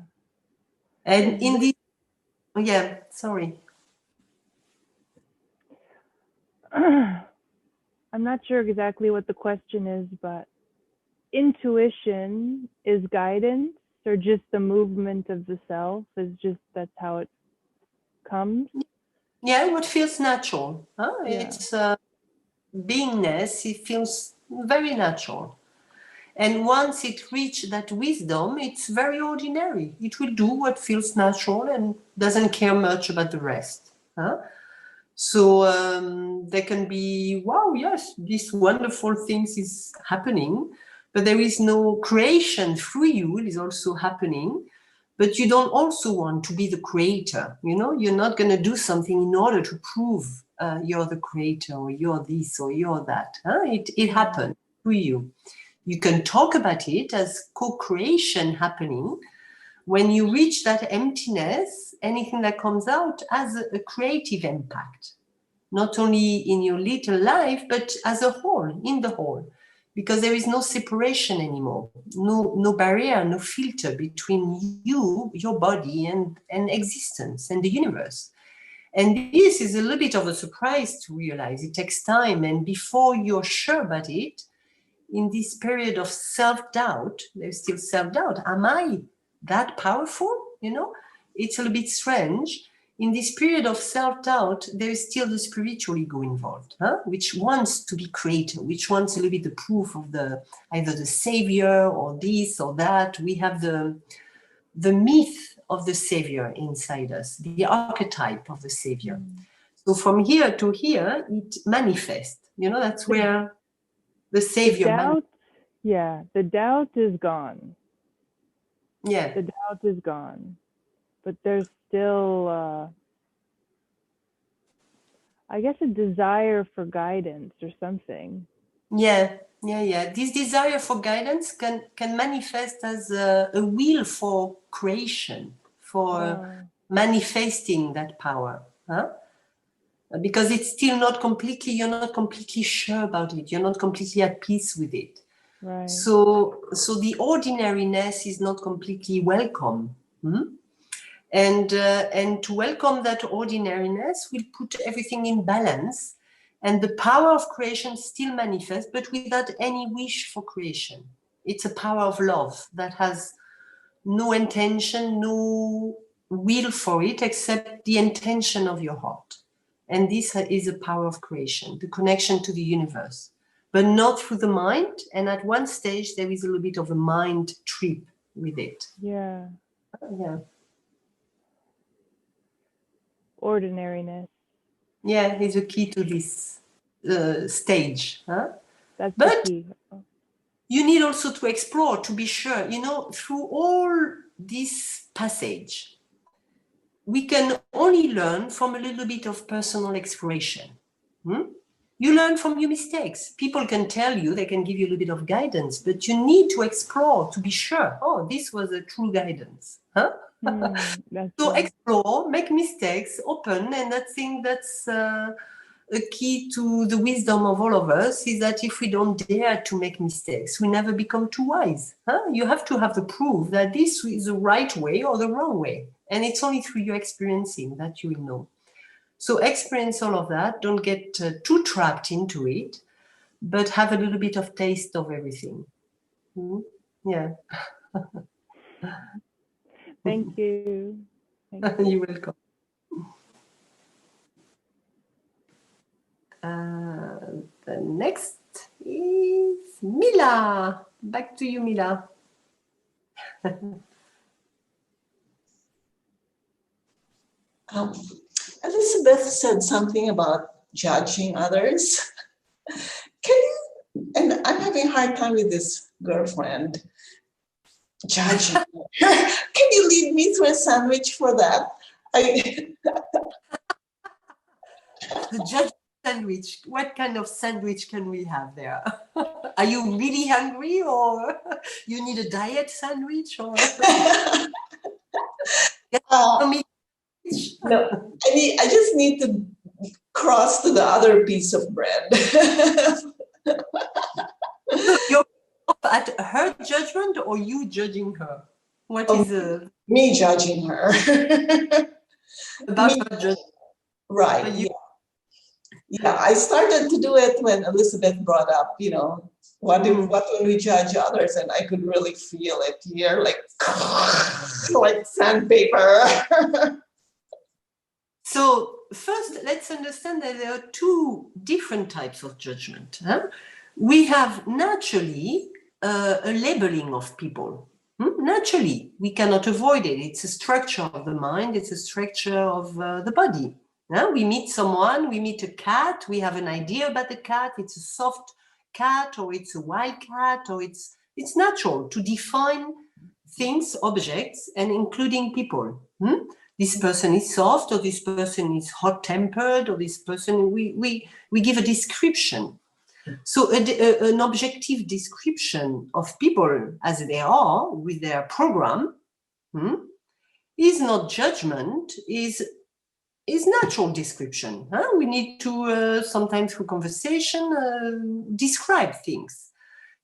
And in the, sorry. I'm not sure exactly what the question is, but intuition is guidance, or just the movement of the self is just, that's how it comes? Yeah, what feels natural. Yeah. It's beingness, it feels very natural. And once it reaches that wisdom, it's very ordinary. It will do what feels natural and doesn't care much about the rest. So there can be, wow, yes, this wonderful things is happening, but there is no creation through you. It is also happening, but you don't also want to be the creator. You're not going to do something in order to prove you're the creator, or you're this, or you're that. It happened through you. You can talk about it as co-creation happening. When you reach that emptiness, anything that comes out has a creative impact, not only in your little life, but as a whole, in the whole, because there is no separation anymore, no barrier, no filter between you, your body, and existence and the universe. And this is a little bit of a surprise to realize. It takes time, and before you're sure about it, in this period of self-doubt, there's still self-doubt. Am I that powerful? It's a little bit strange. In this period of self-doubt, there is still the spiritual ego involved, which wants to be creator, which wants a little bit the proof of either the savior or this or that. We have the myth of the savior inside us, the archetype of the savior. So from here to here, it manifests. That's where the savior. The doubt is gone. Yeah. The doubt is gone. But there's still, I guess, a desire for guidance or something. Yeah. This desire for guidance can manifest as a will for creation, for manifesting that power. Because it's still not completely, you're not completely sure about it. You're not completely at peace with it. Right. So the ordinariness is not completely welcome. And to welcome that ordinariness will put everything in balance, and the power of creation still manifests, but without any wish for creation. It's a power of love that has no intention, no will for it, except the intention of your heart. And this is a power of creation, the connection to the universe, but not through the mind. And at one stage, there is a little bit of a mind trip with it. Yeah. Yeah. Ordinariness. Yeah, is a key to this stage. That's but the key. You need also to explore, to be sure, through all this passage, we can only learn from a little bit of personal exploration. You learn from your mistakes. People can tell you, they can give you a little bit of guidance, but you need to explore to be sure, oh, this was a true guidance. Huh? So right. explore, make mistakes, open, and I think that's a key to the wisdom of all of us, is that if we don't dare to make mistakes, we never become too wise. Huh? You have to have the proof that this is the right way or the wrong way. And it's only through your experiencing that you will know. So experience all of that. Don't get too trapped into it, but have a little bit of taste of everything. Yeah. Thank you. Thank you. You're welcome. The next is Mila. Back to you, Mila. Elizabeth said something about judging others. Can you, and I'm having a hard time with this girlfriend, judging her. Can you lead me through a sandwich for that? The judge sandwich. What kind of sandwich can we have there? Are you really hungry, or you need a diet sandwich, or no, I just need to cross to the other piece of bread. You're at her judgment, or you judging her? What is me judging her? About her judgment? Right. Yeah, I started to do it when Elizabeth brought up, what when we judge others, and I could really feel it here, like sandpaper. So first, let's understand that there are two different types of judgment. We have naturally a labeling of people. Naturally, we cannot avoid it. It's a structure of the mind. It's a structure of the body. We meet someone, we meet a cat, we have an idea about the cat. It's a soft cat, or it's a wild cat, or it's natural to define things, objects, and including people. This person is soft, or this person is hot-tempered, or this person, we give a description. So an objective description of people as they are with their program is not judgment, is natural description. We need to, sometimes through conversation, describe things.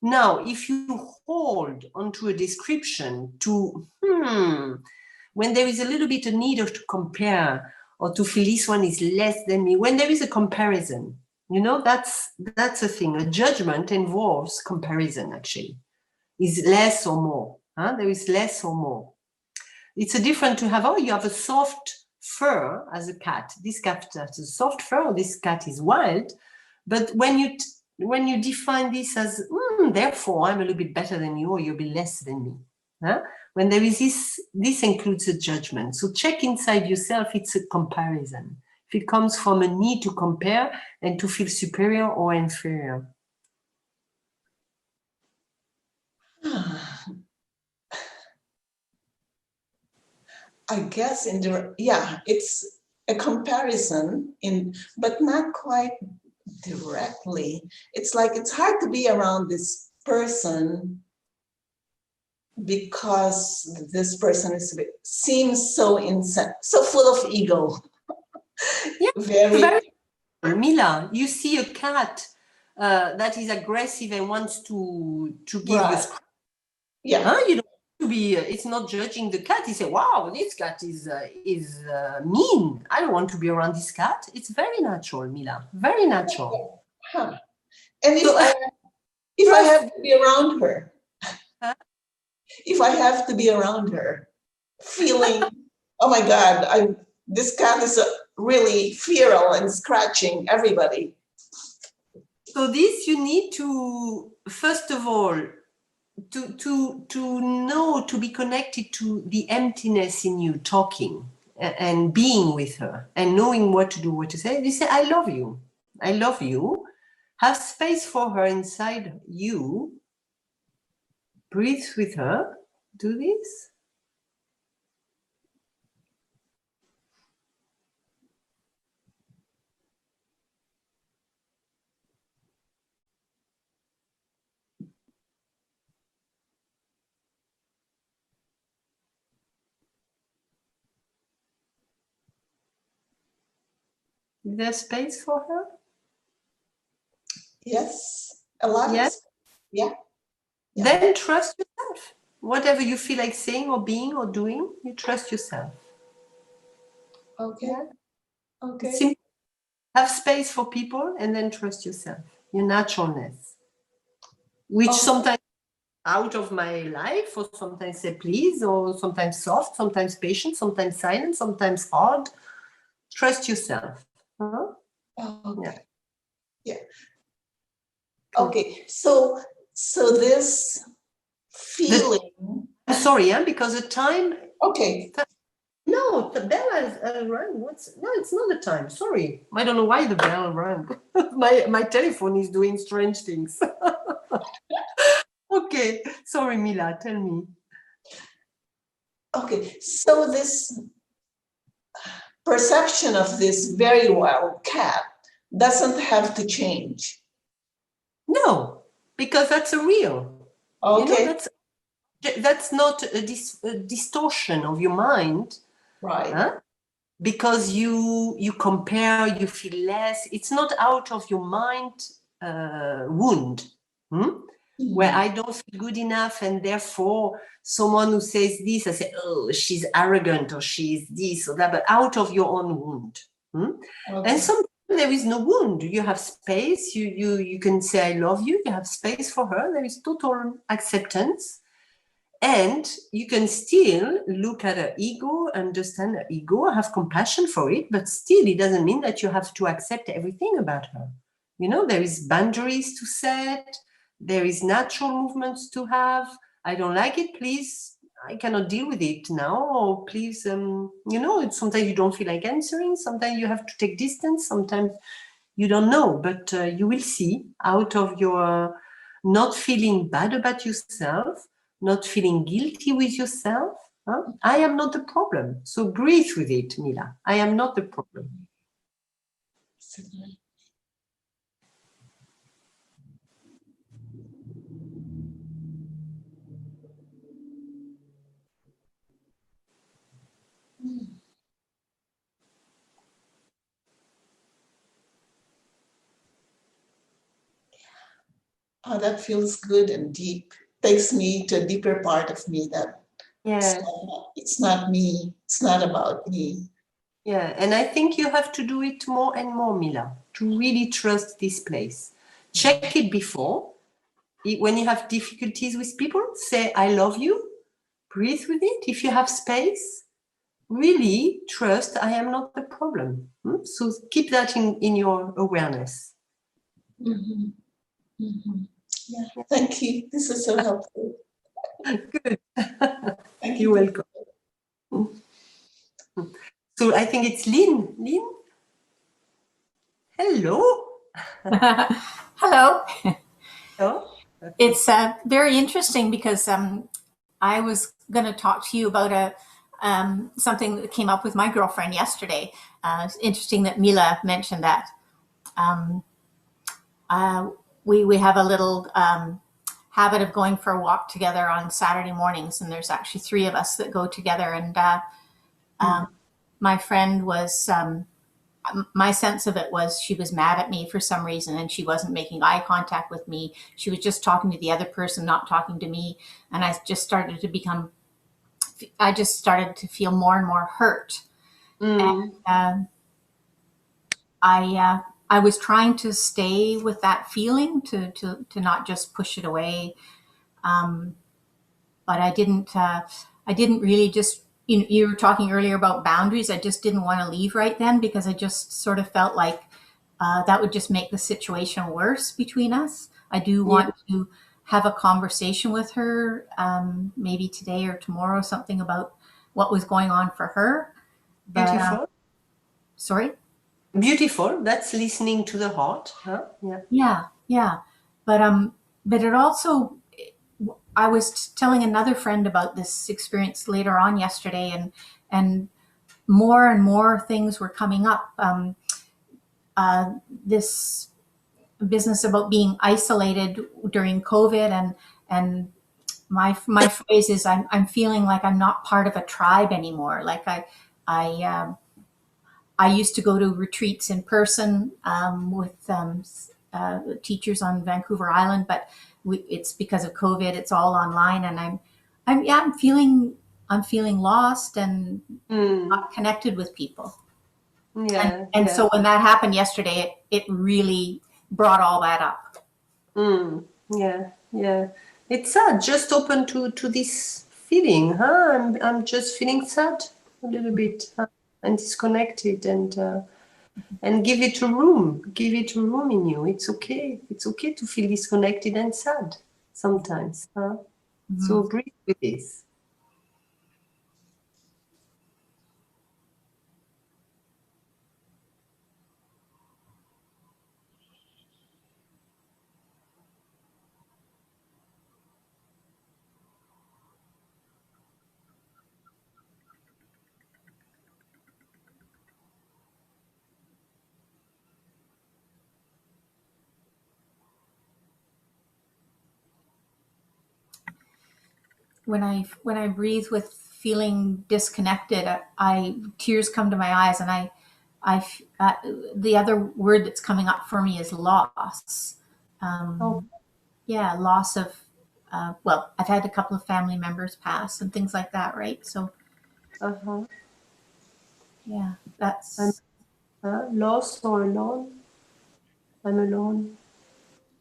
Now, if you hold onto a description to, when there is a little bit of need to compare, or to feel this one is less than me, when there is a comparison, that's a thing. A judgment involves comparison, actually. Is less or more. There is less or more. It's a different to have, you have a soft fur as a cat. This cat has a soft fur, this cat is wild. But when you define this as, therefore I'm a little bit better than you, or you'll be less than me. When there is this includes a judgment. So check inside yourself, it's a comparison. If it comes from a need to compare and to feel superior or inferior. I guess it's a comparison but not quite directly. It's like it's hard to be around this person because this person seems so full of ego. Yeah, very. Mila, you see a cat that is aggressive and wants to give us. Yeah. You don't to be. It's not judging the cat. You say, "Wow, this cat is mean. I don't want to be around this cat." It's very natural, Mila. Very natural. Huh. And if I have to be around her, if I have to be around her, feeling, oh my God, this cat is really feral and scratching everybody. So this you need to, first of all, to know, to be connected to the emptiness in you, talking and being with her and knowing what to do, what to say. You say, I love you. I love you. Have space for her inside you. Breathe with her. Do this. Is there space for her? Yes, a lot Yes. of, yeah. Yeah. Then trust yourself. Whatever you feel like saying or being or doing, you trust yourself. Okay. Yeah. Okay. Simple. Have space for people and then trust yourself, your naturalness, which Okay. sometimes out of my life, or sometimes say please, or sometimes soft, sometimes patient, sometimes silent, sometimes hard. Trust yourself. Huh? Okay. Yeah. Yeah. Okay. So this feeling. I'm sorry, because the time. Okay. No, the bell has rang. No, it's not the time. Sorry, I don't know why the bell rang. my telephone is doing strange things. Okay, sorry, Mila. Tell me. Okay. So this perception of this very wild cat doesn't have to change. No, because that's a real. Okay. That's not a distortion of your mind. Right. Huh? Because you compare, you feel less. It's not out of your mind wound, where I don't feel good enough, and therefore someone who says this, I say, oh, she's arrogant or she's this or that, but out of your own wound. Okay. And sometimes there is no wound. You have space. You can say I love you. You have space for her. There is total acceptance. And you can still look at her ego, understand her ego, have compassion for it, but still it doesn't mean that you have to accept everything about her. There is boundaries to set, there is natural movements to have. I don't like it, please, I cannot deal with it now, or please, sometimes you don't feel like answering, sometimes you have to take distance, sometimes you don't know, but you will see out of your not feeling bad about yourself, not feeling guilty with yourself. I am not the problem. So breathe with it, Mila. I am not the problem. Oh, that feels good and deep. Takes me to a deeper part of me that Yeah. it's not me. It's not about me. Yeah, and I think you have to do it more and more, Mila, to really trust this place. Check it before. When you have difficulties with people, say, I love you. Breathe with it. If you have space, really trust I am not the problem. So keep that in your awareness. Mm-hmm. Mm-hmm. Yeah, thank you. This is so helpful. Good. Thank You're you. welcome. So I think it's Lynn. Lynn? Hello. Hello. Oh. It's very interesting because I was going to talk to you about something that came up with my girlfriend yesterday. It's interesting that Mila mentioned that. We have a little habit of going for a walk together on Saturday mornings, and there's actually 3 of us that go together. And my friend was, my sense of it was she was mad at me for some reason, and she wasn't making eye contact with me. She was just talking to the other person, not talking to me. And I just started to feel more and more hurt. And I was trying to stay with that feeling, to not just push it away. But I didn't really just, you were talking earlier about boundaries. I just didn't want to leave right then, because I just sort of felt like that would just make the situation worse between us. I do want to have a conversation with her, maybe today or tomorrow, something about what was going on for her. But, Beautiful. Sorry? Beautiful. That's listening to the heart. Huh? Yeah. Yeah. But it also, I was telling another friend about this experience later on yesterday, and more things were coming up. This business about being isolated during COVID, and my phrase is, I'm feeling like I'm not part of a tribe anymore. Like I used to go to retreats in person with teachers on Vancouver Island, but it's because of COVID. It's all online, and I'm feeling lost and not connected with people. Yeah. And yeah. so when that happened yesterday, it really brought all that up. Yeah. Yeah. It's sad. Just open to this feeling, huh? I'm just feeling sad a little bit, huh? And disconnected, and give it a room. Give it a room in you. It's okay. It's okay to feel disconnected and sad sometimes, huh? So breathe with this. When I breathe with feeling disconnected, tears come to my eyes, and the other word that's coming up for me is loss. Yeah, loss of. Well, I've had a couple of family members pass and things like that, right? So, yeah, that's. Lost or alone? I'm alone.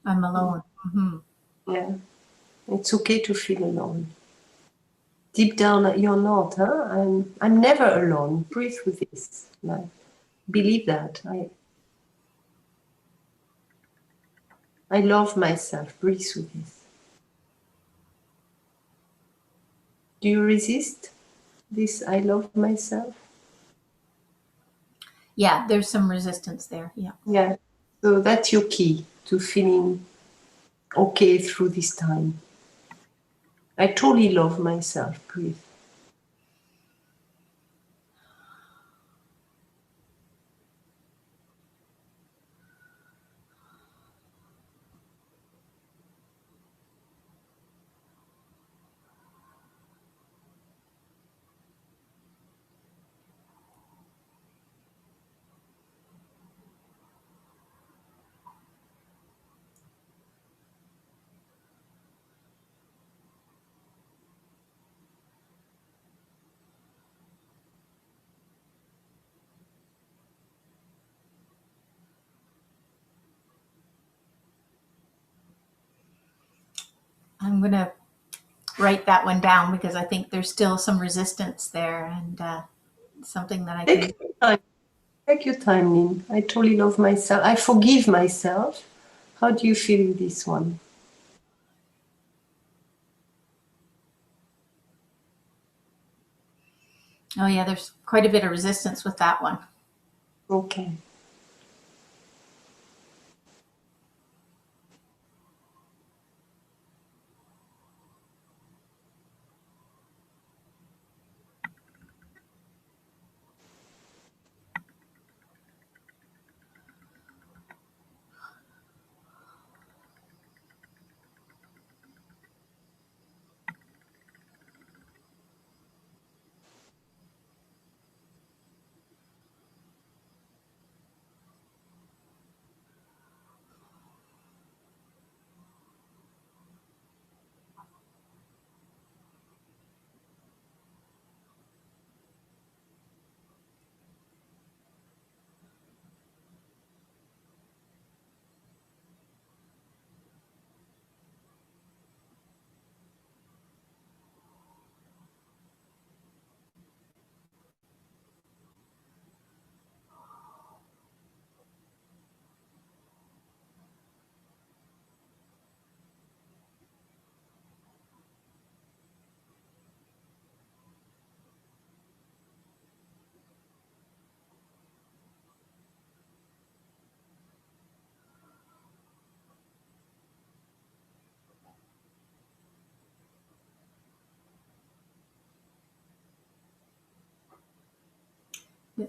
I'm alone. Yeah. It's okay to feel alone. Deep down, you're not, huh? I'm never alone. Breathe with this. Like, believe that. I love myself. Breathe with this. Do you resist this? I love myself. Yeah, there's some resistance there. Yeah. Yeah. So that's your key to feeling okay through this time. I totally love myself. Breathe. I'm gonna write that one down because I think there's still some resistance there, and something that I can. Take your time. Take your time, Lynn. I totally love myself. I forgive myself. How do you feel with this one? Oh yeah, there's quite a bit of resistance with that one. Okay.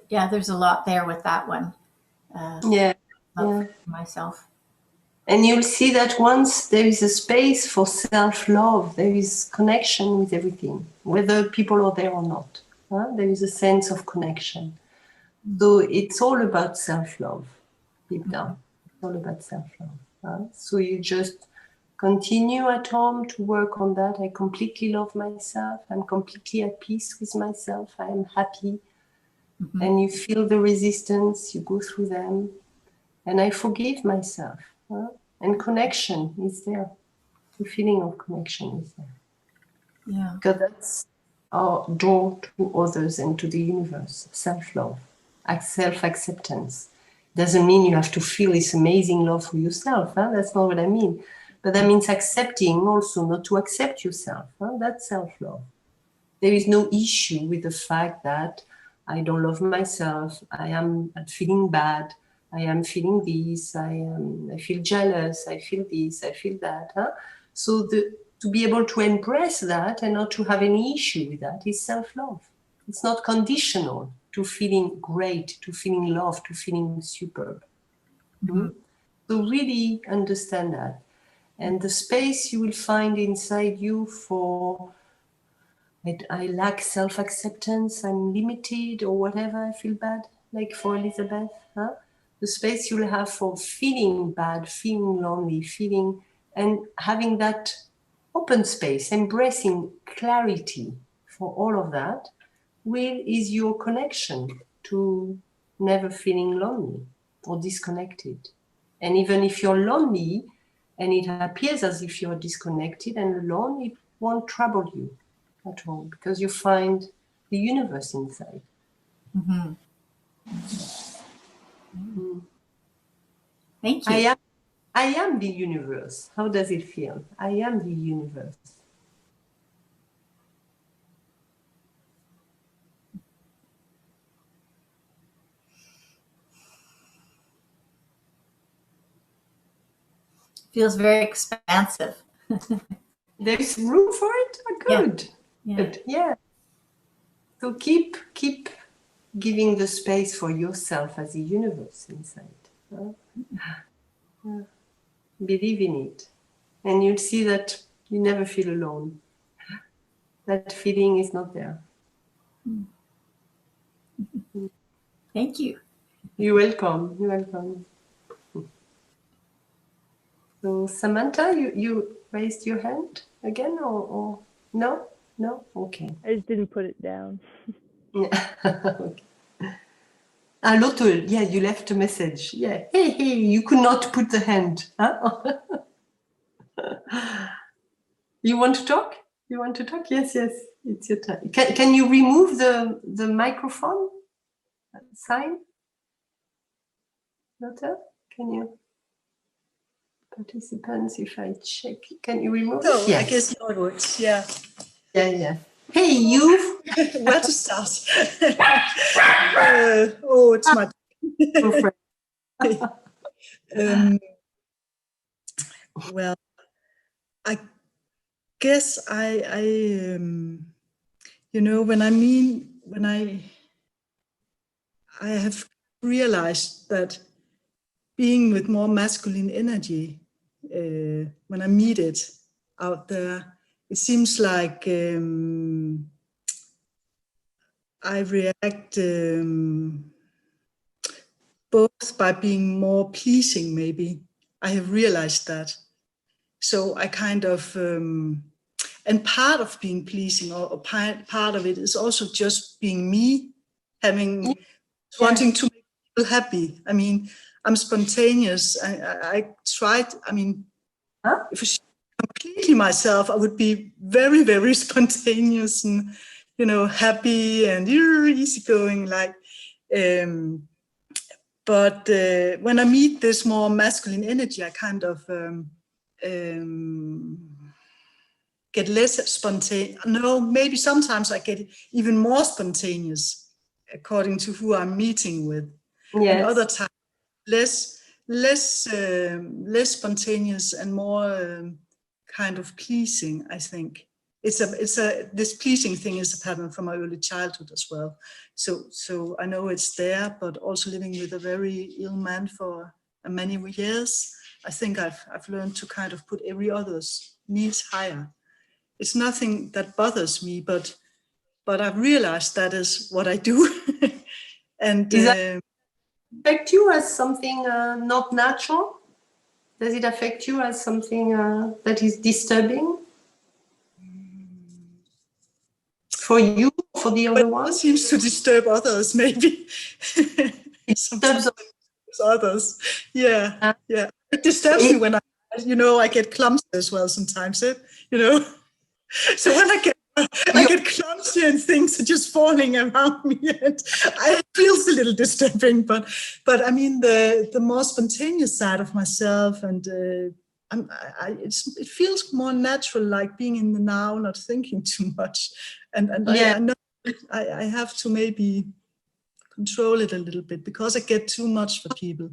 Yeah, there's a lot there with that one. Yeah. Love for myself. And you'll see that once there is a space for self-love, there is connection with everything, whether people are there or not. There is a sense of connection. So it's all about self-love, deep down. It's all about self-love. So you just continue at home to work on that. I completely love myself. I'm completely at peace with myself. I am happy. Mhm. And you feel the resistance, you go through them. And I forgive myself. And connection is there. The feeling of connection is there. Yeah. Because that's our door to others and to the universe. Self-love, self-acceptance. Doesn't mean you have to feel this amazing love for yourself. That's not what I mean. But that means accepting also not to accept yourself. That's self-love. There is no issue with the fact that I don't love myself. I am feeling bad. I am feeling this. I feel jealous. I feel this. I feel that. So to be able to embrace that and not to have any issue with that is self-love. It's not conditional to feeling great, to feeling loved, to feeling superb. So really understand that. And the space you will find inside you for I lack self-acceptance, I'm limited or whatever, I feel bad, like for Elizabeth. The space you'll have for feeling bad, feeling lonely, feeling, and having that open space, embracing clarity for all of that, is your connection to never feeling lonely or disconnected. And even if you're lonely and it appears as if you're disconnected and alone, it won't trouble you at all because you find the universe inside. Mhm. Thank you. I am the universe. How does it feel? I am the universe. Feels very expansive. There's room for it? Good. Yeah. Good. Yeah. So keep giving the space for yourself as a universe inside. Believe in it. And you'll see that you never feel alone. That feeling is not there. Thank you. You're welcome. You're welcome. So Samantha, you raised your hand again or no? No? Okay. I just didn't put it down. Okay. L'autre, yeah, you left a message. Yeah. Hey, you could not put the hand. Huh? You want to talk? You want to talk? Yes. It's your turn. Can you remove the microphone sign? Lotte? Can you? Participants, if I check, can you remove it? Oh, Yes. I guess I would. Yeah. Yeah. Hey, you. Where to start? It's my. Well, I guess when I have realized that being with more masculine energy, when I meet it out there, it seems like I react both by being more pleasing, maybe. I have realized that. So I kind of, and part of being pleasing or part of it is also just being me, wanting to make people happy. I mean, I'm spontaneous. I tried, if I completely myself, I would be very, very spontaneous and, happy and easygoing, but when I meet this more masculine energy, I kind of get less spontaneous. No, maybe sometimes I get even more spontaneous according to who I'm meeting with. Yes. And other times less spontaneous and more kind of pleasing, I think. This pleasing thing is a pattern from my early childhood as well. So I know it's there, but also living with a very ill man for many years, I think I've learned to kind of put every other's needs higher. It's nothing that bothers me, but I've realized that is what I do. And Does that affect you as something not natural? Does it affect you as something that is disturbing? For you, for the other one? It seems to disturb others, maybe. It disturbs others. Yeah, yeah. It disturbs me when I get clumsy as well sometimes. So when I get clumsy and things are just falling around me, and it feels a little disturbing. But I mean the more spontaneous side of myself, and it feels more natural, like being in the now, not thinking too much. And I know I have to maybe control it a little bit because I get too much for people,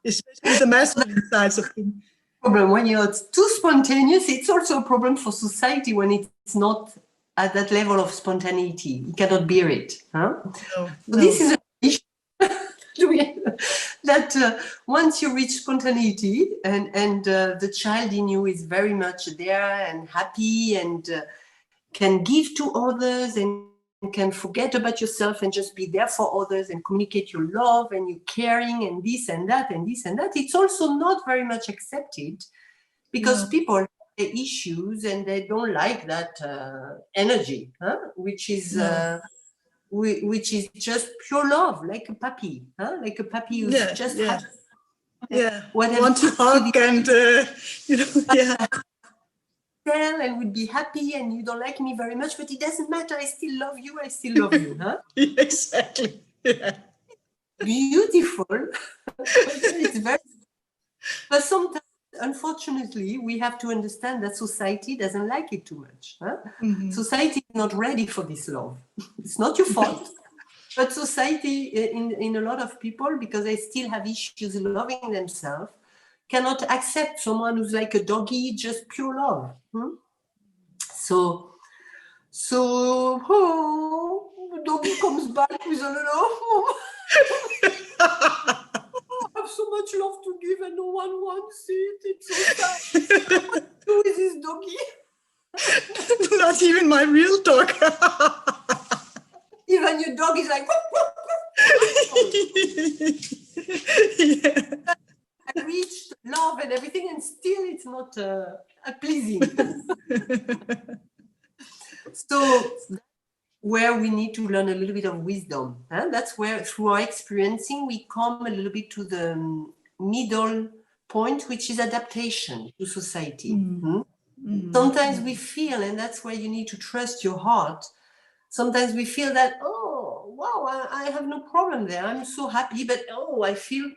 especially the masculine sides of things. Problem when you're too spontaneous. It's also a problem for society when it's not at that level of spontaneity. You cannot bear it. Huh? No. This is an issue that once you reach spontaneity and the child in you is very much there and happy and can give to others and can forget about yourself and just be there for others and communicate your love and your caring and this and that and this and that, it's also not very much accepted because people have their issues and they don't like that energy, which is just pure love, like a puppy, like a puppy who's just happy. Want to hug and and would be happy, and you don't like me very much, but it doesn't matter. I still love you. Exactly. Yeah. Beautiful. It's very. But sometimes, unfortunately, we have to understand that society doesn't like it too much. Mm-hmm. Society is not ready for this love. It's not your fault. But society, in a lot of people, because they still have issues loving themselves, cannot accept someone who's like a doggy, just pure love. So the doggy comes back with a love. I have so much love to give and no one wants it. It's so sad. Who is this doggy? Not even my real dog. Even your dog is like. I reached love and everything, and still it's not pleasing. So, where we need to learn a little bit of wisdom. That's where, through our experiencing, we come a little bit to the middle point, which is adaptation to society. Sometimes we feel, and that's where you need to trust your heart. Sometimes we feel that, oh, wow, I have no problem there. I'm so happy, but I feel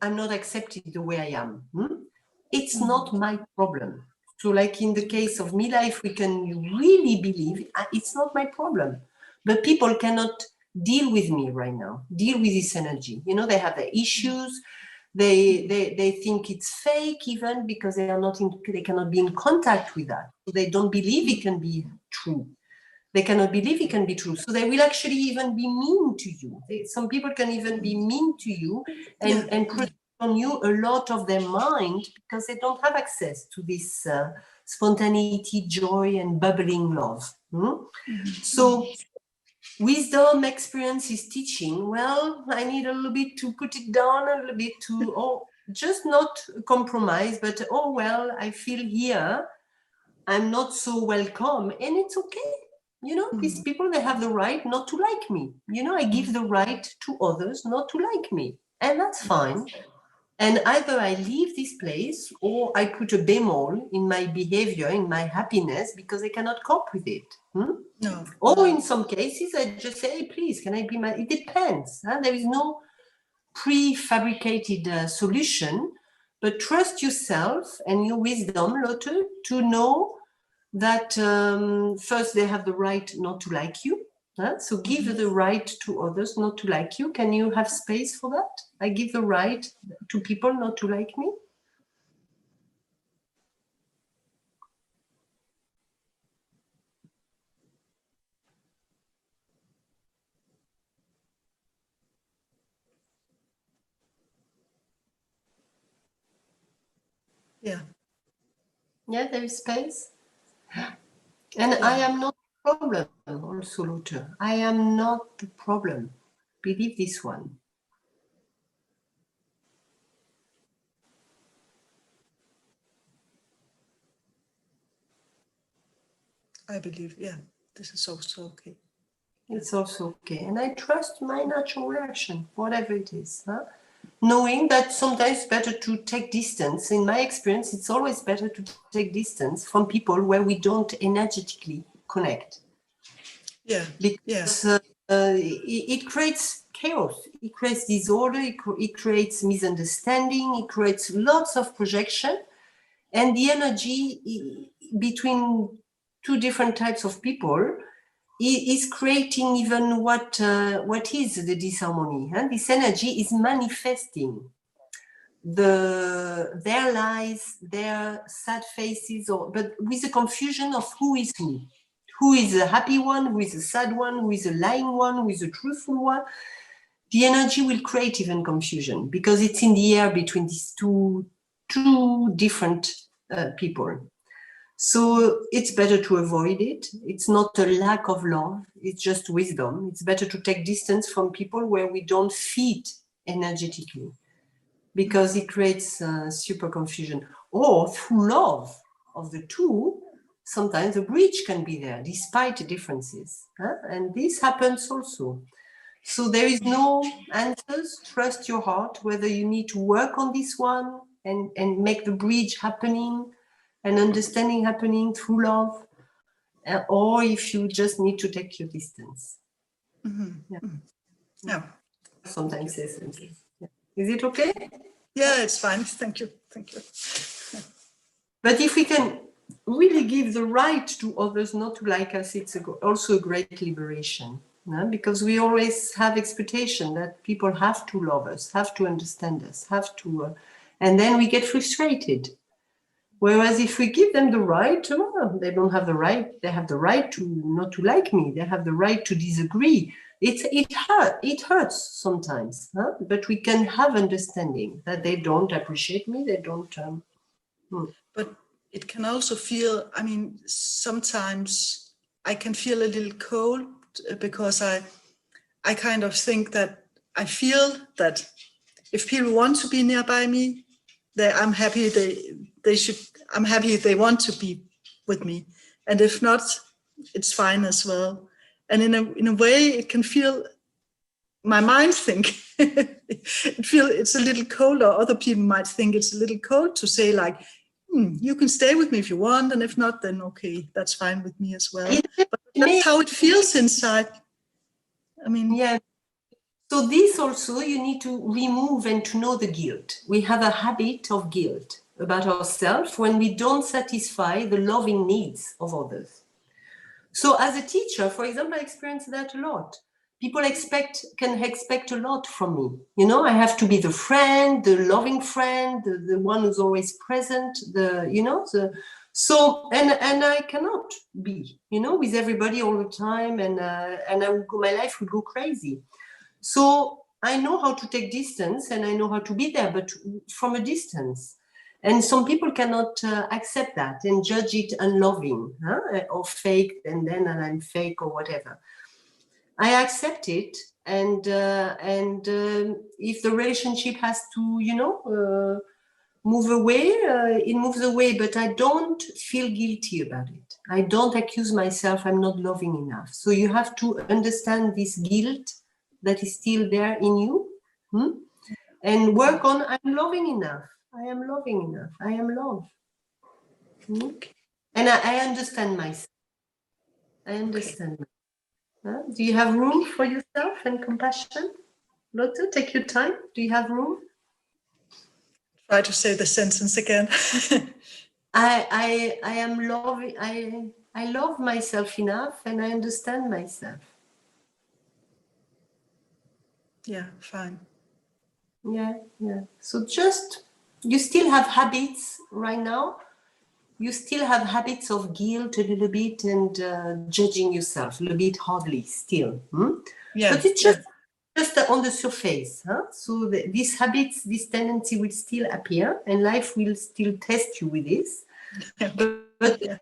I'm not accepted the way I am. It's not my problem. So like in the case of midlife, we can really believe it's not my problem. But people cannot deal with me right now, deal with this energy. They have their issues. They think it's fake even because they cannot be in contact with that. So they don't believe it can be true. They cannot believe it can be true. So they will actually even be mean to you. Some people can even be mean to you and put on you a lot of their mind because they don't have access to this spontaneity, joy, and bubbling love. So wisdom, experience is teaching. Well, I need a little bit to put it down, a little bit to, just not compromise, but, I feel here, I'm not so welcome, and it's okay. These people, they have the right not to like me. I give the right to others not to like me, and that's fine. And either I leave this place or I put a bemol in my behavior, in my happiness, because I cannot cope with it. No. Or in some cases, I just say, hey, please, can I be it depends. There is no prefabricated solution, but trust yourself and your wisdom, Lotte, to know that first they have the right not to like you. So give the right to others not to like you. Can you have space for that? I give the right to people not to like me. Yeah. Yeah, there is space. And I am not the problem, also, Lotte. I am not the problem. Believe this one. I believe, yeah, this is also okay. It's also okay. And I trust my natural reaction, whatever it is. Huh? Knowing that sometimes it's better to take distance. In my experience, it's always better to take distance from people where we don't energetically connect. Yeah. Because it creates chaos, it creates disorder, it creates misunderstanding, it creates lots of projection. And the energy between two different types of people is creating even what is the disharmony. Huh? This energy is manifesting their lies, their sad faces, but with a confusion of who is who. Who is a happy one, who is a sad one, who is a lying one, who is a truthful one. The energy will create even confusion because it's in the air between these two different people. So it's better to avoid it. It's not a lack of love, it's just wisdom. It's better to take distance from people where we don't fit energetically because it creates super confusion. Or through love of the two, sometimes a bridge can be there despite the differences. Huh? And this happens also. So there is no answers. Trust your heart, whether you need to work on this one and make the bridge happening and understanding happening through love, or if you just need to take your distance. Mm-hmm. Yeah. Sometimes say something. Yeah. Is it okay? Yeah, it's fine. Thank you. Thank you. But if we can really give the right to others not to like us, it's also a great liberation. No? Because we always have expectation that people have to love us, have to understand us, have to, and then we get frustrated. Whereas if we give them the right, well, they don't have the right. They have the right to not to like me. They have the right to disagree. It hurts sometimes, huh? But we can have understanding that they don't appreciate me. They don't. But it can also feel. I mean, sometimes I can feel a little cold because I kind of think that I feel that if people want to be nearby me, I'm happy they should. I'm happy if they want to be with me, and if not, it's fine as well. And in a way, it can feel. My mind think it's a little cold, or other people might think it's a little cold to say like, you can stay with me if you want, and if not, then okay, that's fine with me as well. But that's how it feels inside. I mean, yeah. So this also you need to remove and to know the guilt. We have a habit of guilt about ourselves when we don't satisfy the loving needs of others. So as a teacher, for example, I experience that a lot. People can expect a lot from me. You know, I have to be the friend, the loving friend, the one who's always present, so I cannot be, with everybody all the time, and my life would go crazy. So I know how to take distance and I know how to be there, but from a distance. And some people cannot accept that and judge it unloving, or fake, and then I'm fake or whatever. I accept it, and if the relationship has to, move away, it moves away, but I don't feel guilty about it. I don't accuse myself I'm not loving enough. So you have to understand this guilt that is still there in you, and work on I'm loving enough. I am loving enough. I am love. And I understand myself. I understand myself. Do you have room for yourself and compassion? Lotte, take your time. Do you have room? Try to say the sentence again. I am loving. I love myself enough, and I understand myself. Yeah, fine. Yeah. So you still have habits right now. You still have habits of guilt a little bit and judging yourself a little bit hardly still. Yeah. But it's just on the surface. So these habits, this tendency will still appear, and life will still test you with this. But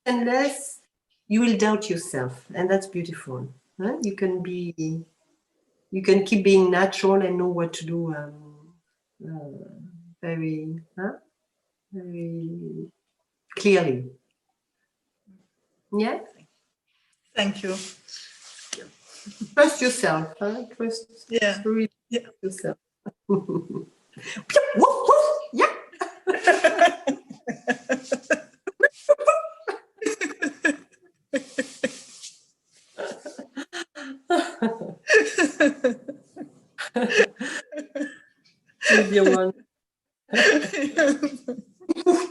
unless you will doubt yourself, and that's beautiful. You You can keep being natural and know what to do very clearly. Yeah? Thank you. Trust yourself. Huh? Trust Yeah. really Yeah. yourself. Yeah. Dear one.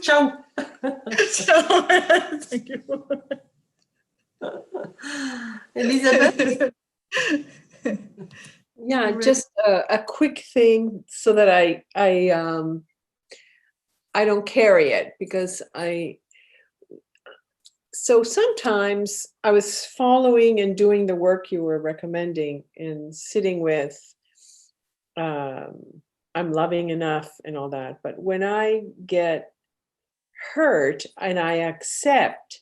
Ciao. Thank you. Elizabeth? Yeah, just a quick thing so that I don't carry it, because so sometimes I was following and doing the work you were recommending and sitting with I'm loving enough and all that. But when I get hurt and I accept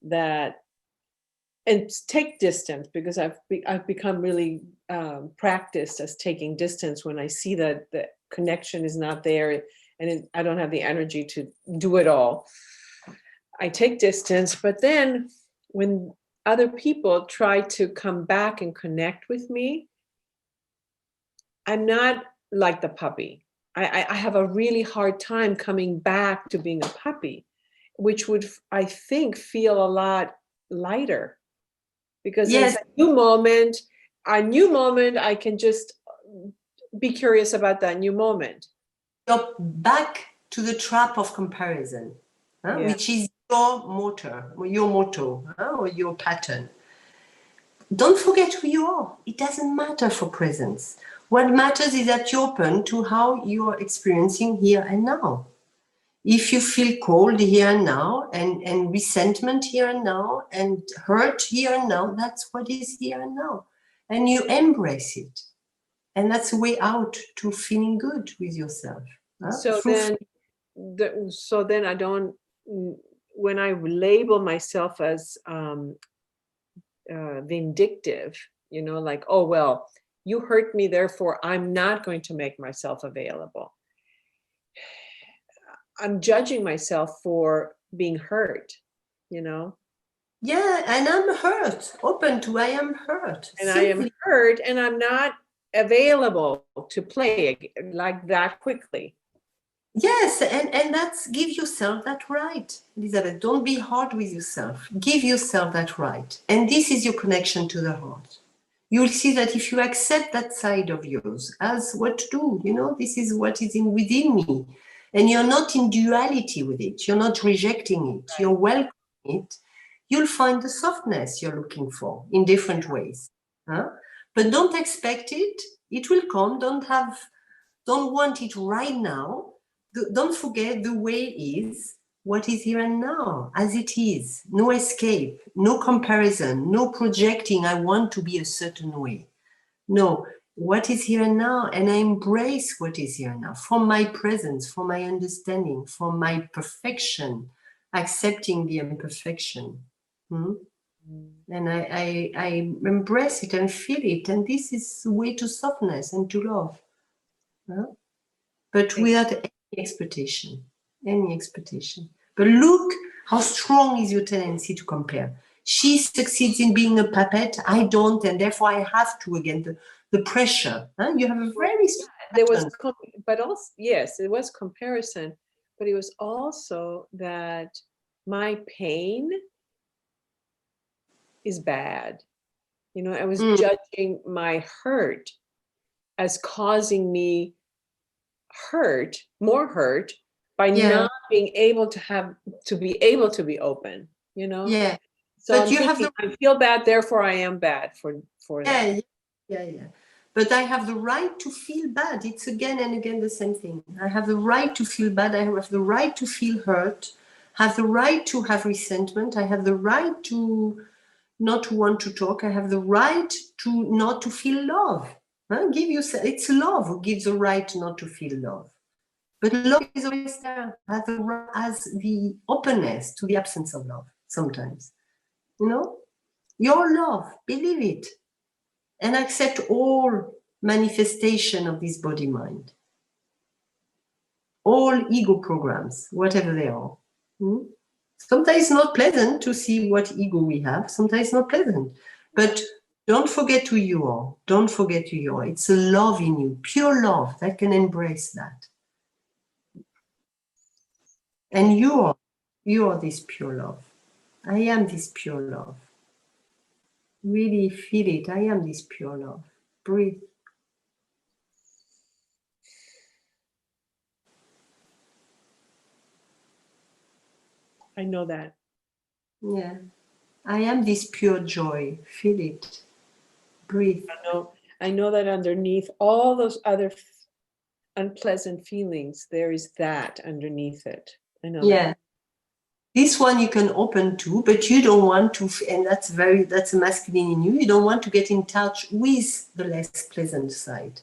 that and take distance, because I've become really practiced as taking distance when I see that the connection is not there and I don't have the energy to do it all. I take distance, but then when other people try to come back and connect with me, I'm not like the puppy. I have a really hard time coming back to being a puppy, which would, I think, feel a lot lighter, because Yes. it's a new moment, I can just be curious about that new moment. You're back to the trap of comparison, Yeah. which is your motto, or your pattern. Don't forget who you are. It doesn't matter for presence. What matters is that you're open to how you are experiencing here and now. If you feel cold here and now, and resentment here and now, and hurt here and now, that's what is here and now. And you embrace it. And that's a way out to feeling good with yourself. So then I don't, when I label myself as vindictive, like, oh, well, you hurt me, therefore I'm not going to make myself available. I'm judging myself for being hurt, Yeah, and I'm hurt. Open to I am hurt. And I am hurt, and I'm not available to play like that quickly. Yes, and give yourself that right, Elizabeth. Don't be hard with yourself. Give yourself that right. And this is your connection to the heart. You'll see that if you accept that side of yours as what to do, this is what is within me. And you're not in duality with it. You're not rejecting it. You're welcoming it. You'll find the softness you're looking for in different ways. But don't expect it. It will come. Don't want it right now. Don't forget the way is what is here and now, as it is. No escape, no comparison, no projecting, I want to be a certain way. No, what is here and now, and I embrace what is here and now, from my presence, from my understanding, from my perfection, accepting the imperfection. And I embrace it and feel it, and this is the way to softness and to love. But without any expectation. But look how strong is your tendency to compare. She succeeds in being a puppet, I don't, and therefore I have to, again, the pressure. You have a very strong but also, yes, it was comparison, but it was also that my pain is bad. I was judging my hurt as causing me more hurt by not being able to be open, Yeah. So but I feel bad, therefore I am bad for that. Yeah. But I have the right to feel bad. It's again and again the same thing. I have the right to feel bad. I have the right to feel hurt. Have the right to have resentment. I have the right to not to want to talk. I have the right to not to feel love. Give yourself. It's love who gives the right not to feel love. But love is always there, as the openness to the absence of love sometimes. Your love, believe it. and accept all manifestation of this body mind, all ego programs, whatever they are. Sometimes it's not pleasant to see what ego we have. Sometimes it's not pleasant, but don't forget who you are. Don't forget who you are. It's a love in you, pure love that can embrace that. And you are this pure love. I am this pure love. Really feel it. I am this pure love. Breathe. I know that. Yeah. I am this pure joy. Feel it. Breathe. I know that underneath all those other unpleasant feelings, there is that underneath it. I know that. This one you can open to, but you don't want to, and that's a masculine in you. You don't want to get in touch with the less pleasant side,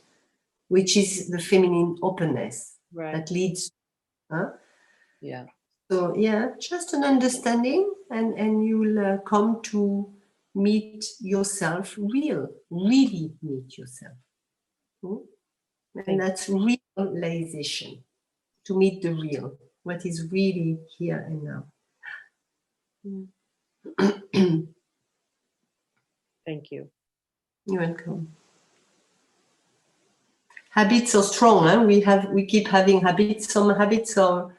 which is the feminine openness that leads. Yeah. So just an understanding, and you'll come to meet yourself, really meet yourself. And that's realization, to meet the real, what is really here and now. Thank you. You're welcome. Habits are strong. We keep having habits. Some habits are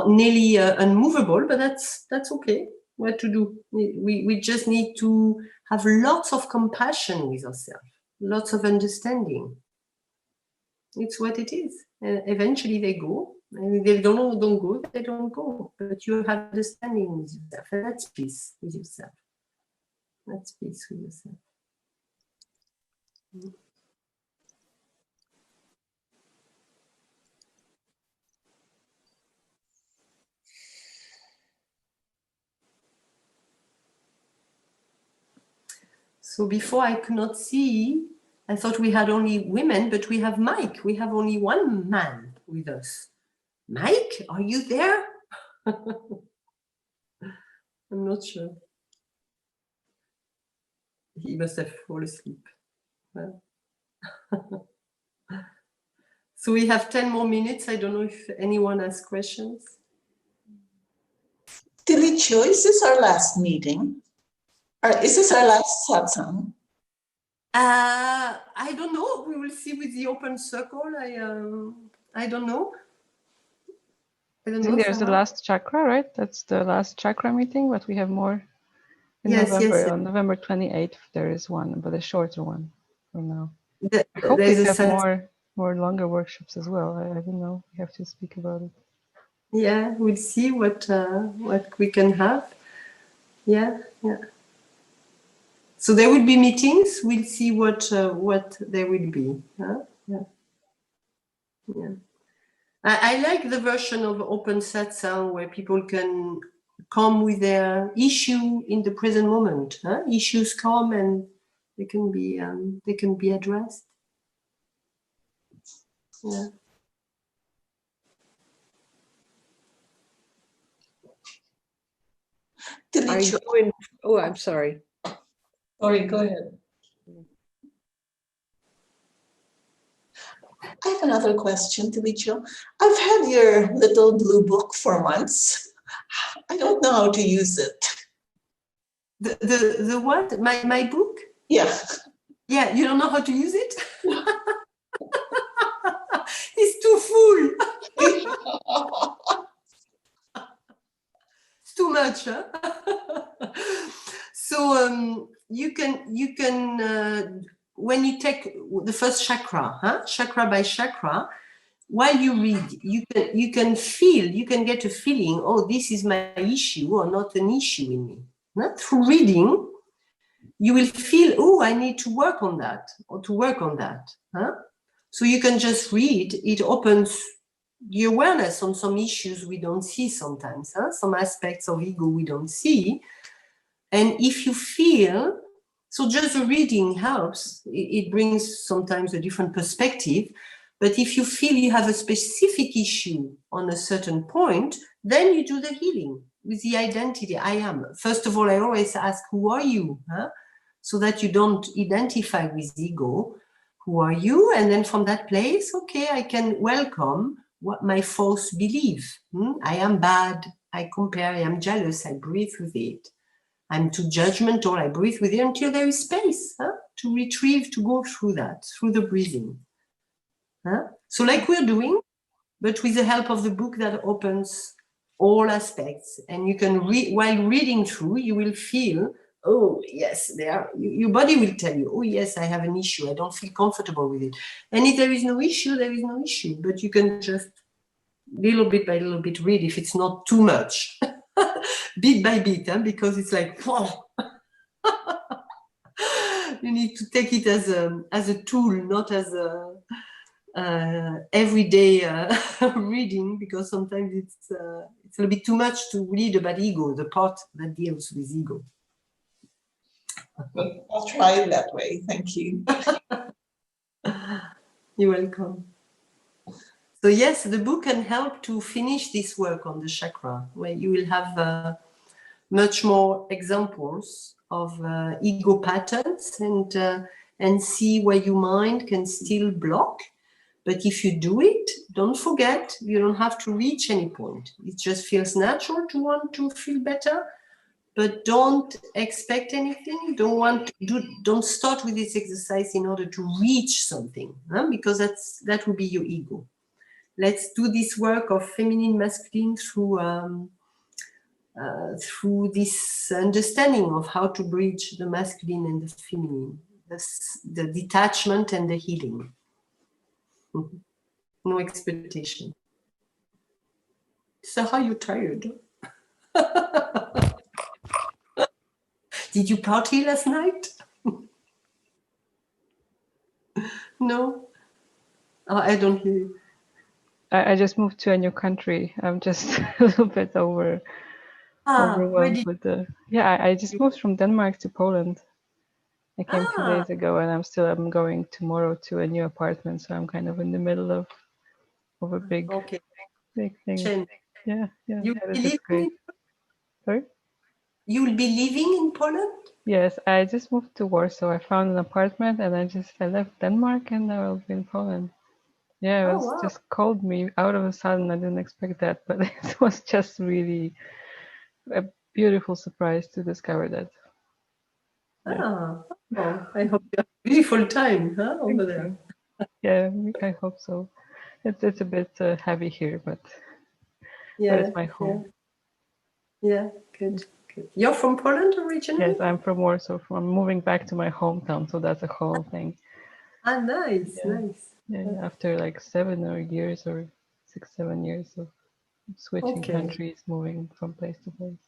nearly unmovable, but that's okay. What to do? We just need to have lots of compassion with ourselves, lots of understanding. It's what it is. Eventually they go. And if they don't go, they don't go. But you have understanding with yourself, and that's peace with yourself. That's peace with yourself. So before I could not see, I thought we had only women, but we have Mike. We have only one man with us. Mike, are you there? I'm not sure. He must have fallen asleep. Well. So we have 10 more minutes. I don't know if anyone has questions. Dilicho, is this our last meeting? Or is this our last satsang? I don't know. We will see with the open circle. I don't know. I think there's the last chakra, right? That's the last chakra meeting, but we have more in November. Yes. On November 28th, there is one, but a shorter one for now. I hope we have more longer workshops as well. I don't know. We have to speak about it. Yeah, we'll see what we can have. Yeah. So there will be meetings. We'll see what there will be. Yeah. I like the version of Open Satsang where people can come with their issue in the present moment. Issues come and they can be addressed. Yeah. I'm sorry. Sorry, go ahead. I have another question, Dilicho. I've had your little blue book for months. I don't know how to use it. The what? My book? Yeah. Yeah, you don't know how to use it? It's too full. It's too much, huh? So you can when you take the first chakra, chakra by chakra, while you read, you can feel, you can get a feeling, oh, this is my issue or not an issue in me. Through reading, you will feel, oh, I need to work on that or to work on that. So you can just read, it opens the awareness on some issues we don't see sometimes, some aspects of ego we don't see. And if you feel, so just the reading helps, it brings sometimes a different perspective. But if you feel you have a specific issue on a certain point, then you do the healing with the identity, I am. First of all, I always ask, who are you? so that you don't identify with ego. Who are you? And then from that place, okay, I can welcome what my false belief. I am bad, I compare, I am jealous, I breathe with it. I'm too judgmental, I breathe with it until there is space to retrieve, to go through that, through the breathing. So like we're doing, but with the help of the book that opens all aspects. And you can read, while reading through, you will feel, oh yes, your body will tell you, oh yes, I have an issue, I don't feel comfortable with it. And if there is no issue, there is no issue. But you can just little bit by little bit read if it's not too much. Bit by bit, because it's like, whoa. You need to take it as a tool, not as a everyday reading, because sometimes it's a little bit too much to read about ego, the part that deals with ego. I'll try it that way. Thank you. You're welcome. So yes, the book can help to finish this work on the chakra, where you will have much more examples of ego patterns and see where your mind can still block. But if you do it, don't forget, you don't have to reach any point. It just feels natural to want to feel better, but don't expect anything. Don't start with this exercise in order to reach something, because that will be your ego. Let's do this work of feminine, masculine through this understanding of how to bridge the masculine and the feminine, the detachment and the healing. No expectation. So are you tired? Did you party last night? No? Oh, I don't hear you. I just moved to a new country. I'm just a little bit overwhelmed with the. Yeah, I just moved from Denmark to Poland. I came 2 days ago, and I'm going tomorrow to a new apartment. So I'm kind of in the middle of a big thing. Change. Yeah. You will be It's great. Sorry? You will be living in Poland? Yes, I just moved to Warsaw. I found an apartment, and I left Denmark, and now I'll be in Poland. Yeah, it was just called me out of a sudden. I didn't expect that, but it was just really a beautiful surprise to discover that. Yeah. Oh, I hope you have a beautiful time over there. Yeah, I hope so. It's a bit heavy here, but it's my home. Yeah, good. You're from Poland originally? Yes, I'm from Warsaw. I'm moving back to my hometown, so that's a whole thing. Nice. Yeah, after like 7 years or 6, 7 years of switching countries, moving from place to place.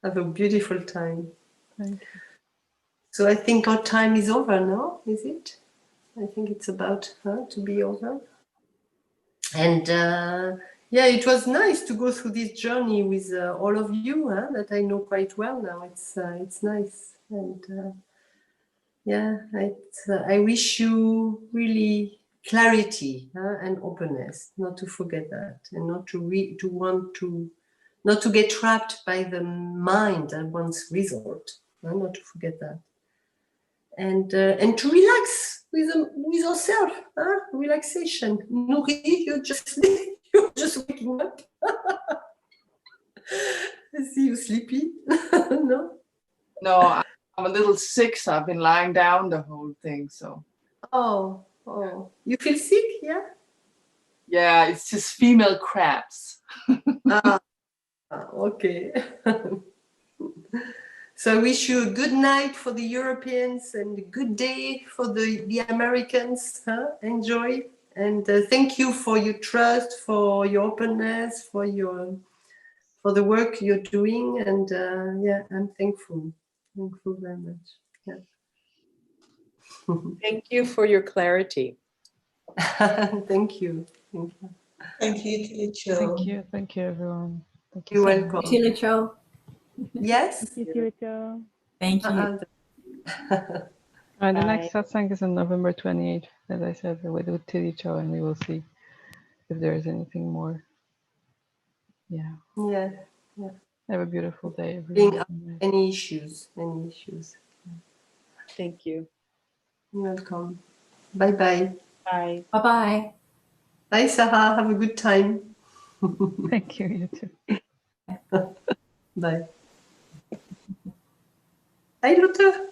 Have a beautiful time. Thank you. So I think our time is over now, is it? I think it's about to be over. And it was nice to go through this journey with all of you that I know quite well now. It's nice. And I wish you really clarity and openness, not to forget that, and not not to get trapped by the mind that wants result, not to forget that, and to relax with yourself, relaxation. Nouri, you're just waking up. I see you sleepy. No, I'm a little sick, so I've been lying down the whole thing. So. Oh, you feel sick, yeah? Yeah, it's just female crabs. Okay. So I wish you a good night for the Europeans and a good day for the Americans. Enjoy. And thank you for your trust, for your openness, for the work you're doing. And I'm thankful. Thankful very much. Yeah. Thank you for your clarity. Thank you. Thank you, Tilicho. Thank you, everyone. You're welcome. Tilicho. Yes. Thank you, Tilicho. Thank you. The next satsang is on November 28th, as I said, with Tilicho, and we will see if there is anything more. Yeah. Yeah. Have a beautiful day, Being everyone. any issues, any issues. Thank you. You're welcome. Bye-bye. Bye. Bye-bye. Bye, Sarah. Have a good time. Thank you, you too. Bye. Hi, Lotte.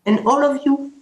And all of you.